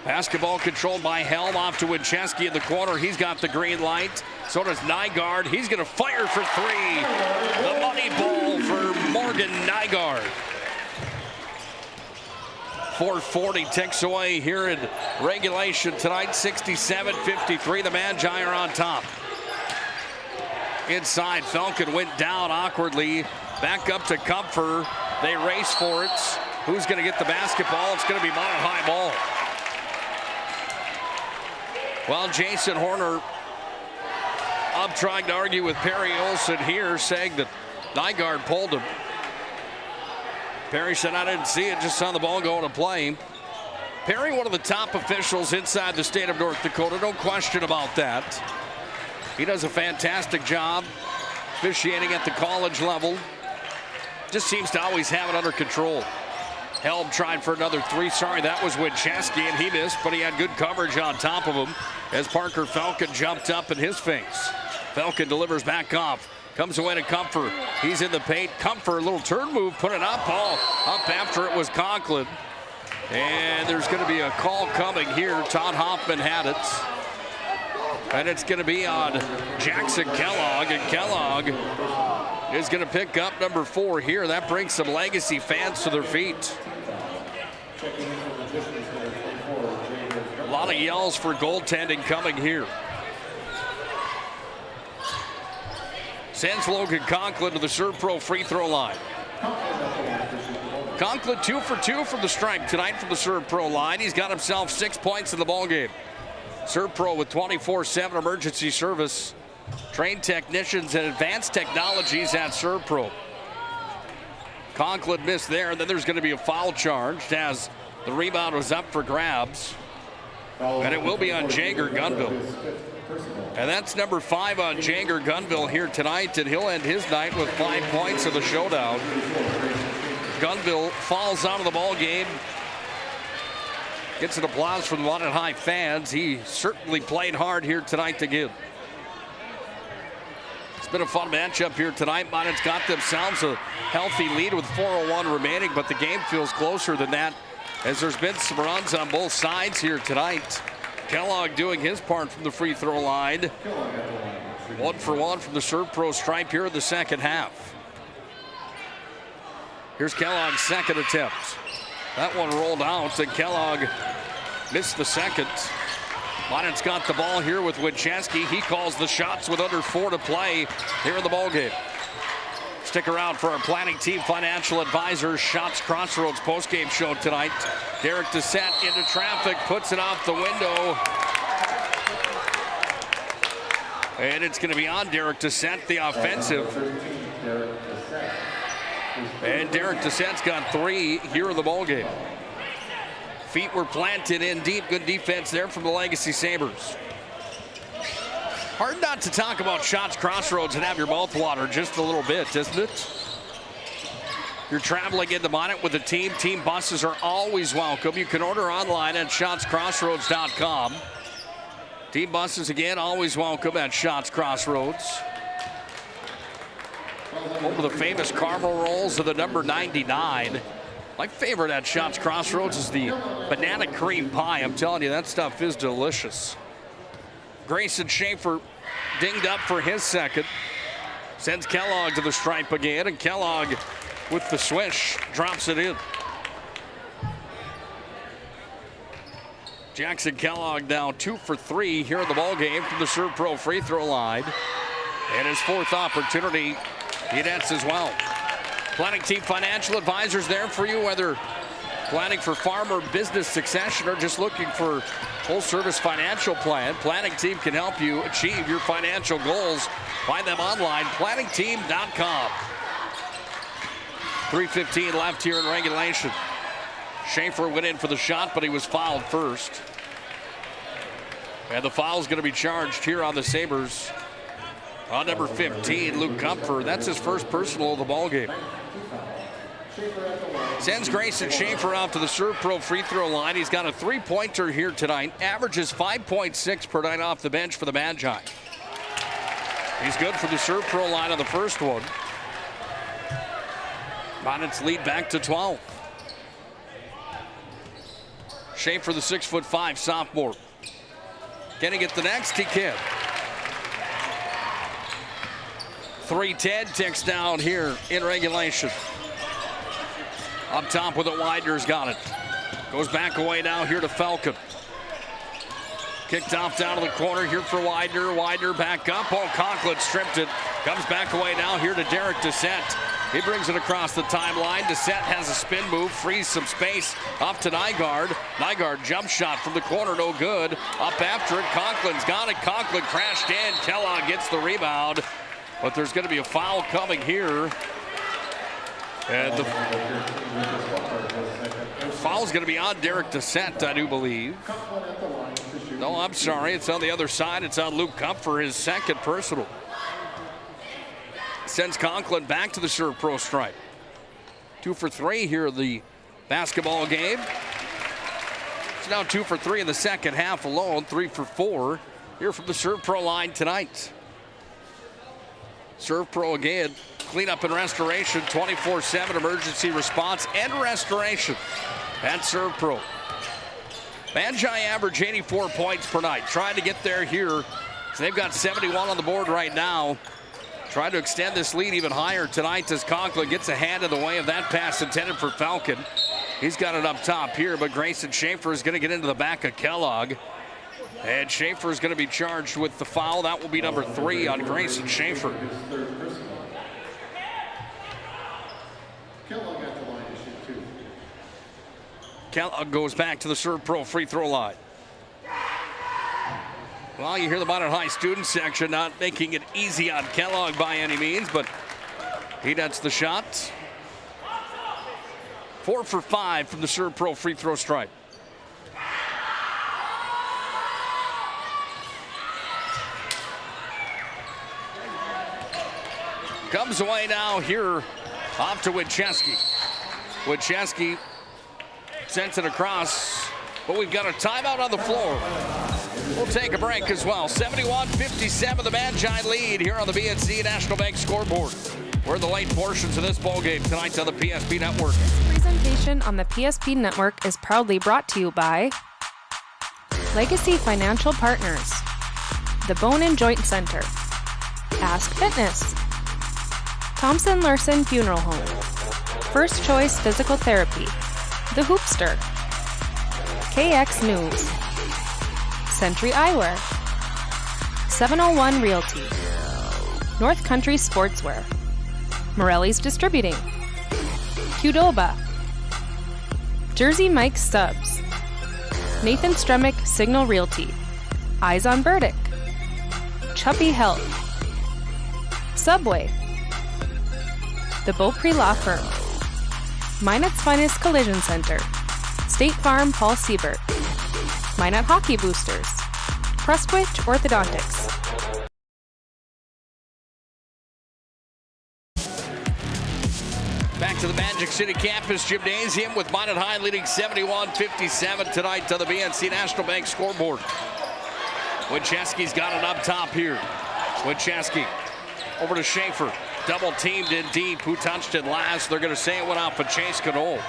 Basketball controlled by Helm, off to Winchesky in the corner. He's got the green light. So does Nygaard. He's going to fire for 3. The money ball for Morgan Nygaard. 4:40 ticks away here in regulation tonight. 67-53. The Magi are on top. Inside, Falcon went down awkwardly. Back up to Comfort. They race for it. Who's going to get the basketball? It's going to be Minot High ball. Well, Jason Horner up trying to argue with Perry Olson here, saying that Nygaard pulled him. Perry said, I didn't see it, just saw the ball going to play. Perry, one of the top officials inside the state of North Dakota, no question about that. He does a fantastic job officiating at the college level. Just seems to always have it under control. Helm tried for another 3. Sorry, that was Winchesky, and he missed, but he had good coverage on top of him as Parker Falcon jumped up in his face. Falcon delivers back off. Comes away to Comfort. He's in the paint. Comfort, a little turn move, put it up. Ball up after it was Conklin. And there's going to be a call coming here. Todd Hoffman had it. And it's going to be on Jackson Kellogg. And Kellogg is going to pick up number 4 here. That brings some Legacy fans to their feet. A lot of yells for goaltending coming here. Sends Logan Conklin to the Serpro free throw line. Conklin 2 for 2 from the stripe tonight from the Serpro line. He's got himself 6 points in the ball game. Serve Pro with 24/7 emergency service. Trained technicians and advanced technologies at Serve Pro. Conklin missed there, and then there's going to be a foul charged as the rebound was up for grabs. And it will be on Jager Gunville. And that's number 5 on Jager Gunville here tonight, and he'll end his night with 5 points in the showdown. Gunville falls out of the ball game. Gets an applause from the Minot High fans. He certainly played hard here tonight again. It's been a fun matchup here tonight. Minot's got themselves a healthy lead with 4:01 remaining, but the game feels closer than that as there's been some runs on both sides here tonight. Kellogg doing his part from the free throw line. 1 for 1 from the Serve Pro stripe here in the second half. Here's Kellogg's second attempt. That one rolled out, and Kellogg missed the second. Minot's got the ball here with Winchesky. He calls the shots with under 4 to play here in the ballgame. Stick around for our planning team financial advisors Shots Crossroads postgame show tonight. Derek Dissett into traffic, puts it out the window. And it's going to be on Derek Dissett, the offensive. And Derek Dissett's got 3 here in the ballgame. Feet were planted in deep. Good defense there from the Legacy Sabres. Hard not to talk about Shots Crossroads and have your mouth water just a little bit, isn't it? You're traveling into Minot with a team. Team buses are always welcome. You can order online at shotscrossroads.com. Team buses, again, always welcome at Shots Crossroads. Home of the famous caramel rolls of the number 99. My favorite at Shots Crossroads is the banana cream pie. I'm telling you, that stuff is delicious. Grayson Schaefer dinged up for his second. Sends Kellogg to the stripe again, and Kellogg with the swish drops it in. Jackson Kellogg now 2 for 3 here in the ballgame from the Serve Pro free throw line. And his 4th opportunity, he nets as well. Planning team financial advisors there for you, whether planning for farm or business succession or just looking for full service financial plan. Planning team can help you achieve your financial goals. Find them online, planningteam.com. 3:15 left here in regulation. Schaefer went in for the shot, but he was fouled first. And the foul's going to be charged here on the Sabres. On number 15, Luke Kupfer. That's his first personal of the ballgame. Sends Grayson Schaefer out to the Serve Pro free throw line. He's got a 3-pointer here tonight. Averages 5.6 per night off the bench for the Magi. He's good for the Serve Pro line on the first one. Minot's lead back to 12. Schaefer, the 6'5" sophomore. Can he get the next? He can. 3:10 ticks down here in regulation. Up top with it, Widener's got it. Goes back away now here to Falcon. Kicked off down to the corner here for Widener. Widener back up. Oh, Conklin stripped it. Comes back away now here to Derek Dissett. He brings it across the timeline. Dissett has a spin move, frees some space off to Nygaard. Nygaard jump shot from the corner, no good. Up after it, Conklin's got it. Conklin crashed in. Kellogg gets the rebound. But there's going to be a foul coming here. And the foul's going to be on Derek Dissett, I do believe. No, I'm sorry. It's on the other side. It's on Luke Kupfer, his second personal. Sends Conklin back to the Serve Pro stripe. 2 for 3 here in the basketball game. It's now 2 for 3 in the second half alone. 3 for 4 here from the Serve Pro line tonight. Serve Pro again. Cleanup and restoration, 24/7 emergency response and restoration at Serve Pro. Magi average 84 points per night. Trying to get there here. So they've got 71 on the board right now. Trying to extend this lead even higher tonight as Conklin gets a hand in the way of that pass intended for Falcon. He's got it up top here, but Grayson Schaefer is going to get into the back of Kellogg. And Schaefer is going to be charged with the foul. That will be number 3 on Grayson Schaefer. Kellogg goes back to the Serve Pro free throw line. Well, you hear the Minot High student section not making it easy on Kellogg by any means, but he nets the shot. 4 for 5 from the Serve Pro free throw stripe. Comes away now here off to Winchesky. Winchesky sends it across, but we've got a timeout on the floor. We'll take a break as well. 71-57, the Magi lead here on the BNC National Bank scoreboard. We're in the late portions of this ballgame tonight on the PSP Network. This presentation on the PSP Network is proudly brought to you by Legacy Financial Partners, the Bone and Joint Center, Ask Fitness, Thompson Larson Funeral Home, First Choice Physical Therapy, The Hoopster, KX News, Century Eyewear, 701 Realty, North Country Sportswear, Morelli's Distributing, Qdoba, Jersey Mike's Subs, Nathan Stremick Signal Realty, Eyes on Burdick, Chuppy Health, Subway, The Beaupre Law Firm, Minot's Finest Collision Center, State Farm Paul Siebert, Minot Hockey Boosters, Prestwich Orthodontics. Back to the Magic City Campus Gymnasium with Minot High leading 71-57 tonight to the BNC National Bank scoreboard. Winchesky's got it up top here. Winchesky over to Schaefer. Double teamed in deep. Who touched it last? They're going to say it went off of Chase Canole.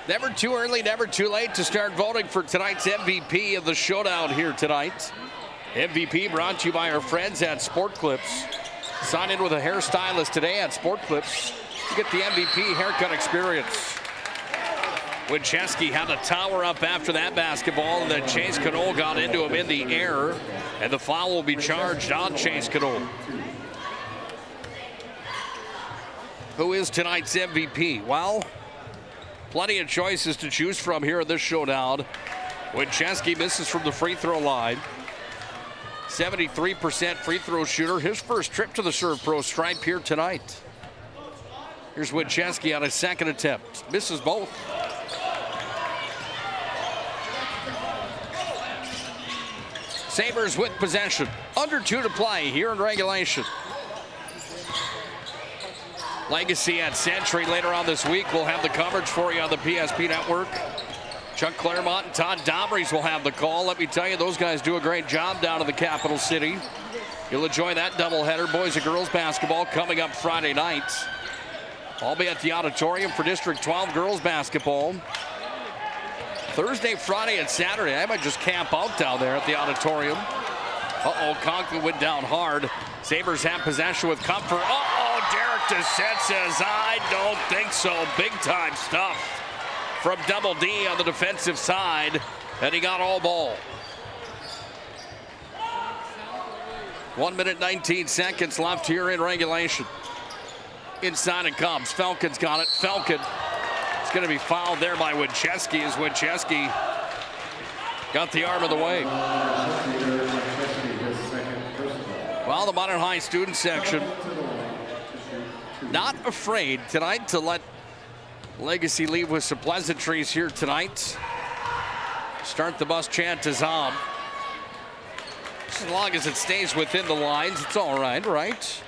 Never too early, never too late to start voting for tonight's MVP of the showdown here tonight. MVP brought to you by our friends at Sport Clips. Sign in with a hairstylist today at Sport Clips to get the MVP haircut experience. Winchesky had a tower up after that basketball, and then Chase Canole got into him in the air, and the foul will be charged on Chase Canole. Who is tonight's MVP? Well, plenty of choices to choose from here in this showdown. Winchesky misses from the free throw line. 73% free throw shooter. His first trip to the Serve Pro stripe here tonight. Here's Winchesky on his second attempt. Misses both. Sabres with possession. Under 2 to play here in regulation. Legacy at Century later on this week. We'll have the coverage for you on the PSP Network. Chuck Claremont and Todd Domries will have the call. Let me tell you, those guys do a great job down in the capital city. You'll enjoy that doubleheader, boys and girls basketball, coming up Friday night. I'll be at the auditorium for District 12 girls basketball. Thursday, Friday, and Saturday. I might just camp out down there at the auditorium. Conklin went down hard. Sabres have possession with comfort. Derek Descent says, I don't think so. Big time stuff from Double D on the defensive side, and he got all ball. 1 minute, 19 seconds left here in regulation. Inside it comes. Falcon's got it. Falcon is going to be fouled there by Winchesky as Winchesky got the arm of the way. Well, the Minot High student section not afraid tonight to let Legacy leave with some pleasantries here tonight. Start the bus chant is on. As long as it stays within the lines, it's all right, right?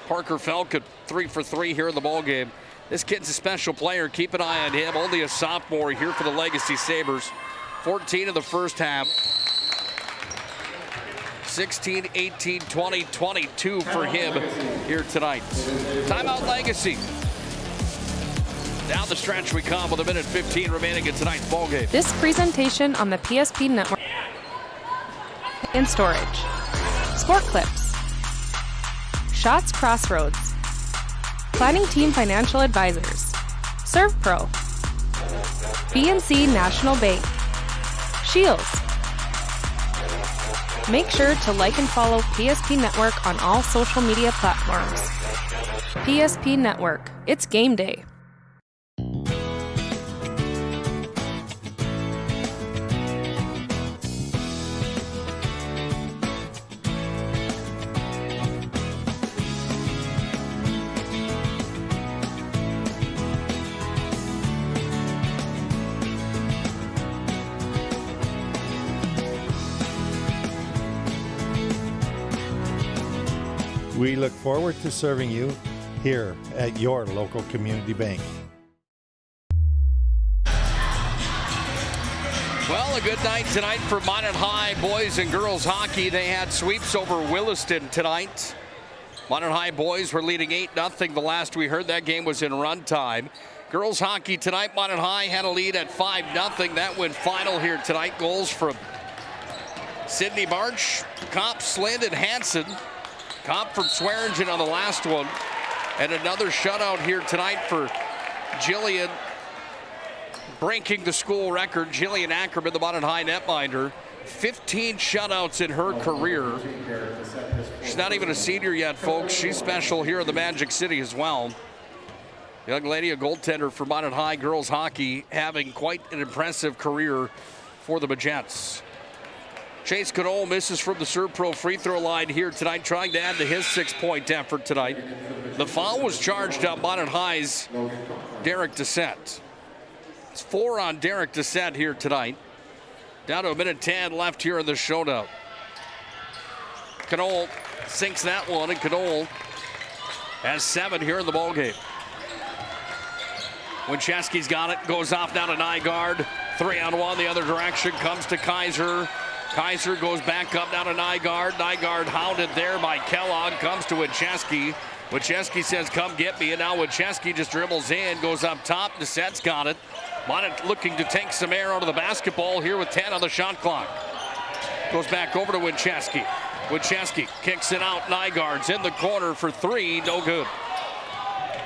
Parker Falcon, 3 for 3 here in the ballgame. This kid's a special player. Keep an eye on him. Only a sophomore here for the Legacy Sabres. 14 in the first half. 16, 18, 20, 22 for him here tonight. Timeout Legacy. Down the stretch we come with 1:15 remaining in tonight's ballgame. This presentation on the PSP Network in storage. Sport Clips. Shots Crossroads. Planning Team Financial Advisors. Serve Pro. BNC National Bank. Shields. Make sure to like and follow PSP Network on all social media platforms. PSP Network. It's game day. We look forward to serving you here at your local community bank. Well, a good night tonight for Minot High boys and girls hockey. They had sweeps over Williston tonight. Minot High boys were leading 8-0. The last we heard, that game was in run time. Girls hockey tonight, Minot High had a lead at 5-0. That went final here tonight. Goals from Sydney March, Kopp, Slind, and Hansen. Kopp from Swearingen on the last one. And another shutout here tonight for Jillian, breaking the school record. Jillian Ackerman, the Minot High netminder. 15 shutouts in her career. She's not even a senior yet, folks. She's special here in the Magic City as well. Young lady, a goaltender for Minot High girls hockey, having quite an impressive career for the Magettes. Chase Canole misses from the Serve Pro free throw line here tonight, trying to add to his 6-point effort tonight. The foul was charged on Minot High's Derek Dissett. It's 4 on Derek Dissett here tonight. Down to a minute 10 left here in the showdown. Canole sinks that one, and Canole has 7 here in the ballgame. Winchesky's got it, goes off down to Nygaard. 3-on-1 the other direction, comes to Kaiser. Kaiser goes back up down to Nygaard. Nygaard hounded there by Kellogg, comes to Winchesky. Winchesky says, come get me, and now Winchesky just dribbles in, goes up top. Dissett's got it. Minot looking to take some air out of the basketball here with 10 on the shot clock. Goes back over to Winchesky. Winchesky kicks it out. Nygaard's in the corner for 3, no good.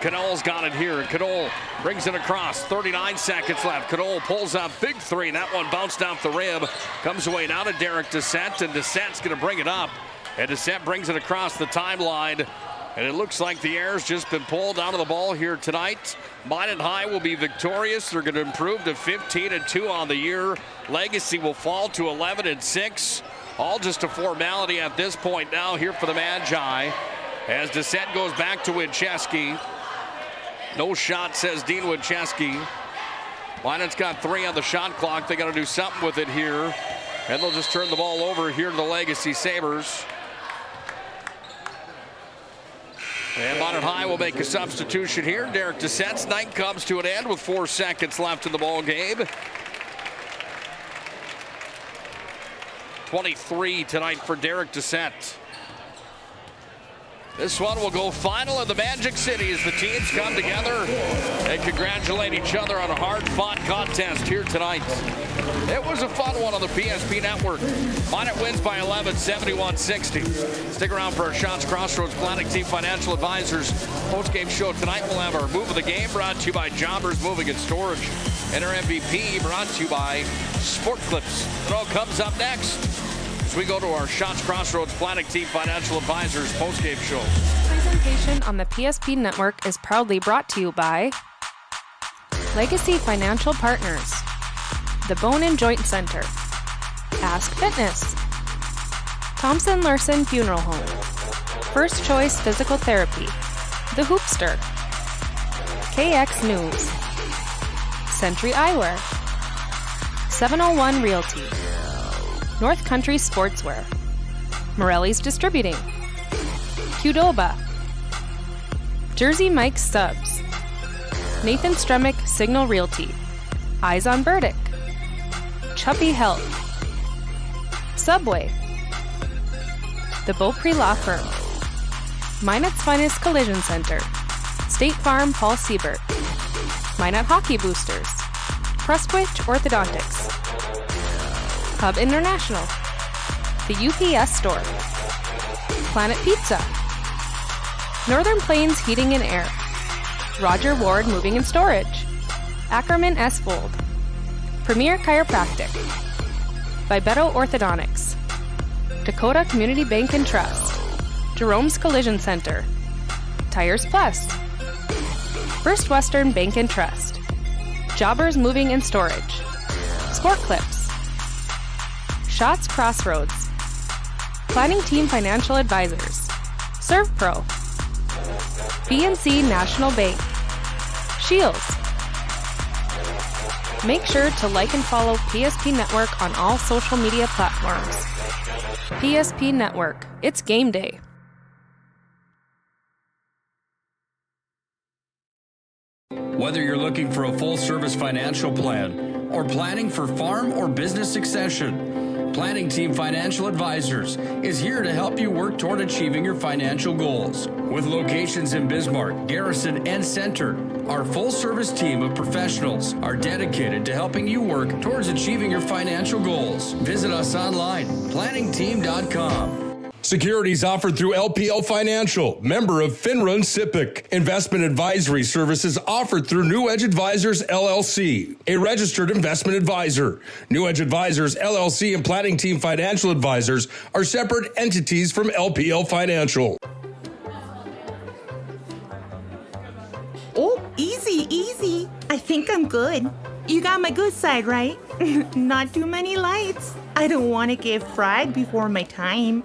Canole's got it here, and Canole brings it across. 39 seconds left. Canole pulls up big 3. That one bounced off the rim. Comes away now to Derek Dissett, and Dissett's going to bring it up. And Dissett brings it across the timeline. And it looks like the air's just been pulled out of the ball here tonight. Minot High will be victorious. They're going to improve to 15-2 on the year. Legacy will fall to 11-6. All just a formality at this point now here for the Magi. As Dissett goes back to Winchesky. No shot, says Dean Winchesky. Minot's got 3 on the shot clock. They got to do something with it here. And they'll just turn the ball over here to the Legacy Sabres. And Minot High will make a substitution here. Derek Dissett's night comes to an end with 4 seconds left in the ball game. 23 tonight for Derek Dissett. This one will go final in the Magic City as the teams come together and congratulate each other on a hard-fought contest here tonight. It was a fun one on the PSP Network. Minot wins by 11, 71-60. Stick around for our Shots Crossroads Planning Team Financial Advisors post-game show tonight. We'll have our Move of the Game brought to you by Jobbers Moving and Storage, and our MVP brought to you by Sport Clips. It all comes up next as we go to our Shots Crossroads Planning Team Financial Advisors postgame show. Presentation on the PSP Network is proudly brought to you by Legacy Financial Partners, the Bone and Joint Center, Ask Fitness, Thompson Larson Funeral Home, First Choice Physical Therapy, The Hoopster, KX News, Century Eyewear, 701 Realty, North Country Sportswear, Morelli's Distributing, Qdoba, Jersey Mike's Subs, Nathan Stremick Signal Realty, Eyes on Burdick, Chuppy Health, Subway, the Beaupre Law Firm, Minot's Finest Collision Center, State Farm Paul Siebert, Minot Hockey Boosters, Prestwich Orthodontics, Hub International, the UPS Store, Planet Pizza, Northern Plains Heating and Air, Roger Ward Moving and Storage, Ackerman S. Fold, Premier Chiropractic, Vibeto Orthodontics, Dakota Community Bank and Trust, Jerome's Collision Center, Tires Plus, First Western Bank and Trust, Jobbers Moving and Storage, Sport Clips, Shots Crossroads, Planning Team Financial Advisors, Serve Pro, BNC National Bank, Shields. Make sure to like and follow PSP Network on all social media platforms. PSP Network, it's game day. Whether you're looking for a full-service financial plan or planning for farm or business succession, Planning Team Financial Advisors is here to help you work toward achieving your financial goals. With locations in Bismarck, Garrison, and Center, our full-service team of professionals are dedicated to helping you work towards achieving your financial goals. Visit us online, planningteam.com. Securities offered through LPL Financial, member of FINRA and SIPC. Investment advisory services offered through New Edge Advisors, LLC, a registered investment advisor. New Edge Advisors, LLC and Planning Team Financial Advisors are separate entities from LPL Financial. Oh, easy, easy. I think I'm good. You got my good side, right? Not too many lights. I don't want to get fried before my time.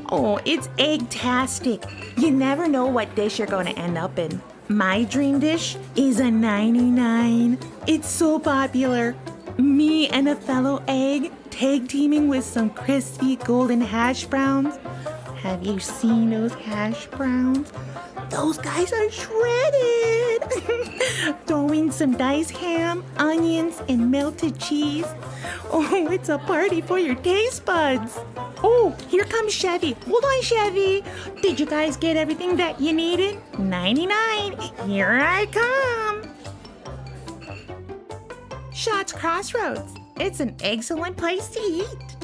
Oh, it's egg-tastic. You never know what dish you're going to end up in. My dream dish is a 99. It's so popular. Me and a fellow egg tag teaming with some crispy golden hash browns. Have you seen those hash browns? Those guys are shredded. Throw in some diced ham, onions, and melted cheese. Oh, it's a party for your taste buds. Oh, here comes Chevy. Hold on, Chevy. Did you guys get everything that you needed? 99. Here I come. Shots Crossroads. It's an excellent place to eat.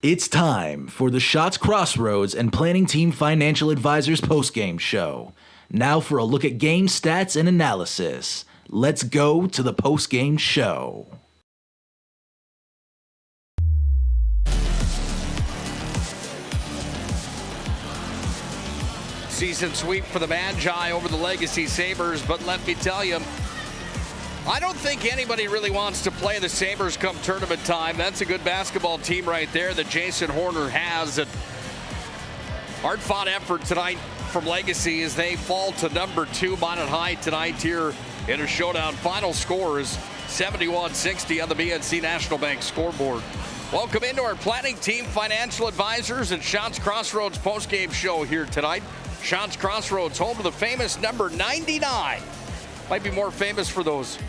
It's time for the Shots Crossroads and Planning Team Financial Advisors postgame show. Now for a look at game stats and analysis. Let's go to the postgame show. Season sweep for the Magi over the Legacy Sabres, but let me tell you, I don't think anybody really wants to play the Sabres come tournament time. That's a good basketball team right there that Jason Horner has. A hard-fought effort tonight from Legacy as they fall to number 2 Minot High tonight here in a showdown. Final score is 71-60 on the BNC National Bank scoreboard. Welcome into our Planning Team Financial Advisors and Shots Crossroads postgame show here tonight. Shots Crossroads, home to the famous number 99. Might be more famous for those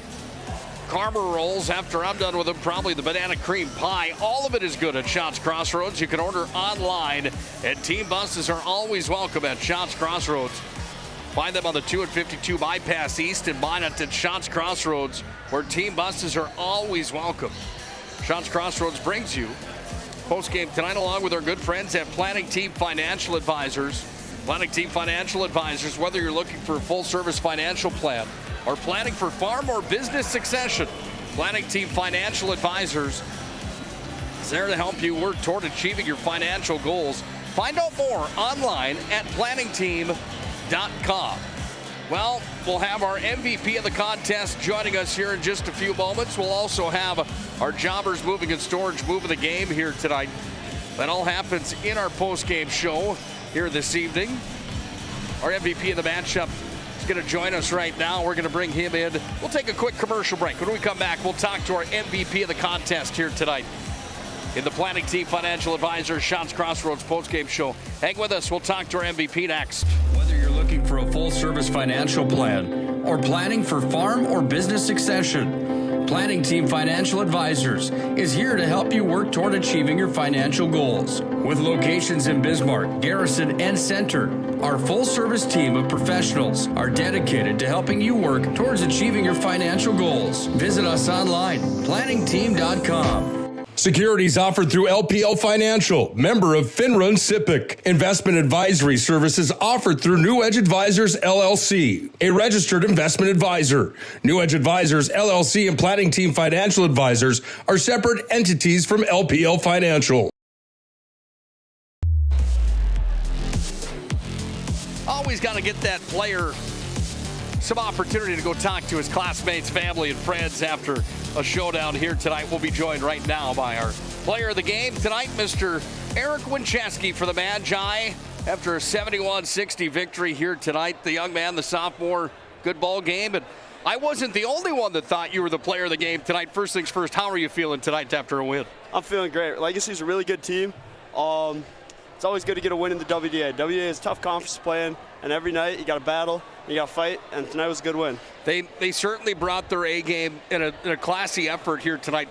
Karma rolls. After I'm done with them, probably the banana cream pie. All of it is good at Shots Crossroads. You can order online, and team buses are always welcome at Shots Crossroads. Find them on the 2 and 52 bypass east in Minot at Shots Crossroads, where team buses are always welcome. Shots Crossroads brings you postgame tonight along with our good friends at Planning Team Financial Advisors. Planning Team Financial Advisors, whether you're looking for a full-service financial plan or planning for farm or business succession, Planning Team Financial Advisors is there to help you work toward achieving your financial goals. Find out more online at planningteam.com. Well, we'll have our MVP of the contest joining us here in just a few moments. We'll also have our Jobbers Moving and Storage Move of the Game here tonight. That all happens in our post-game show here this evening. Our MVP of the matchup is going to join us right now. We're going to bring him in. We'll take a quick commercial break. When we come back, we'll talk to our MVP of the contest here tonight in the Planning Team Financial Advisors Shots Crossroads postgame show. Hang with us. We'll talk to our MVP next. Whether you're looking for a full-service financial plan or planning for farm or business succession, Planning Team Financial Advisors is here to help you work toward achieving your financial goals. With locations in Bismarck, Garrison, and Center, our full-service team of professionals are dedicated to helping you work towards achieving your financial goals. Visit us online, planningteam.com. Securities offered through LPL Financial, member of FINRA and SIPC. Investment advisory services offered through New Edge Advisors, LLC, a registered investment advisor. New Edge Advisors, LLC and Planning Team Financial Advisors are separate entities from LPL Financial. Always got to get that player some opportunity to go talk to his classmates, family, and friends after a showdown here tonight. We'll be joined right now by our player of the game tonight, Mr. Eric Winchesky for the Magi. After a 71-60 victory here tonight, the young man, the sophomore, good ball game. And I wasn't the only one that thought you were the player of the game tonight. First things first, how are you feeling tonight after a win? I'm feeling great. Legacy's a really good team. it's always good to get a win in the WDA. WDA is a tough conference to play in, and every night you got to battle, you got to fight, and tonight was a good win. They certainly brought their A game in a classy effort here tonight.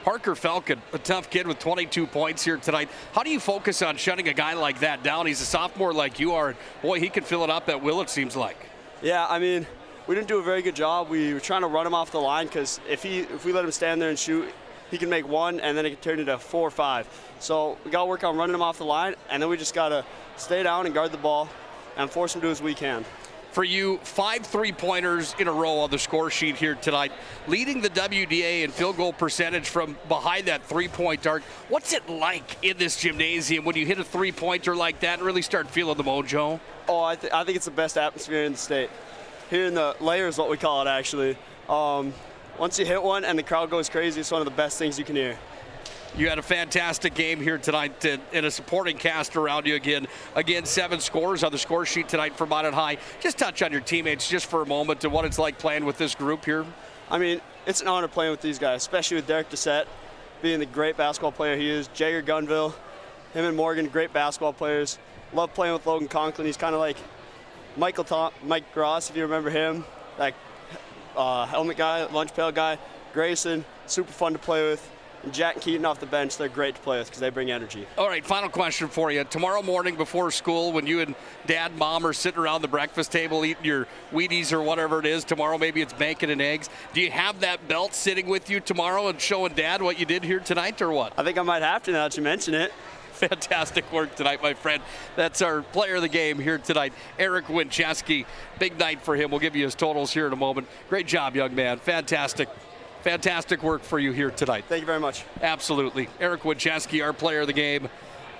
Parker Falcon, a tough kid with 22 points here tonight. How do you focus on shutting a guy like that down? He's a sophomore like you are. Boy, he could fill it up at will, it seems like. Yeah, I mean, we didn't do a very good job. We were trying to run him off the line because if we let him stand there and shoot, he can make one, and then it can turn into 4 or 5. So we got to work on running him off the line, and then we just got to stay down and guard the ball and force him to do as we can. For you, 5 3-pointers in a row on the score sheet here tonight, leading the WDA in field goal percentage from behind that 3-point arc. What's it like in this gymnasium when you hit a 3-pointer like that and really start feeling the mojo? Oh, I think it's the best atmosphere in the state. Here in the layer is what we call it, actually. Once you hit one and the crowd goes crazy, it's one of the best things you can hear. You had a fantastic game here tonight and a supporting cast around you again. Again, 7 scores on the score sheet tonight for Minot High. Just touch on your teammates just for a moment and what it's like playing with this group here. I mean, it's an honor playing with these guys, especially with Derek Doucette being the great basketball player he is. Jagger Gunville, him and Morgan, great basketball players. Love playing with Logan Conklin. He's kind of like Mike Gross, if you remember him. Like helmet guy, lunch pail guy. Grayson, super fun to play with. And Jack and Keaton off the bench, they're great to play with because they bring energy. All right, final question for you. Tomorrow morning before school, when you and Dad and Mom are sitting around the breakfast table eating your Wheaties or whatever it is, tomorrow maybe it's bacon and eggs. Do you have that belt sitting with you tomorrow and showing Dad what you did here tonight or what? I think I might have to now that you mention it. Fantastic work tonight, my friend. That's our player of the game here tonight, Eric Winchesky. Big night for him. We'll give you his totals here in a moment. Great job, young man. Fantastic work for you here tonight. Thank you very much. Absolutely. Eric Winchesky, our player of the game.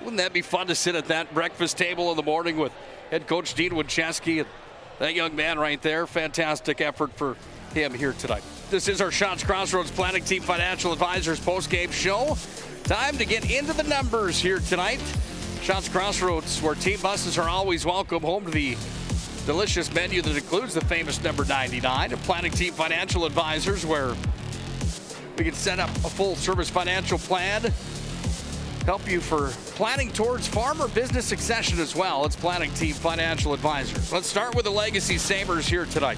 Wouldn't that be fun to sit at that breakfast table in the morning with head coach Dean Winchesky and that young man right there? Fantastic effort for him here tonight. This is our Shots Crossroads Planning Team Financial Advisors post-game show. Time to get into the numbers here tonight. Shots Crossroads, where team buses are always welcome, home to the delicious menu that includes the famous number 99. And Planning Team Financial Advisors, where we can set up a full-service financial plan, help you for planning towards farm or business succession as well. It's Planning Team Financial Advisors. Let's start with the Legacy Sabres here tonight.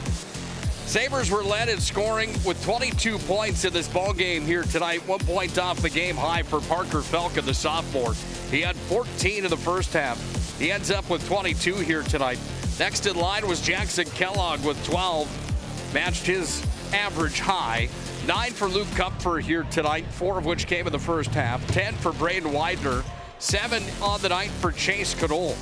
Sabres were led in scoring with 22 points in this ball game here tonight. 1 point off the game high for Parker Falcon, the sophomore. He had 14 in the first half. He ends up with 22 here tonight. Next in line was Jackson Kellogg with 12. Matched his average high. 9 for Luke Kupfer here tonight, 4 of which came in the first half. 10 for Braden Widener. 7 on the night for Chase Cadole.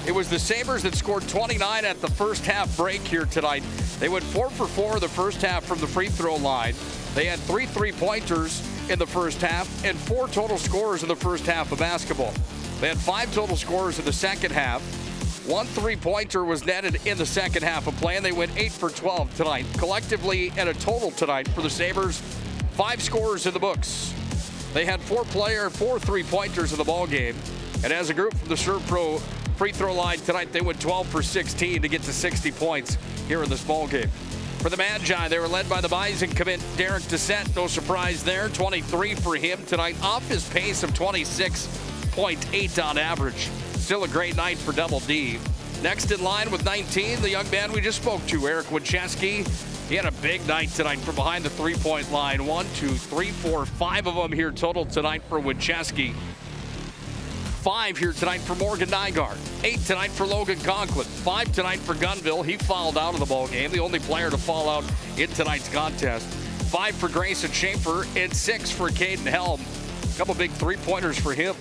It was the Sabres that scored 29 at the first half break here tonight. They went 4 for 4 the first half from the free throw line. They had 3 3-pointers in the first half and 4 total scorers in the first half of basketball. They had 5 total scorers in the second half. 1 3-pointer was netted in the second half of play, and they went 8 for 12 tonight. Collectively, and a total tonight for the Sabres, 5 scorers in the books. They had 4 3-pointers in the ball game, and as a group from the Serve Pro free throw line tonight, they went 12 for 16 to get to 60 points here in this ball game. For the Magi, they were led by the Bison commit Derek Doucette. No surprise there. 23 for him tonight, off his pace of 26.8 on average. Still a great night for Double D. Next in line with 19, the young man we just spoke to, Eric Winchesky. He had a big night tonight from behind the three-point line. 1, 2, 3, 4, 5 of them here total tonight for Winchesky. 5 here tonight for Morgan Nygaard. 8 tonight for Logan Conklin. 5 tonight for Gunville. He fouled out of the ball game, the only player to fall out in tonight's contest. 5 for Grayson Schaefer and 6 for Caden Helm. A couple big three-pointers for him.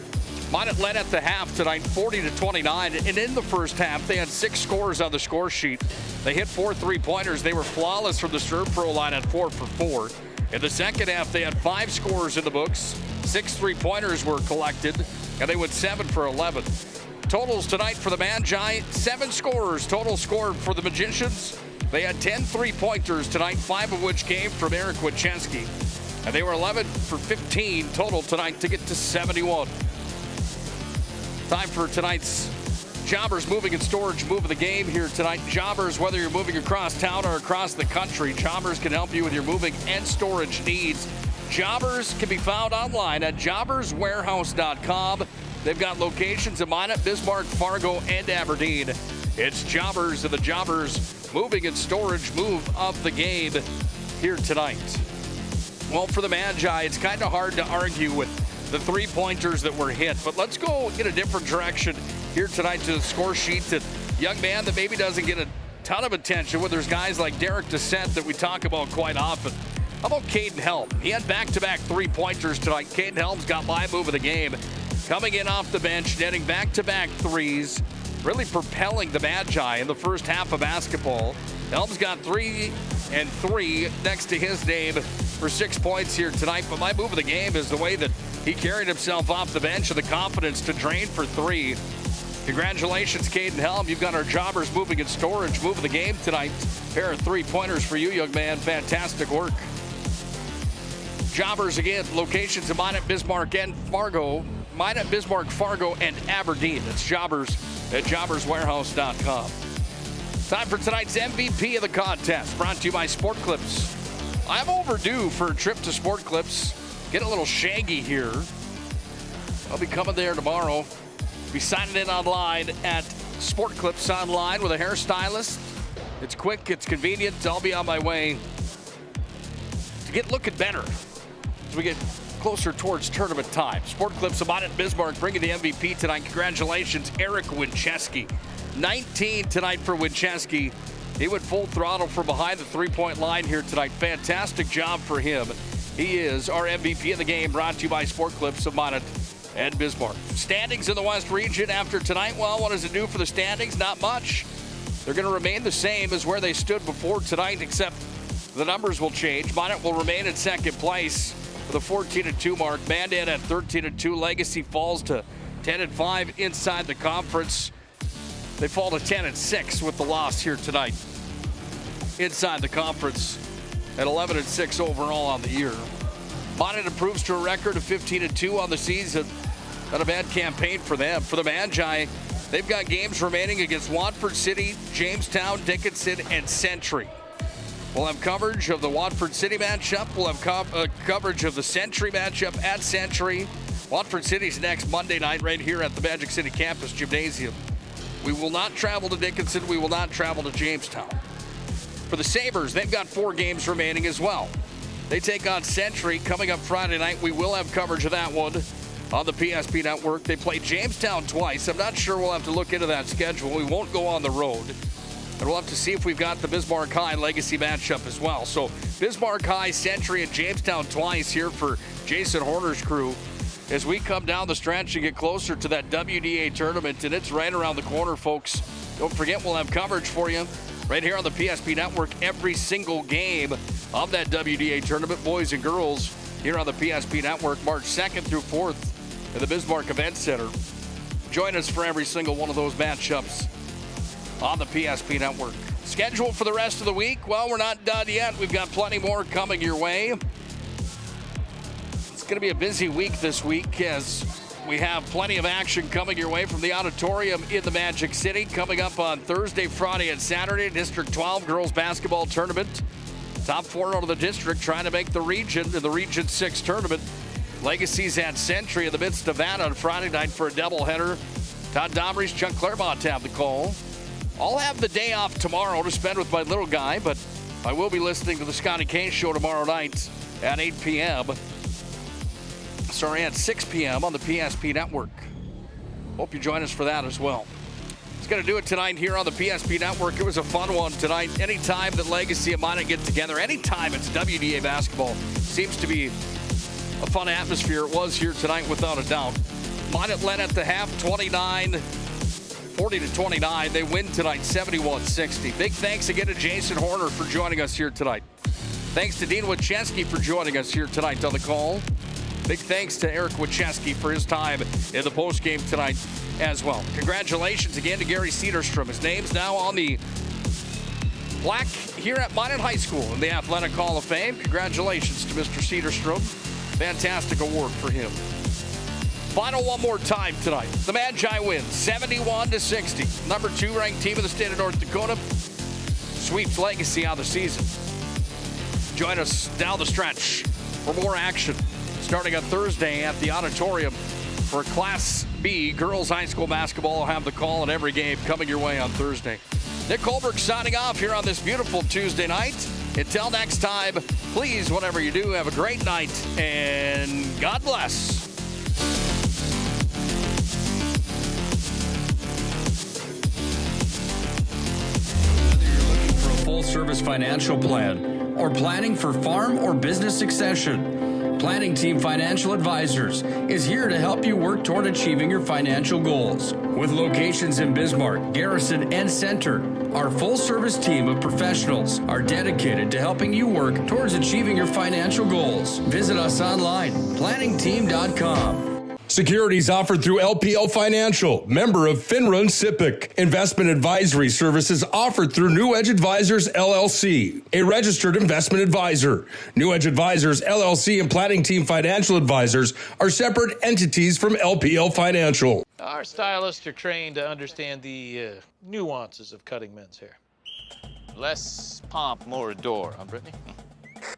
Minot led at the half tonight, 40-29, and in the first half, they had 6 scores on the score sheet. They hit 4 3-pointers. They were flawless from the Serve Pro line at 4 for 4. In the second half, they had 5 scores in the books. 6 3-pointers were collected, and they went 7 for 11. Totals tonight for the Magi, 7 scorers. Total scored for the Magicians. They had 10 3-pointers tonight, 5 of which came from Eric Winchesky. And they were 11 for 15 total tonight to get to 71. Time for tonight's Jobbers Moving and Storage move of the game here tonight. Jobbers, whether you're moving across town or across the country, Jobbers can help you with your moving and storage needs. Jobbers can be found online at jobberswarehouse.com. They've got locations in Minot, Bismarck, Fargo, and Aberdeen. It's Jobbers and the Jobbers moving and storage move of the game here tonight. Well, for the Magi, it's kind of hard to argue with the three-pointers that were hit, but let's go in a different direction here tonight to the score sheet. A young man that maybe doesn't get a ton of attention when there's guys like Derek Dissent that we talk about quite often. How about Caden Helm? He had back-to-back three-pointers tonight. Caden Helm's got my move of the game. Coming in off the bench, netting back-to-back threes, really propelling the Magi in the first half of basketball. Helm's got 3 and 3 next to his name for 6 points here tonight. But my move of the game is the way that he carried himself off the bench and the confidence to drain for 3. Congratulations, Caden Helm. You've got our Jobbers moving and storage move of the game tonight. Pair of three-pointers for you, young man. Fantastic work. Jobbers again, locations in Minot, Bismarck, and Fargo. Minot, Bismarck, Fargo, and Aberdeen. It's Jobbers at jobberswarehouse.com. Time for tonight's MVP of the contest, brought to you by Sport Clips. I'm overdue for a trip to Sport Clips. Get a little shaggy here. I'll be coming there tomorrow. Be signing in online at Sport Clips online with a hairstylist. It's quick, it's convenient. I'll be on my way to get looking better as we get closer towards tournament time. Sport Clips of Minot Bismarck bringing the MVP tonight. Congratulations, Eric Winchesky. 19 tonight for Winchesky. He went full throttle from behind the three-point line here tonight. Fantastic job for him. He is our MVP of the game, brought to you by Sport Clips of Minot and Bismarck. Standings in the West region after tonight. Well, what does it do for the standings? Not much. They're going to remain the same as where they stood before tonight, except the numbers will change. Minot will remain in second place with a 14-2 mark. Mandan at 13-2. Legacy falls to 10-5 inside the conference. They fall to 10-6 with the loss here tonight inside the conference at 11-6 overall on the year. Minot improves to a record of 15-2 on the season. Not a bad campaign for them. For the Magi, they've got games remaining against Watford City, Jamestown, Dickinson, and Century. We'll have coverage of the Watford City matchup. We'll have coverage of the Century matchup at Century. Watford City's next Monday night right here at the Magic City Campus Gymnasium. We will not travel to Dickinson. We will not travel to Jamestown. For the Sabres, they've got 4 games remaining as well. They take on Century coming up Friday night. We will have coverage of that one on the PSP Network. They play Jamestown twice. I'm not sure. We'll have to look into that schedule. We won't go on the road. And we'll have to see if we've got the Bismarck High Legacy matchup as well. So Bismarck High, Century, and Jamestown twice here for Jason Horner's crew as we come down the stretch and get closer to that WDA tournament. And it's right around the corner, folks. Don't forget, we'll have coverage for you right here on the PSP Network every single game of that WDA tournament, boys and girls, here on the PSP Network, March 2nd through 4th at the Bismarck Event Center. Join us for every single one of those matchups on the PSP Network. Schedule for the rest of the week? Well, we're not done yet. We've got plenty more coming your way. It's going to be a busy week this week as we have plenty of action coming your way from the auditorium in the Magic City. Coming up on Thursday, Friday, and Saturday, District 12 girls basketball tournament. Top 4 out of the district trying to make the region in the Region 6 tournament. Legacy's at Century in the midst of that on Friday night for a doubleheader. Todd Domrey's, Chuck Claremont have the call. I'll have the day off tomorrow to spend with my little guy, but I will be listening to the Scotty Kane Show tomorrow night at 8 p.m. Sorry, at 6 p.m. on the PSP Network. Hope you join us for that as well. It's going to do it tonight here on the PSP Network. It was a fun one tonight. Anytime that Legacy and Minot get together, anytime it's WDA basketball, seems to be a fun atmosphere. It was here tonight without a doubt. Minot led at the half, 40-29. They win tonight, 71-60. Big thanks again to Jason Horner for joining us here tonight. Thanks to Dean Winchesky for joining us here tonight on the call. Big thanks to Eric Winchesky for his time in the postgame tonight as well. Congratulations again to Gary Cedarstrom. His name's now on the plaque here at Minot High School in the Athletic Hall of Fame. Congratulations to Mr. Cedarstrom. Fantastic award for him. Final one more time tonight. The Magi win 71-60. Number 2 ranked team in the state of North Dakota sweeps Legacy on the season. Join us down the stretch for more action starting on Thursday at the auditorium for Class B girls high school basketball will have the call in every game coming your way on Thursday. Nick Hulberg signing off here on this beautiful Tuesday night. Until next time, please, whatever you do, have a great night, and God bless. Full-service financial plan or planning for farm or business succession, Planning Team Financial Advisors is here to help you work toward achieving your financial goals. With locations in Bismarck, Garrison, and Center, our full-service team of professionals are dedicated to helping you work towards achieving your financial goals. Visit us online, planningteam.com. Securities offered through LPL Financial, member of Finrun SIPC. Investment advisory services offered through New Edge Advisors, LLC, a registered investment advisor. New Edge Advisors, LLC, and Planning Team Financial Advisors are separate entities from LPL Financial. Our stylists are trained to understand the nuances of cutting men's hair. Less pomp, more adore, huh, Brittany?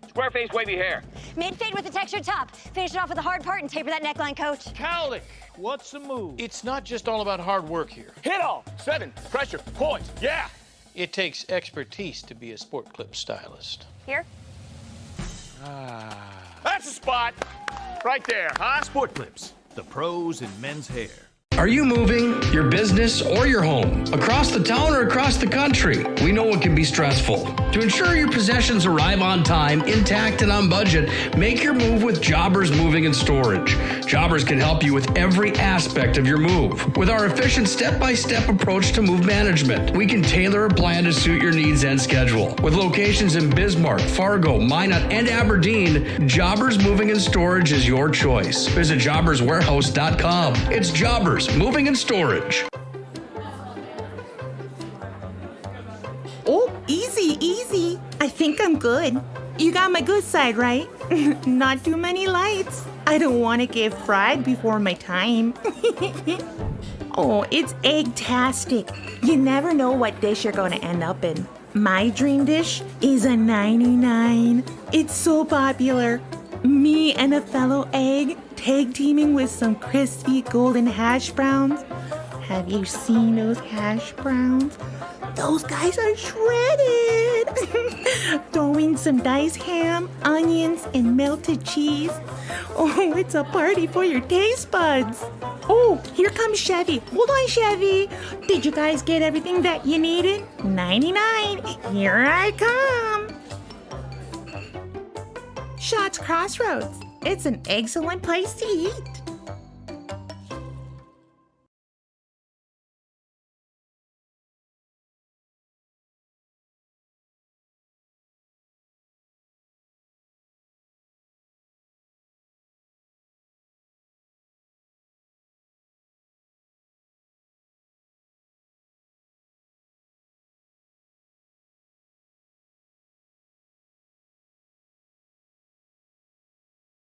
Square face, wavy hair. Mid-fade with a textured top. Finish it off with a hard part and taper that neckline, coach. Cowlick, what's the move? It's not just all about hard work here. Hit all. 7. Pressure. Point. Yeah. It takes expertise to be a sport clip stylist. Here? That's the spot. Right there, huh? Sport Clips, the pros in men's hair. Are you moving your business or your home across the town or across the country? We know it can be stressful. To ensure your possessions arrive on time, intact, and on budget, make your move with Jobbers Moving and Storage. Jobbers can help you with every aspect of your move. With our efficient step-by-step approach to move management, we can tailor a plan to suit your needs and schedule. With locations in Bismarck, Fargo, Minot, and Aberdeen, Jobbers Moving and Storage is your choice. Visit jobberswarehouse.com. It's Jobbers Moving and Storage. Oh, easy, easy. I think I'm good. You got my good side, right? Not too many lights. I don't want to get fried before my time. Oh, it's egg-tastic. You never know what dish you're going to end up in. My dream dish is a 99. It's so popular. Me and a fellow egg tag teaming with some crispy golden hash browns. Have you seen those hash browns? Those guys are shredded. Throw in some diced ham, onions, and melted cheese. Oh, it's a party for your taste buds. Oh, here comes Chevy. Hold on, Chevy. Did you guys get everything that you needed? 99. Here I come. Shots Crossroads. It's an excellent place to eat.